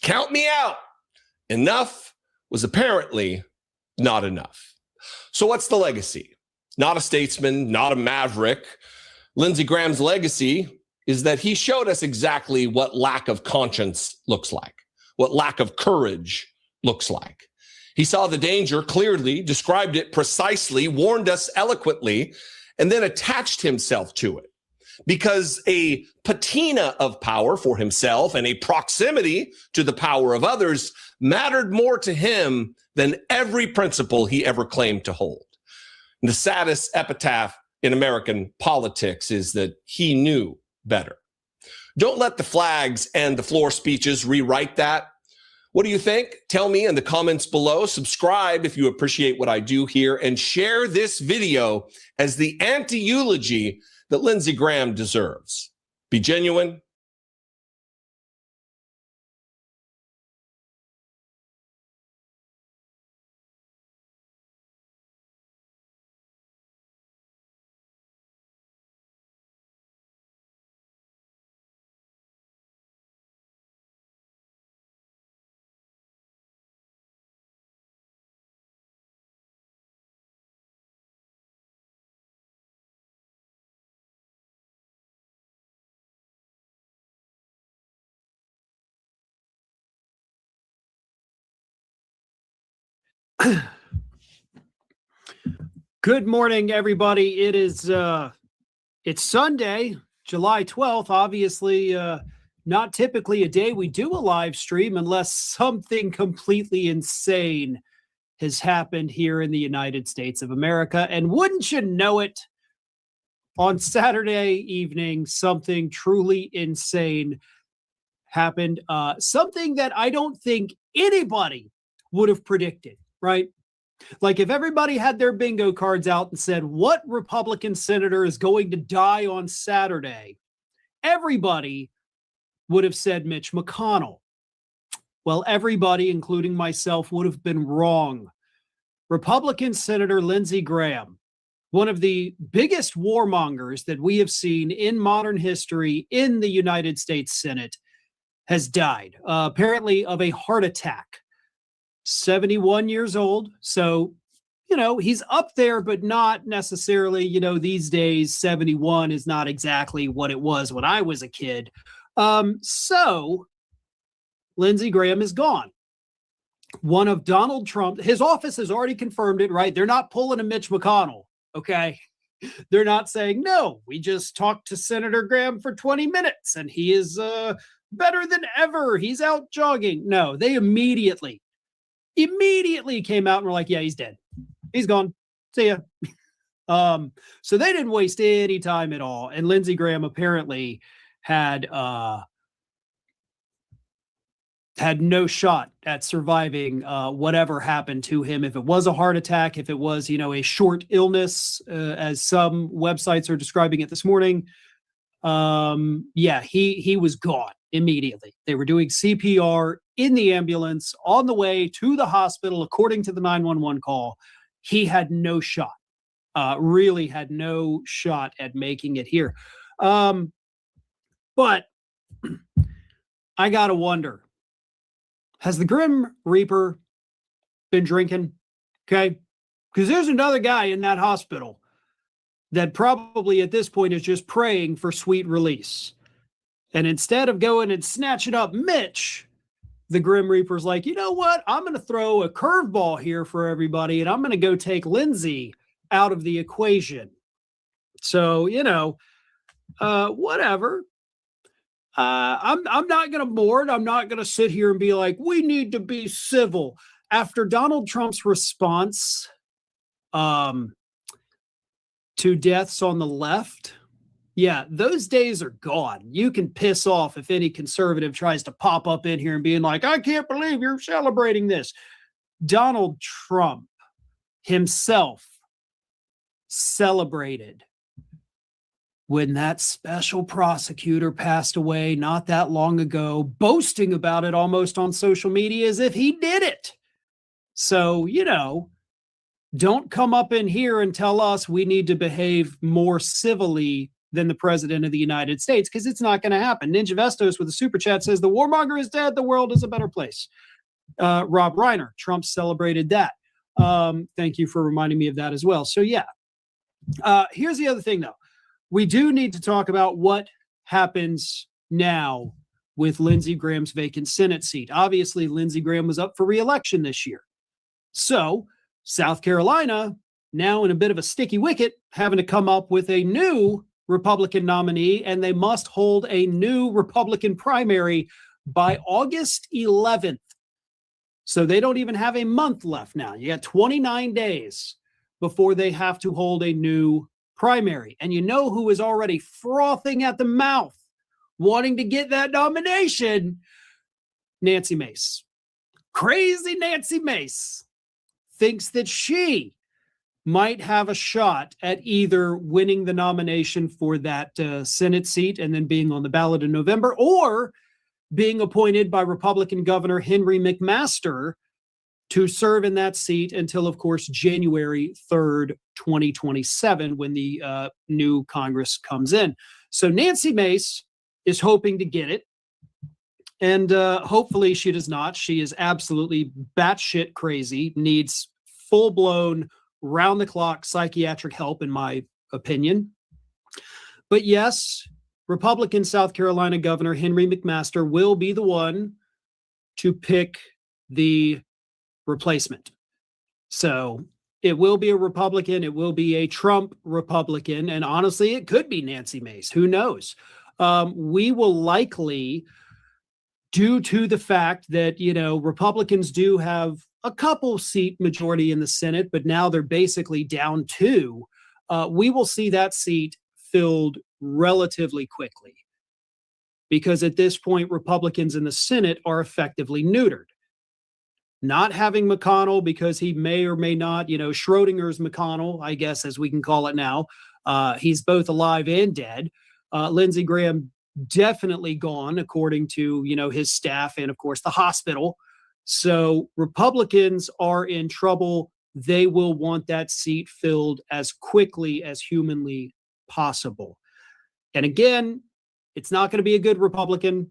Count me out. Enough was apparently not enough. So what's the legacy? Not a statesman, not a maverick. Lindsey Graham's legacy is that he showed us exactly what lack of conscience looks like, what lack of courage looks like. He saw the danger clearly, described it precisely, warned us eloquently, and then attached himself to it. Because a patina of power for himself and a proximity to the power of others mattered more to him than every principle he ever claimed to hold. And the saddest epitaph in American politics is that he knew better. Don't let the flags and the floor speeches rewrite that. What do you think? Tell me in the comments below. Subscribe if you appreciate what I do here, and share this video as the anti-eulogy that Lindsey Graham deserves. Be genuine.
Good morning, everybody. It is it's Sunday, July 12th. Obviously, not typically a day we do a live stream unless something completely insane has happened here in the United States of America. And wouldn't you know it, on Saturday evening, something truly insane happened. Something that I don't think anybody would have predicted, right? Like if everybody had their bingo cards out and said, what Republican senator is going to die on Saturday? Everybody would have said Mitch McConnell. Well, everybody, including myself, would have been wrong. Republican Senator Lindsey Graham, one of the biggest warmongers that we have seen in modern history in the United States Senate, has died, apparently of a heart attack. 71 years old. So, you know, he's up there, but not necessarily, you know, these days, 71 is not exactly what it was when I was a kid. So Lindsey Graham is gone. One of Donald Trump, his office has already confirmed it, right? They're not pulling a Mitch McConnell. Okay. They're not saying, no, we just talked to Senator Graham for 20 minutes and he is better than ever. He's out jogging. No, they immediately came out and were like, yeah, he's dead. He's gone. See ya. So they didn't waste any time at all. And Lindsey Graham apparently had no shot at surviving whatever happened to him. If it was a heart attack, if it was, you know, a short illness, as some websites are describing it this morning. Yeah, he was gone immediately. They were doing CPR in the ambulance on the way to the hospital, according to the 911 call. He had no shot, really had no shot at making it here. But I got to wonder, has the Grim Reaper been drinking? Okay. Because there's another guy in that hospital that probably at this point is just praying for sweet release. And instead of going and snatching up Mitch, the Grim Reaper's like, you know what? I'm going to throw a curveball here for everybody, and I'm going to go take Lindsay out of the equation. So, whatever. I'm not going to board. I'm not going to sit here and be like, we need to be civil. After Donald Trump's response to deaths on the left, yeah, those days are gone. You can piss off if any conservative tries to pop up in here and being like, I can't believe you're celebrating this. Donald Trump himself celebrated when that special prosecutor passed away not that long ago, boasting about it almost on social media as if he did it. So, don't come up in here and tell us we need to behave more civilly than the president of the United States, because it's not going to happen. Ninja Vestos with a super chat says, the warmonger is dead. The world is a better place. Rob Reiner, Trump celebrated that. Thank you for reminding me of that as well. So, yeah. Here's the other thing, though. We do need to talk about what happens now with Lindsey Graham's vacant Senate seat. Obviously, Lindsey Graham was up for re-election this year. So, South Carolina, now in a bit of a sticky wicket, having to come up with a new Republican nominee, and they must hold a new Republican primary by August 11th. So they don't even have a month left now. You got 29 days before they have to hold a new primary. And you know who is already frothing at the mouth, wanting to get that nomination? Nancy Mace. Crazy Nancy Mace thinks that she might have a shot at either winning the nomination for that Senate seat and then being on the ballot in November, or being appointed by Republican Governor Henry McMaster to serve in that seat until, of course, January 3rd, 2027, when the new Congress comes in. So Nancy Mace is hoping to get it. And hopefully she does not. She is absolutely batshit crazy, needs full-blown, round-the-clock psychiatric help, in my opinion. But yes, Republican South Carolina Governor Henry McMaster will be the one to pick the replacement. So it will be a Republican. It will be a Trump Republican. And honestly, it could be Nancy Mace. Who knows? We will likely, due to the fact that, Republicans do have a couple seat majority in the Senate, but now they're basically down two, we will see that seat filled relatively quickly. Because at this point, Republicans in the Senate are effectively neutered. Not having McConnell, because he may or may not, Schrodinger's McConnell, I guess, as we can call it now. He's both alive and dead. Lindsey Graham definitely gone, according to, his staff and, of course, the hospital. So Republicans are in trouble. They will want that seat filled as quickly as humanly possible. And again, it's not going to be a good Republican.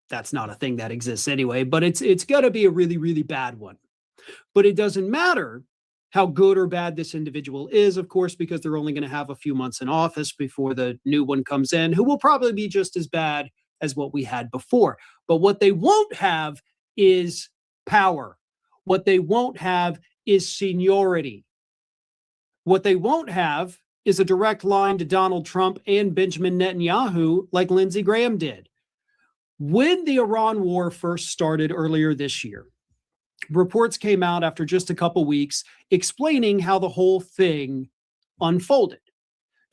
That's not a thing that exists anyway, but it's going to be a really, really bad one. But it doesn't matter how good or bad this individual is, of course, because they're only going to have a few months in office before the new one comes in, who will probably be just as bad as what we had before. But what they won't have is power. What they won't have is seniority. What they won't have is a direct line to Donald Trump and Benjamin Netanyahu like Lindsey Graham did. When the Iran war first started earlier this year, reports came out after just a couple weeks explaining how the whole thing unfolded.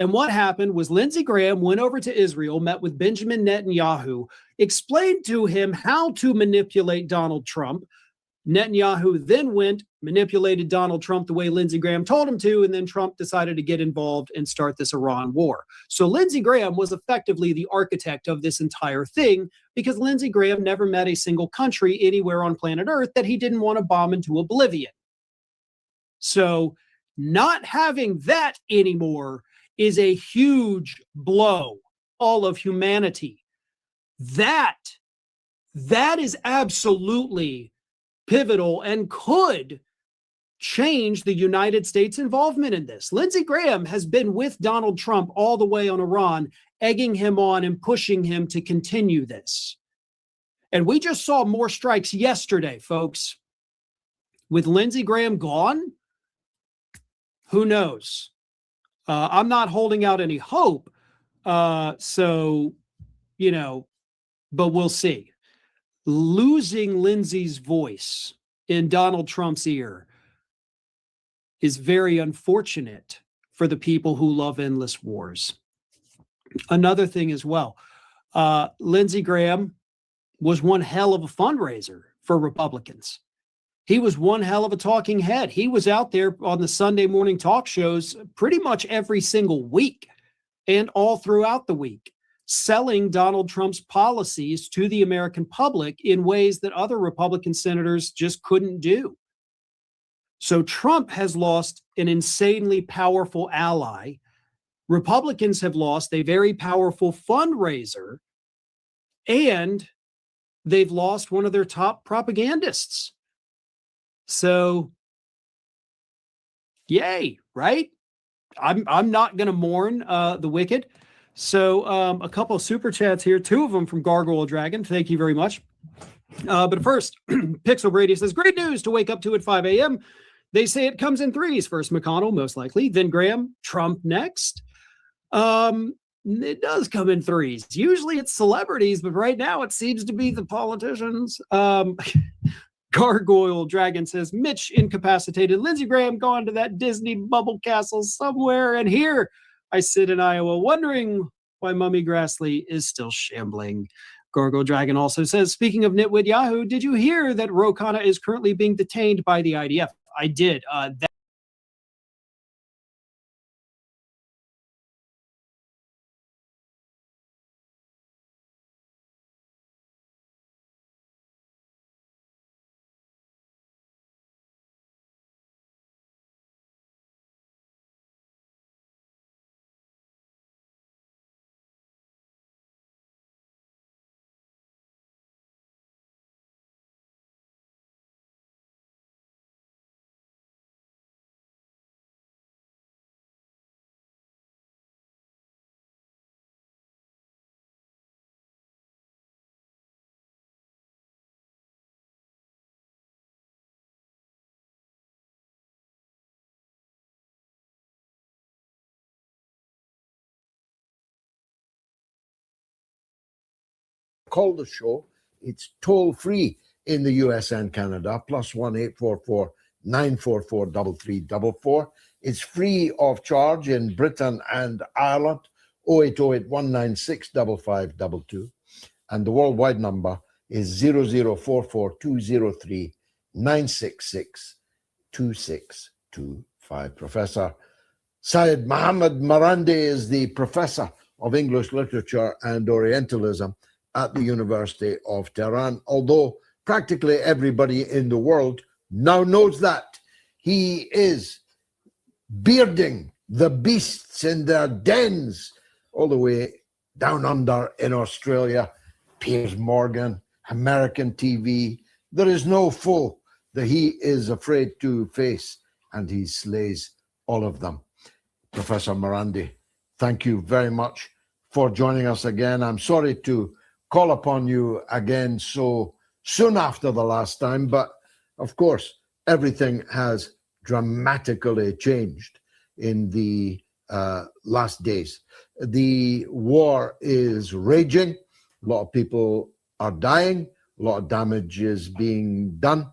And what happened was Lindsey Graham went over to Israel, met with Benjamin Netanyahu, explained to him how to manipulate Donald Trump. Netanyahu then went, manipulated Donald Trump the way Lindsey Graham told him to, and then Trump decided to get involved and start this Iran war. So Lindsey Graham was effectively the architect of this entire thing, because Lindsey Graham never met a single country anywhere on planet Earth that he didn't want to bomb into oblivion. So not having that anymore is a huge blow, all of humanity. That is absolutely pivotal and could change the United States' involvement in this. Lindsey Graham has been with Donald Trump all the way on Iran, egging him on and pushing him to continue this. And we just saw more strikes yesterday, folks. With Lindsey Graham gone, who knows? I'm not holding out any hope. So, you know, but we'll see. Losing Lindsey's voice in Donald Trump's ear is very unfortunate for the people who love endless wars. Another thing as well, Lindsey Graham was one hell of a fundraiser for Republicans. He was one hell of a talking head. He was out there on the Sunday morning talk shows pretty much every single week and all throughout the week, selling Donald Trump's policies to the American public in ways that other Republican senators just couldn't do. So Trump has lost an insanely powerful ally. Republicans have lost a very powerful fundraiser, and they've lost one of their top propagandists. So, yay, right? I'm not going to mourn the wicked. So a couple of super chats here, two of them from Gargoyle Dragon. Thank you very much. But first, Pixel Brady says, great news to wake up to at 5 a.m. They say it comes in threes. First McConnell, most likely. Then Graham, Trump next. It does come in threes. Usually it's celebrities, but right now it seems to be the politicians. Gargoyle Dragon says, Mitch incapacitated. Lindsey Graham gone to that Disney bubble castle somewhere. And here I sit in Iowa wondering why Mummy Grassley is still shambling. Gargoyle Dragon also says, speaking of Nitwit Yahoo, did you hear that Ro Khanna is currently being detained by the IDF? I did.
Call the show. It's toll free in the US and Canada, +1 844 944 3344. It's free of charge in Britain and Ireland, 0808 196 5522. And the worldwide number is 0044 203 966 2625. Professor Syed Mohammed Marandi is the professor of English literature and Orientalism at the University of Tehran, although practically everybody in the world now knows that. He is bearding the beasts in their dens all the way down under in Australia. Piers Morgan, American TV. There is no foe that he is afraid to face, and he slays all of them. Professor Marandi, thank you very much for joining us again. I'm sorry to call upon you again so soon after the last time, but of course, everything has dramatically changed in the last days. The war is raging. A lot of people are dying. A lot of damage is being done,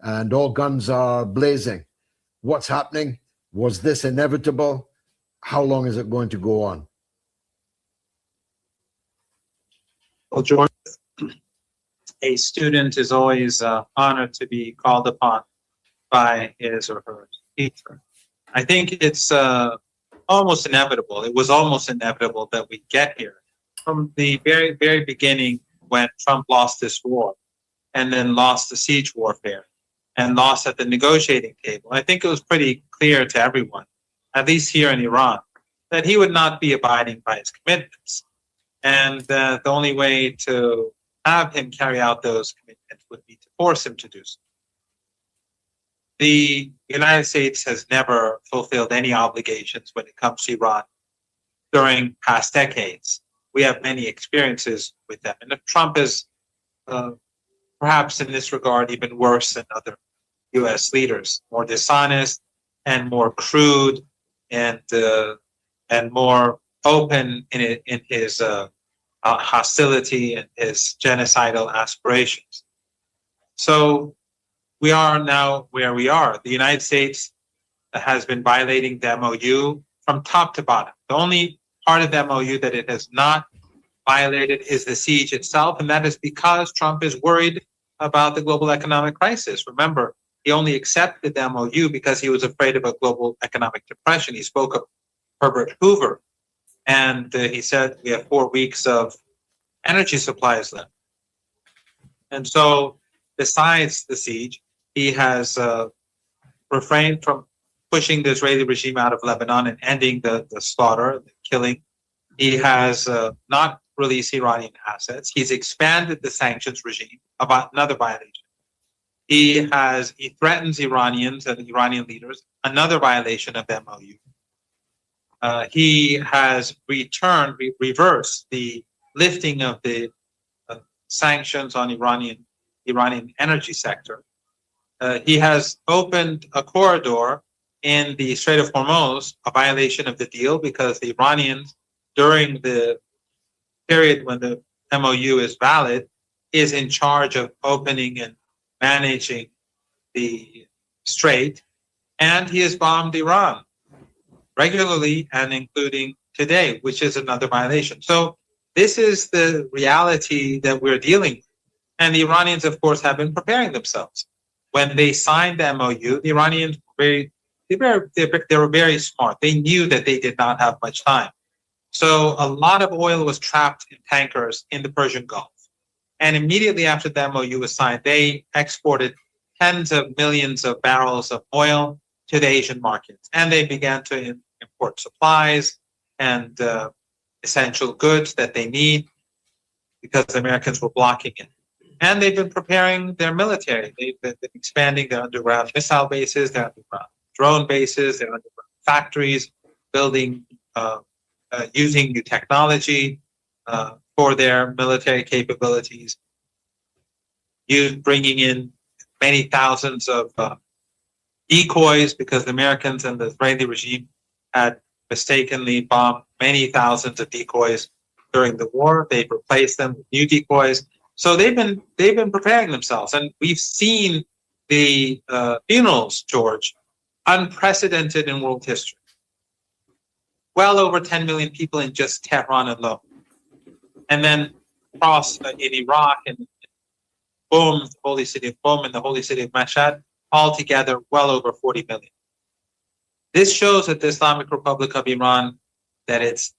and all guns are blazing. What's happening? Was this inevitable? How long is it going to go on?
Well, George, a student is always honored to be called upon by his or her teacher. I think it's almost inevitable. It was almost inevitable that we get here. From the very, very beginning, when Trump lost this war and then lost the siege warfare and lost at the negotiating table, I think it was pretty clear to everyone, at least here in Iran, that he would not be abiding by his commitments. And the only way to have him carry out those commitments would be to force him to do so. The United States has never fulfilled any obligations when it comes to Iran during past decades. We have many experiences with them. And if Trump is perhaps in this regard even worse than other U.S. leaders, more dishonest and more crude and more open in his hostility and his genocidal aspirations. So we are now where we are. The United States has been violating the MOU from top to bottom. The only part of the MOU that it has not violated is the siege itself, and that is because Trump is worried about the global economic crisis. Remember, he only accepted the MOU because he was afraid of a global economic depression. He spoke of Herbert Hoover, and he said we have 4 weeks of energy supplies left. And so, besides the siege, he has refrained from pushing the Israeli regime out of Lebanon and ending the slaughter, the killing. He has not released Iranian assets. He's expanded the sanctions regime, about another violation. He threatens Iranians and Iranian leaders, another violation of the MOU. He has reversed the lifting of the sanctions on Iranian energy sector. He has opened a corridor in the Strait of Hormuz, a violation of the deal, because the Iranians, during the period when the MOU is valid, is in charge of opening and managing the strait, and he has bombed Iran regularly and including today, which is another violation. So this is the reality that we're dealing with. And the Iranians, of course, have been preparing themselves. When they signed the MOU, the Iranians they were very smart. They knew that they did not have much time. So a lot of oil was trapped in tankers in the Persian Gulf. And immediately after the MOU was signed, they exported tens of millions of barrels of oil to the Asian markets. And they began to import supplies and essential goods that they need because the Americans were blocking it. And they've been preparing their military. They've been expanding their underground missile bases, their underground drone bases, their underground factories, building, using new technology for their military capabilities, bringing in many thousands of decoys, because the Americans and the Israeli regime had mistakenly bombed many thousands of decoys during the war. They've replaced them with new decoys. So they've been preparing themselves, and we've seen the funerals, George, unprecedented in world history. Well over 10 million people in just Tehran alone, and then across in Iraq and Qom, the holy city of Qom, and the holy city of Mashhad, altogether well over 40 million. This shows that the Islamic Republic of Iran, that its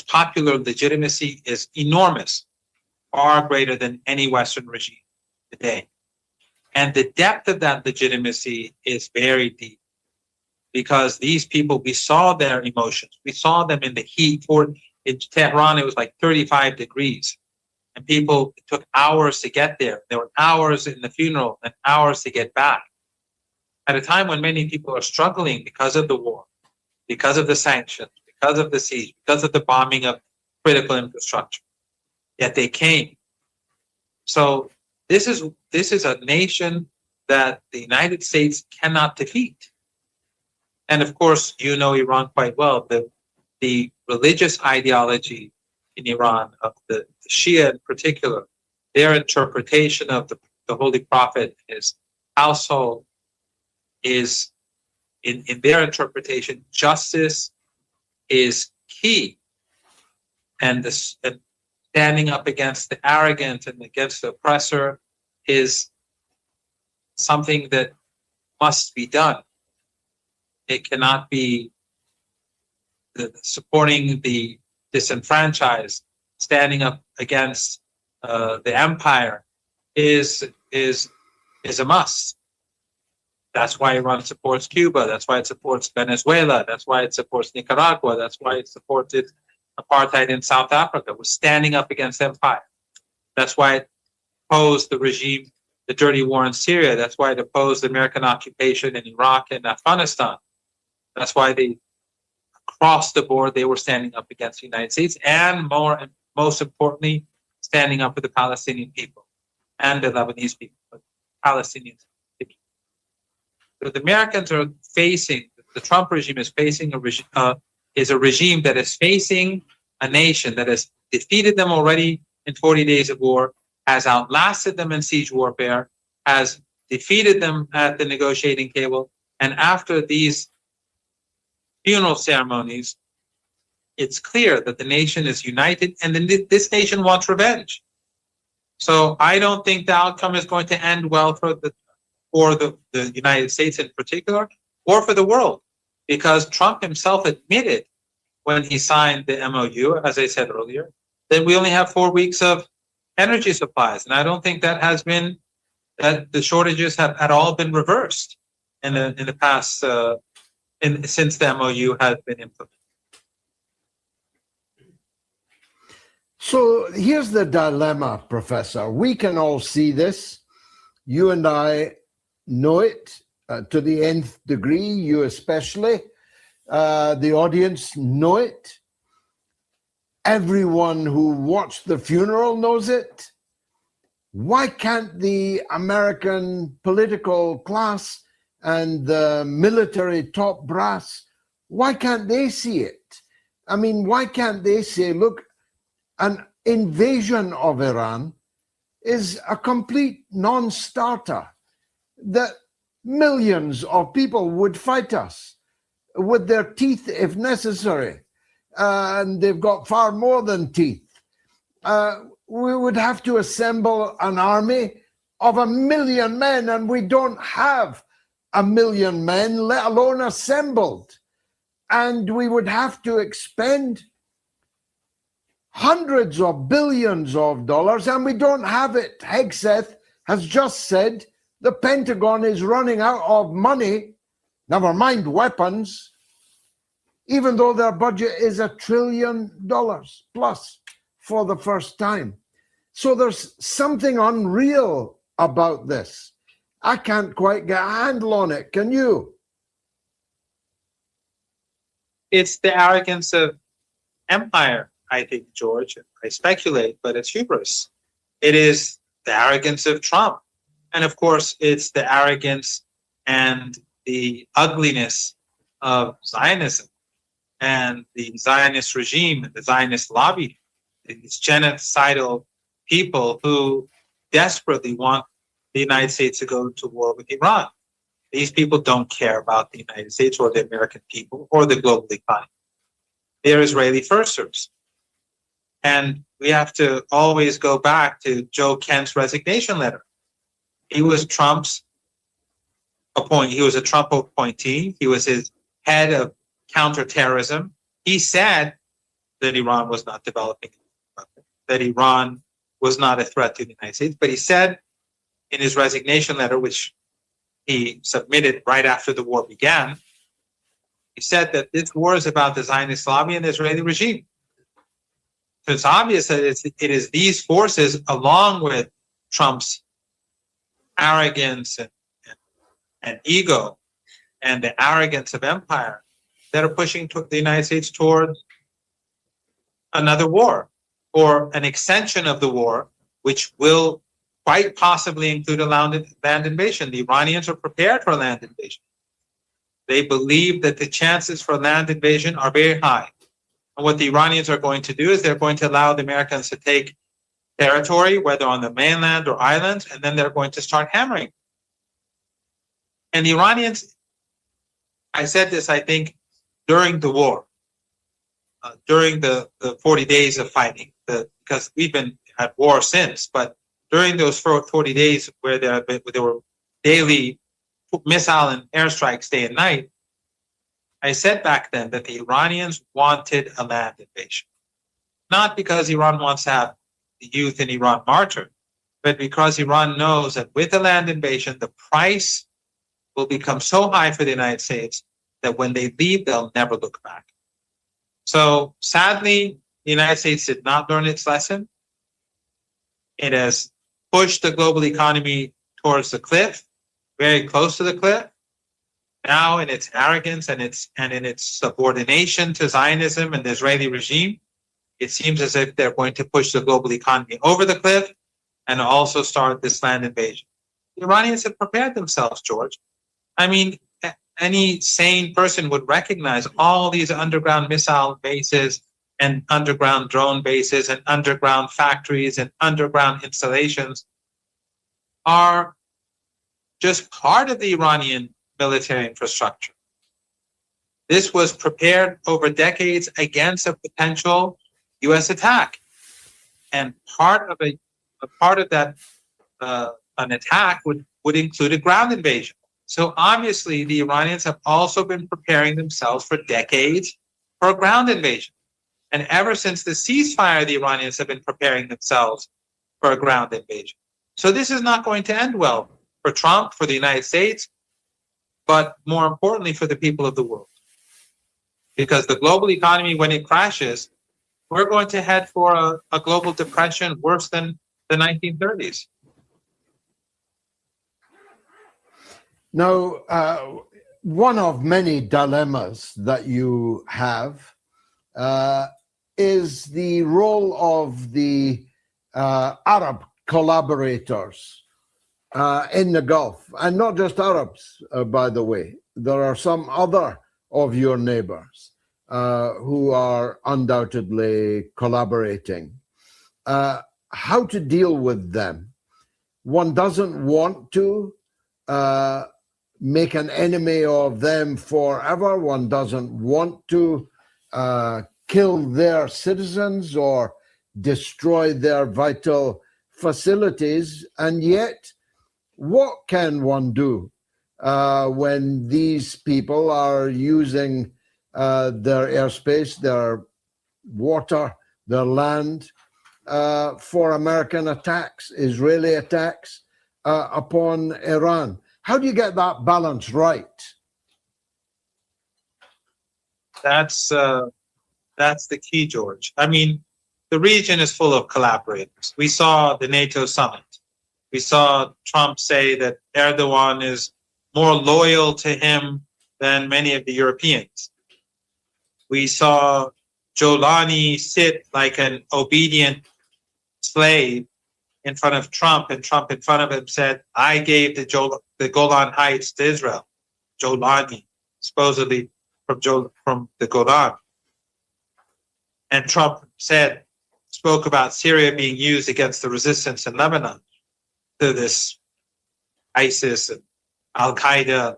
popular legitimacy is enormous, far greater than any Western regime today. And the depth of that legitimacy is very deep, because these people, we saw their emotions. We saw them in the heat. In Tehran, it was like 35 degrees. And people, it took hours to get there. There were hours in the funeral and hours to get back. At a time when many people are struggling because of the war, because of the sanctions, because of the siege, because of the bombing of critical infrastructure. Yet they came. So this is a nation that the United States cannot defeat. And of course, you know Iran quite well. The religious ideology in Iran, of the Shia in particular, their interpretation of the Holy Prophet, his household, is, in their interpretation, justice is key. And standing up against the arrogant and against the oppressor is something that must be done. It cannot be supporting the disenfranchised, standing up against the empire is a must. That's why Iran supports Cuba. That's why it supports Venezuela. That's why it supports Nicaragua. That's why it supported apartheid in South Africa, was standing up against empire. That's why it opposed the regime, the dirty war in Syria. That's why it opposed the American occupation in Iraq and Afghanistan. That's why they, across the board, they were standing up against the United States, and most importantly, standing up for the Palestinian people and the Lebanese people, but Palestinians. So the Americans are facing, the Trump regime is facing a regime that is facing a nation that has defeated them already in 40 days of war, has outlasted them in siege warfare, has defeated them at the negotiating table, and after these funeral ceremonies, it's clear that the nation is united, and this nation wants revenge. So I don't think the outcome is going to end well for the United States in particular, or for the world, because Trump himself admitted when he signed the MOU, as I said earlier, that we only have 4 weeks of energy supplies, and I don't think that the shortages have at all been reversed in the past since the MOU has been implemented.
So here's the dilemma, Professor. We can all see this. You and I know it to the nth degree, you especially. The audience know it. Everyone who watched the funeral knows it. Why can't the American political class and the military top brass, why can't they see it? I mean, why can't they say, look, an invasion of Iran is a complete non-starter, that millions of people would fight us with their teeth if necessary, and they've got far more than teeth. We would have to assemble an army of 1 million men, and we don't have 1 million men, let alone assembled. And we would have to expend hundreds of billions of dollars, and we don't have it. Hegseth has just said the Pentagon is running out of money, never mind weapons, even though their budget is $1 trillion plus for the first time. So there's something unreal about this. I can't quite get a handle on it. Can you?
It's the arrogance of empire, I think, George. I speculate, but it's hubris. It is the arrogance of Trump. And of course, it's the arrogance and the ugliness of Zionism and the Zionist regime, the Zionist lobby, these genocidal people who desperately want the United States to go to war with Iran. These people don't care about the United States or the American people or the global economy. They're Israeli firsters. And we have to always go back to Joe Kent's resignation letter. He was Trump's appointee. He was a Trump appointee. He was his head of counterterrorism. He said that Iran was not developing, that Iran was not a threat to the United States. But he said in his resignation letter, which he submitted right after the war began, he said that this war is about the Zionist lobby and the Israeli regime. So it's obvious that it is these forces, along with Trump's arrogance and ego and the arrogance of empire, that are pushing the United States toward another war or an extension of the war, which will quite possibly include a land invasion. The Iranians are prepared for a land invasion. They believe that the chances for land invasion are very high. And what the Iranians are going to do is they're going to allow the Americans to take territory, whether on the mainland or islands, and then they're going to start hammering. And the Iranians, I said this, I think, during the war, during the 40 days of fighting, because we've been at war since, but during those 40 days where there were daily missile and airstrikes day and night, I said back then that the Iranians wanted a land invasion. Not because Iran wants to have the youth in Iran martyred, but because Iran knows that with a land invasion, the price will become so high for the United States that when they leave, they'll never look back. So sadly, the United States did not learn its lesson. It has pushed the global economy towards the cliff, very close to the cliff. Now, in its arrogance and in its subordination to Zionism and the Israeli regime, it seems as if they're going to push the global economy over the cliff and also start this land invasion. The Iranians have prepared themselves, George. I mean, any sane person would recognize all these underground missile bases and underground drone bases and underground factories and underground installations are just part of the Iranian military infrastructure. This was prepared over decades against a potential U.S. attack, and part of that an attack would include a ground invasion. So obviously, the Iranians have also been preparing themselves for decades for a ground invasion, and ever since the ceasefire, the Iranians have been preparing themselves for a ground invasion. So this is not going to end well for Trump, for the United States, but more importantly for the people of the world. Because the global economy, when it crashes, we're going to head for a global depression worse than the 1930s.
Now, one of many dilemmas that you have is the role of the Arab collaborators in the Gulf, and not just Arabs, by the way. There are some other of your neighbors who are undoubtedly collaborating. How to deal with them? One doesn't want to make an enemy of them forever. One doesn't want to kill their citizens or destroy their vital facilities. And yet, what can one do when these people are using their airspace, their water, their land for American attacks, Israeli attacks upon Iran? How do you get that balance right?
That's the key, George. I mean, the region is full of collaborators. We saw the NATO summit. We saw Trump say that Erdogan is more loyal to him than many of the Europeans. We saw Jolani sit like an obedient slave in front of Trump, and Trump in front of him said, I gave the Golan Heights to Israel. Jolani, supposedly from the Golan. And Trump spoke about Syria being used against the resistance in Lebanon to this ISIS and Al-Qaeda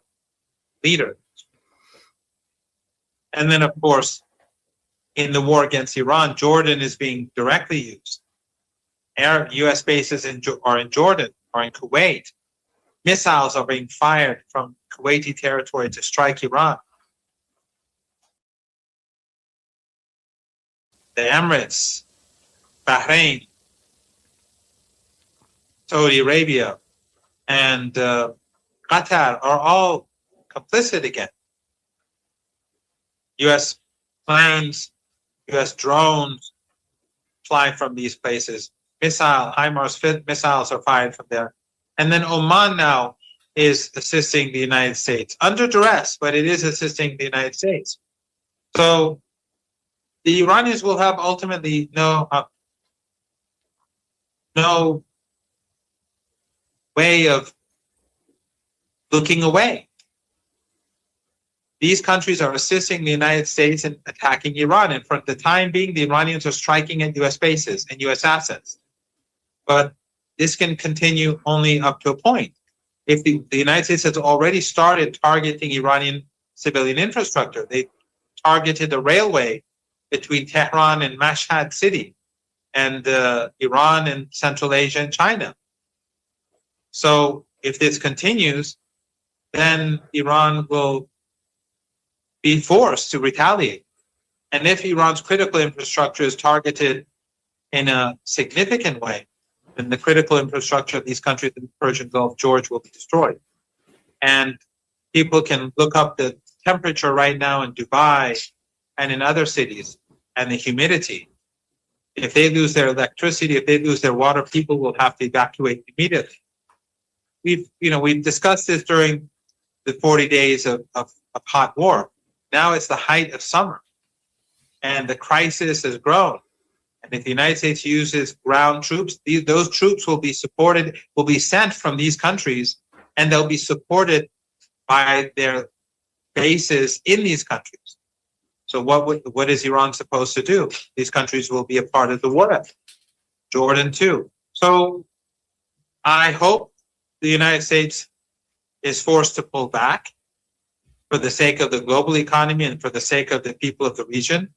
leader. And then, of course, in the war against Iran, Jordan is being directly used. U.S. bases are in Jordan or in Kuwait. Missiles are being fired from Kuwaiti territory to strike Iran. The Emirates, Bahrain, Saudi Arabia, and Qatar are all complicit again. U.S. planes, U.S. drones fly from these places. HIMARS missiles are fired from there. And then Oman now is assisting the United States under duress, but it is assisting the United States. So the Iranians will have ultimately no way of looking away. These countries are assisting the United States in attacking Iran. And for the time being, the Iranians are striking at U.S. bases and U.S. assets. But this can continue only up to a point. If the United States has already started targeting Iranian civilian infrastructure, they targeted a railway between Tehran and Mashhad city, and Iran and Central Asia and China. So if this continues, then Iran will be forced to retaliate. And if Iran's critical infrastructure is targeted in a significant way, then the critical infrastructure of these countries in the Persian Gulf, George, will be destroyed. And people can look up the temperature right now in Dubai and in other cities, and the humidity. If they lose their electricity, if they lose their water, people will have to evacuate immediately. We've discussed this during the 40 days of hot war. Now it's the height of summer, and the crisis has grown. And if the United States uses ground troops, those troops will be supported, will be sent from these countries, and they'll be supported by their bases in these countries. So what is Iran supposed to do? These countries will be a part of the war effort. Jordan too. So I hope the United States is forced to pull back for the sake of the global economy and for the sake of the people of the region.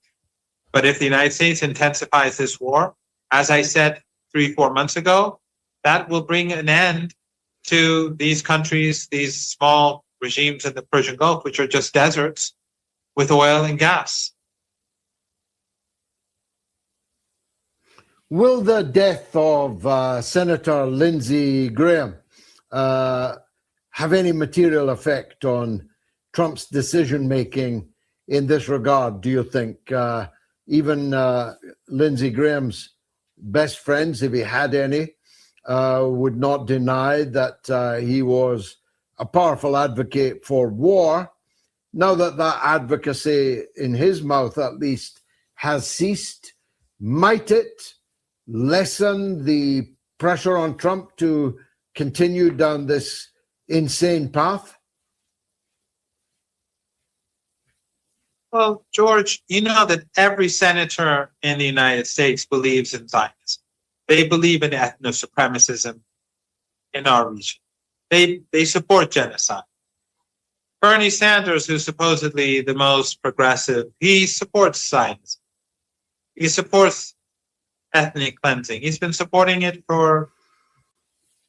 But if the United States intensifies this war, as I said 3-4 months ago, that will bring an end to these countries, these small regimes in the Persian Gulf, which are just deserts with oil and gas.
Will the death of Senator Lindsey Graham have any material effect on Trump's decision-making in this regard, do you think? Even Lindsey Graham's best friends, if he had any, would not deny that he was a powerful advocate for war. Now that that advocacy, in his mouth at least, has ceased, might it lessen the pressure on Trump to continue down this insane path?
Well, George, you know that every senator in the United States believes in Zionism. They believe in ethno-supremacism in our region. They support genocide. Bernie Sanders, who's supposedly the most progressive, he supports Zionism. He supports ethnic cleansing. He's been supporting it for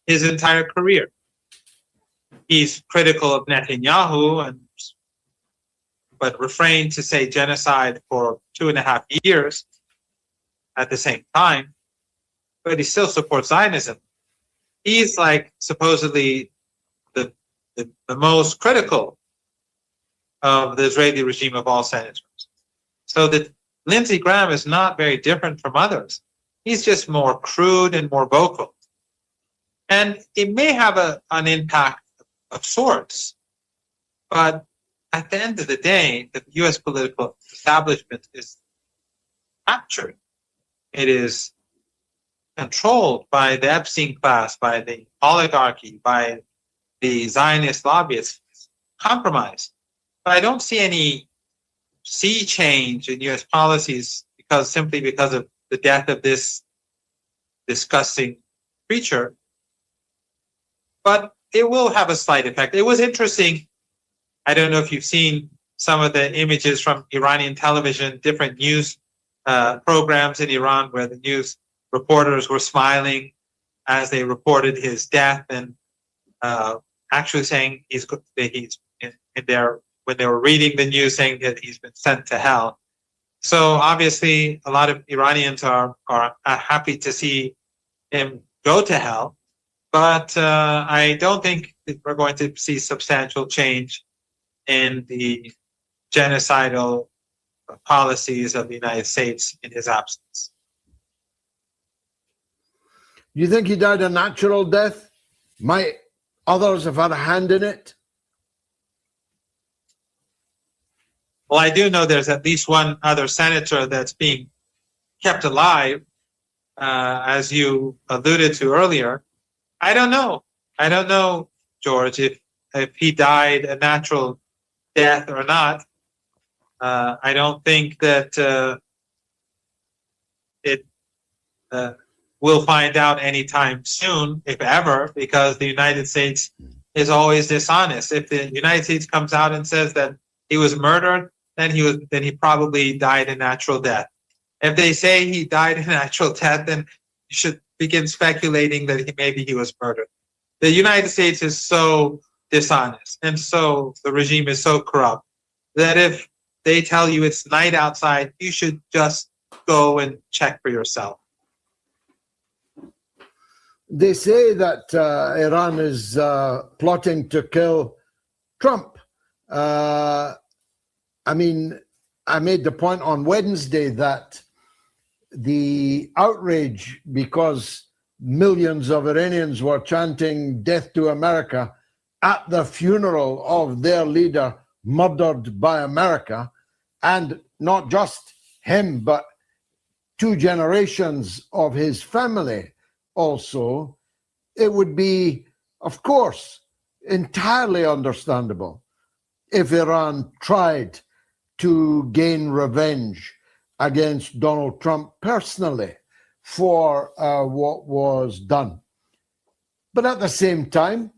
his entire career. He's critical of Netanyahu, but refrained to say genocide for 2.5 years at the same time, but he still supports Zionism. He's like supposedly the most critical of the Israeli regime of all senators. So that Lindsey Graham is not very different from others. He's just more crude and more vocal. And it may have an impact of sorts, but at the end of the day, the U.S. political establishment is captured. It is controlled by the Epstein class, by the oligarchy, by the Zionist lobbyists, compromised. But I don't see any sea change in U.S. policies simply because of the death of this disgusting creature. But it will have a slight effect. It was interesting. I don't know if you've seen some of the images from Iranian television, different news programs in Iran where the news reporters were smiling as they reported his death and actually saying when they were reading the news saying that he's been sent to hell. So obviously a lot of Iranians are happy to see him go to hell, but I don't think that we're going to see substantial change in the genocidal policies of the United States in his absence.
You think he died a natural death? Might others have had a hand in it?
Well, I do know there's at least one other senator that's being kept alive, as you alluded to earlier. I don't know, George, if he died a natural death or not. I don't think that we'll find out anytime soon, if ever, because the United States is always dishonest. If the United States comes out and says that he was murdered, then he probably died a natural death. If they say he died a natural death, then you should begin speculating that maybe he was murdered. The United States is so dishonest, and so the regime is so corrupt that if they tell you it's night outside, you should just go and check for yourself.
They say that Iran is plotting to kill Trump. I mean, I made the point on Wednesday that the outrage because millions of Iranians were chanting death to America at the funeral of their leader murdered by America, and not just him, but 2 generations of his family also, it would be, of course, entirely understandable if Iran tried to gain revenge against Donald Trump personally for what was done. But at the same time,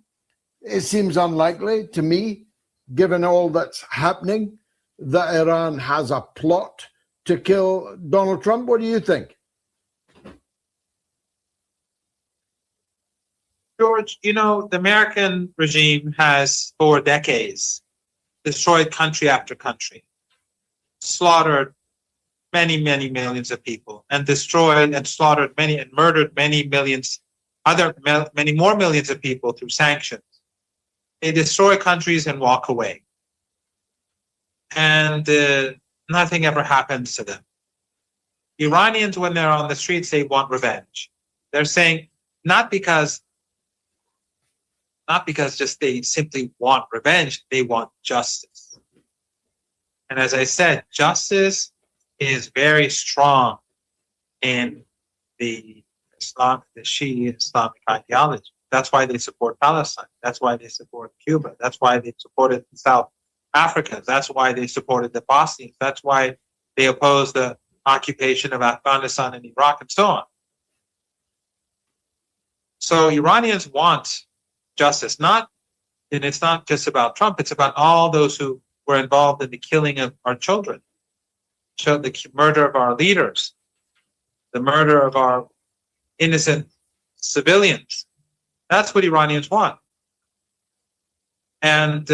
it seems unlikely to me, given all that's happening, that Iran has a plot to kill Donald Trump. What do you think?
George, you know, the American regime has for decades destroyed country after country, slaughtered many, many millions of people, and destroyed and slaughtered many and murdered many millions, many more millions of people through sanctions. They destroy countries and walk away. And nothing ever happens to them. Iranians, when they're on the streets, they want revenge. They're saying, not because just they simply want revenge, they want justice. And as I said, justice is very strong in the Shia Islamic ideology. That's why they support Palestine. That's why they support Cuba. That's why they supported South Africa. That's why they supported the Bosnians. That's why they opposed the occupation of Afghanistan and Iraq and so on. So Iranians want justice, and it's not just about Trump, it's about all those who were involved in the killing of our children, the murder of our leaders, the murder of our innocent civilians. That's what Iranians want. And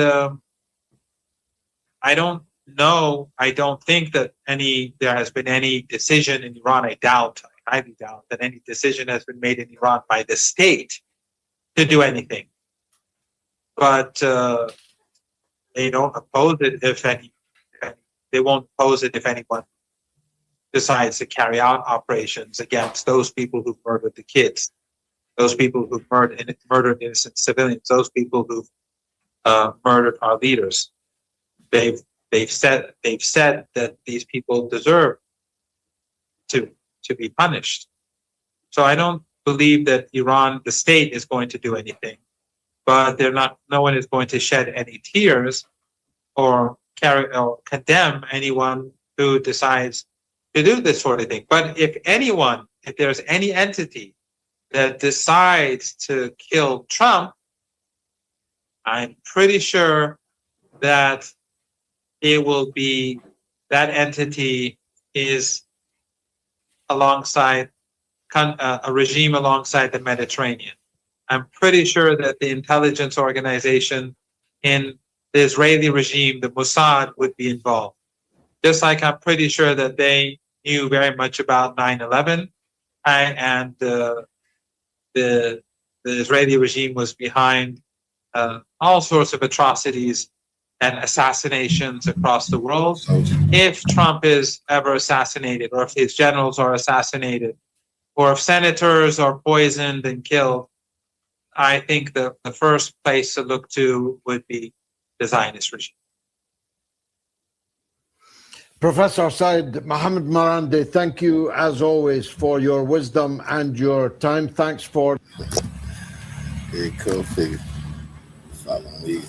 I don't think that there has been any decision in Iran. I highly doubt that any decision has been made in Iran by the state to do anything. But they don't oppose it they won't oppose it if anyone decides to carry out operations against those people who've murdered the kids, those people who've murdered innocent civilians, those people who've murdered our leaders. They've said that these people deserve to be punished. So I don't believe that Iran, the state, is going to do anything. But no one is going to shed any tears or condemn anyone who decides to do this sort of thing. But if there's any entity that decides to kill Trump, I'm pretty sure that that entity is alongside a regime alongside the Mediterranean. I'm pretty sure that the intelligence organization in the Israeli regime, the Mossad, would be involved. Just like I'm pretty sure that they knew very much about 9/11, and the Israeli regime was behind all sorts of atrocities and assassinations across the world. If Trump is ever assassinated, or if his generals are assassinated, or if senators are poisoned and killed, I think the first place to look to would be the Zionist regime.
Professor Said Mohammed Marandi, thank you as always for your wisdom and your time. Thanks for...
Very cool figure. Follow me.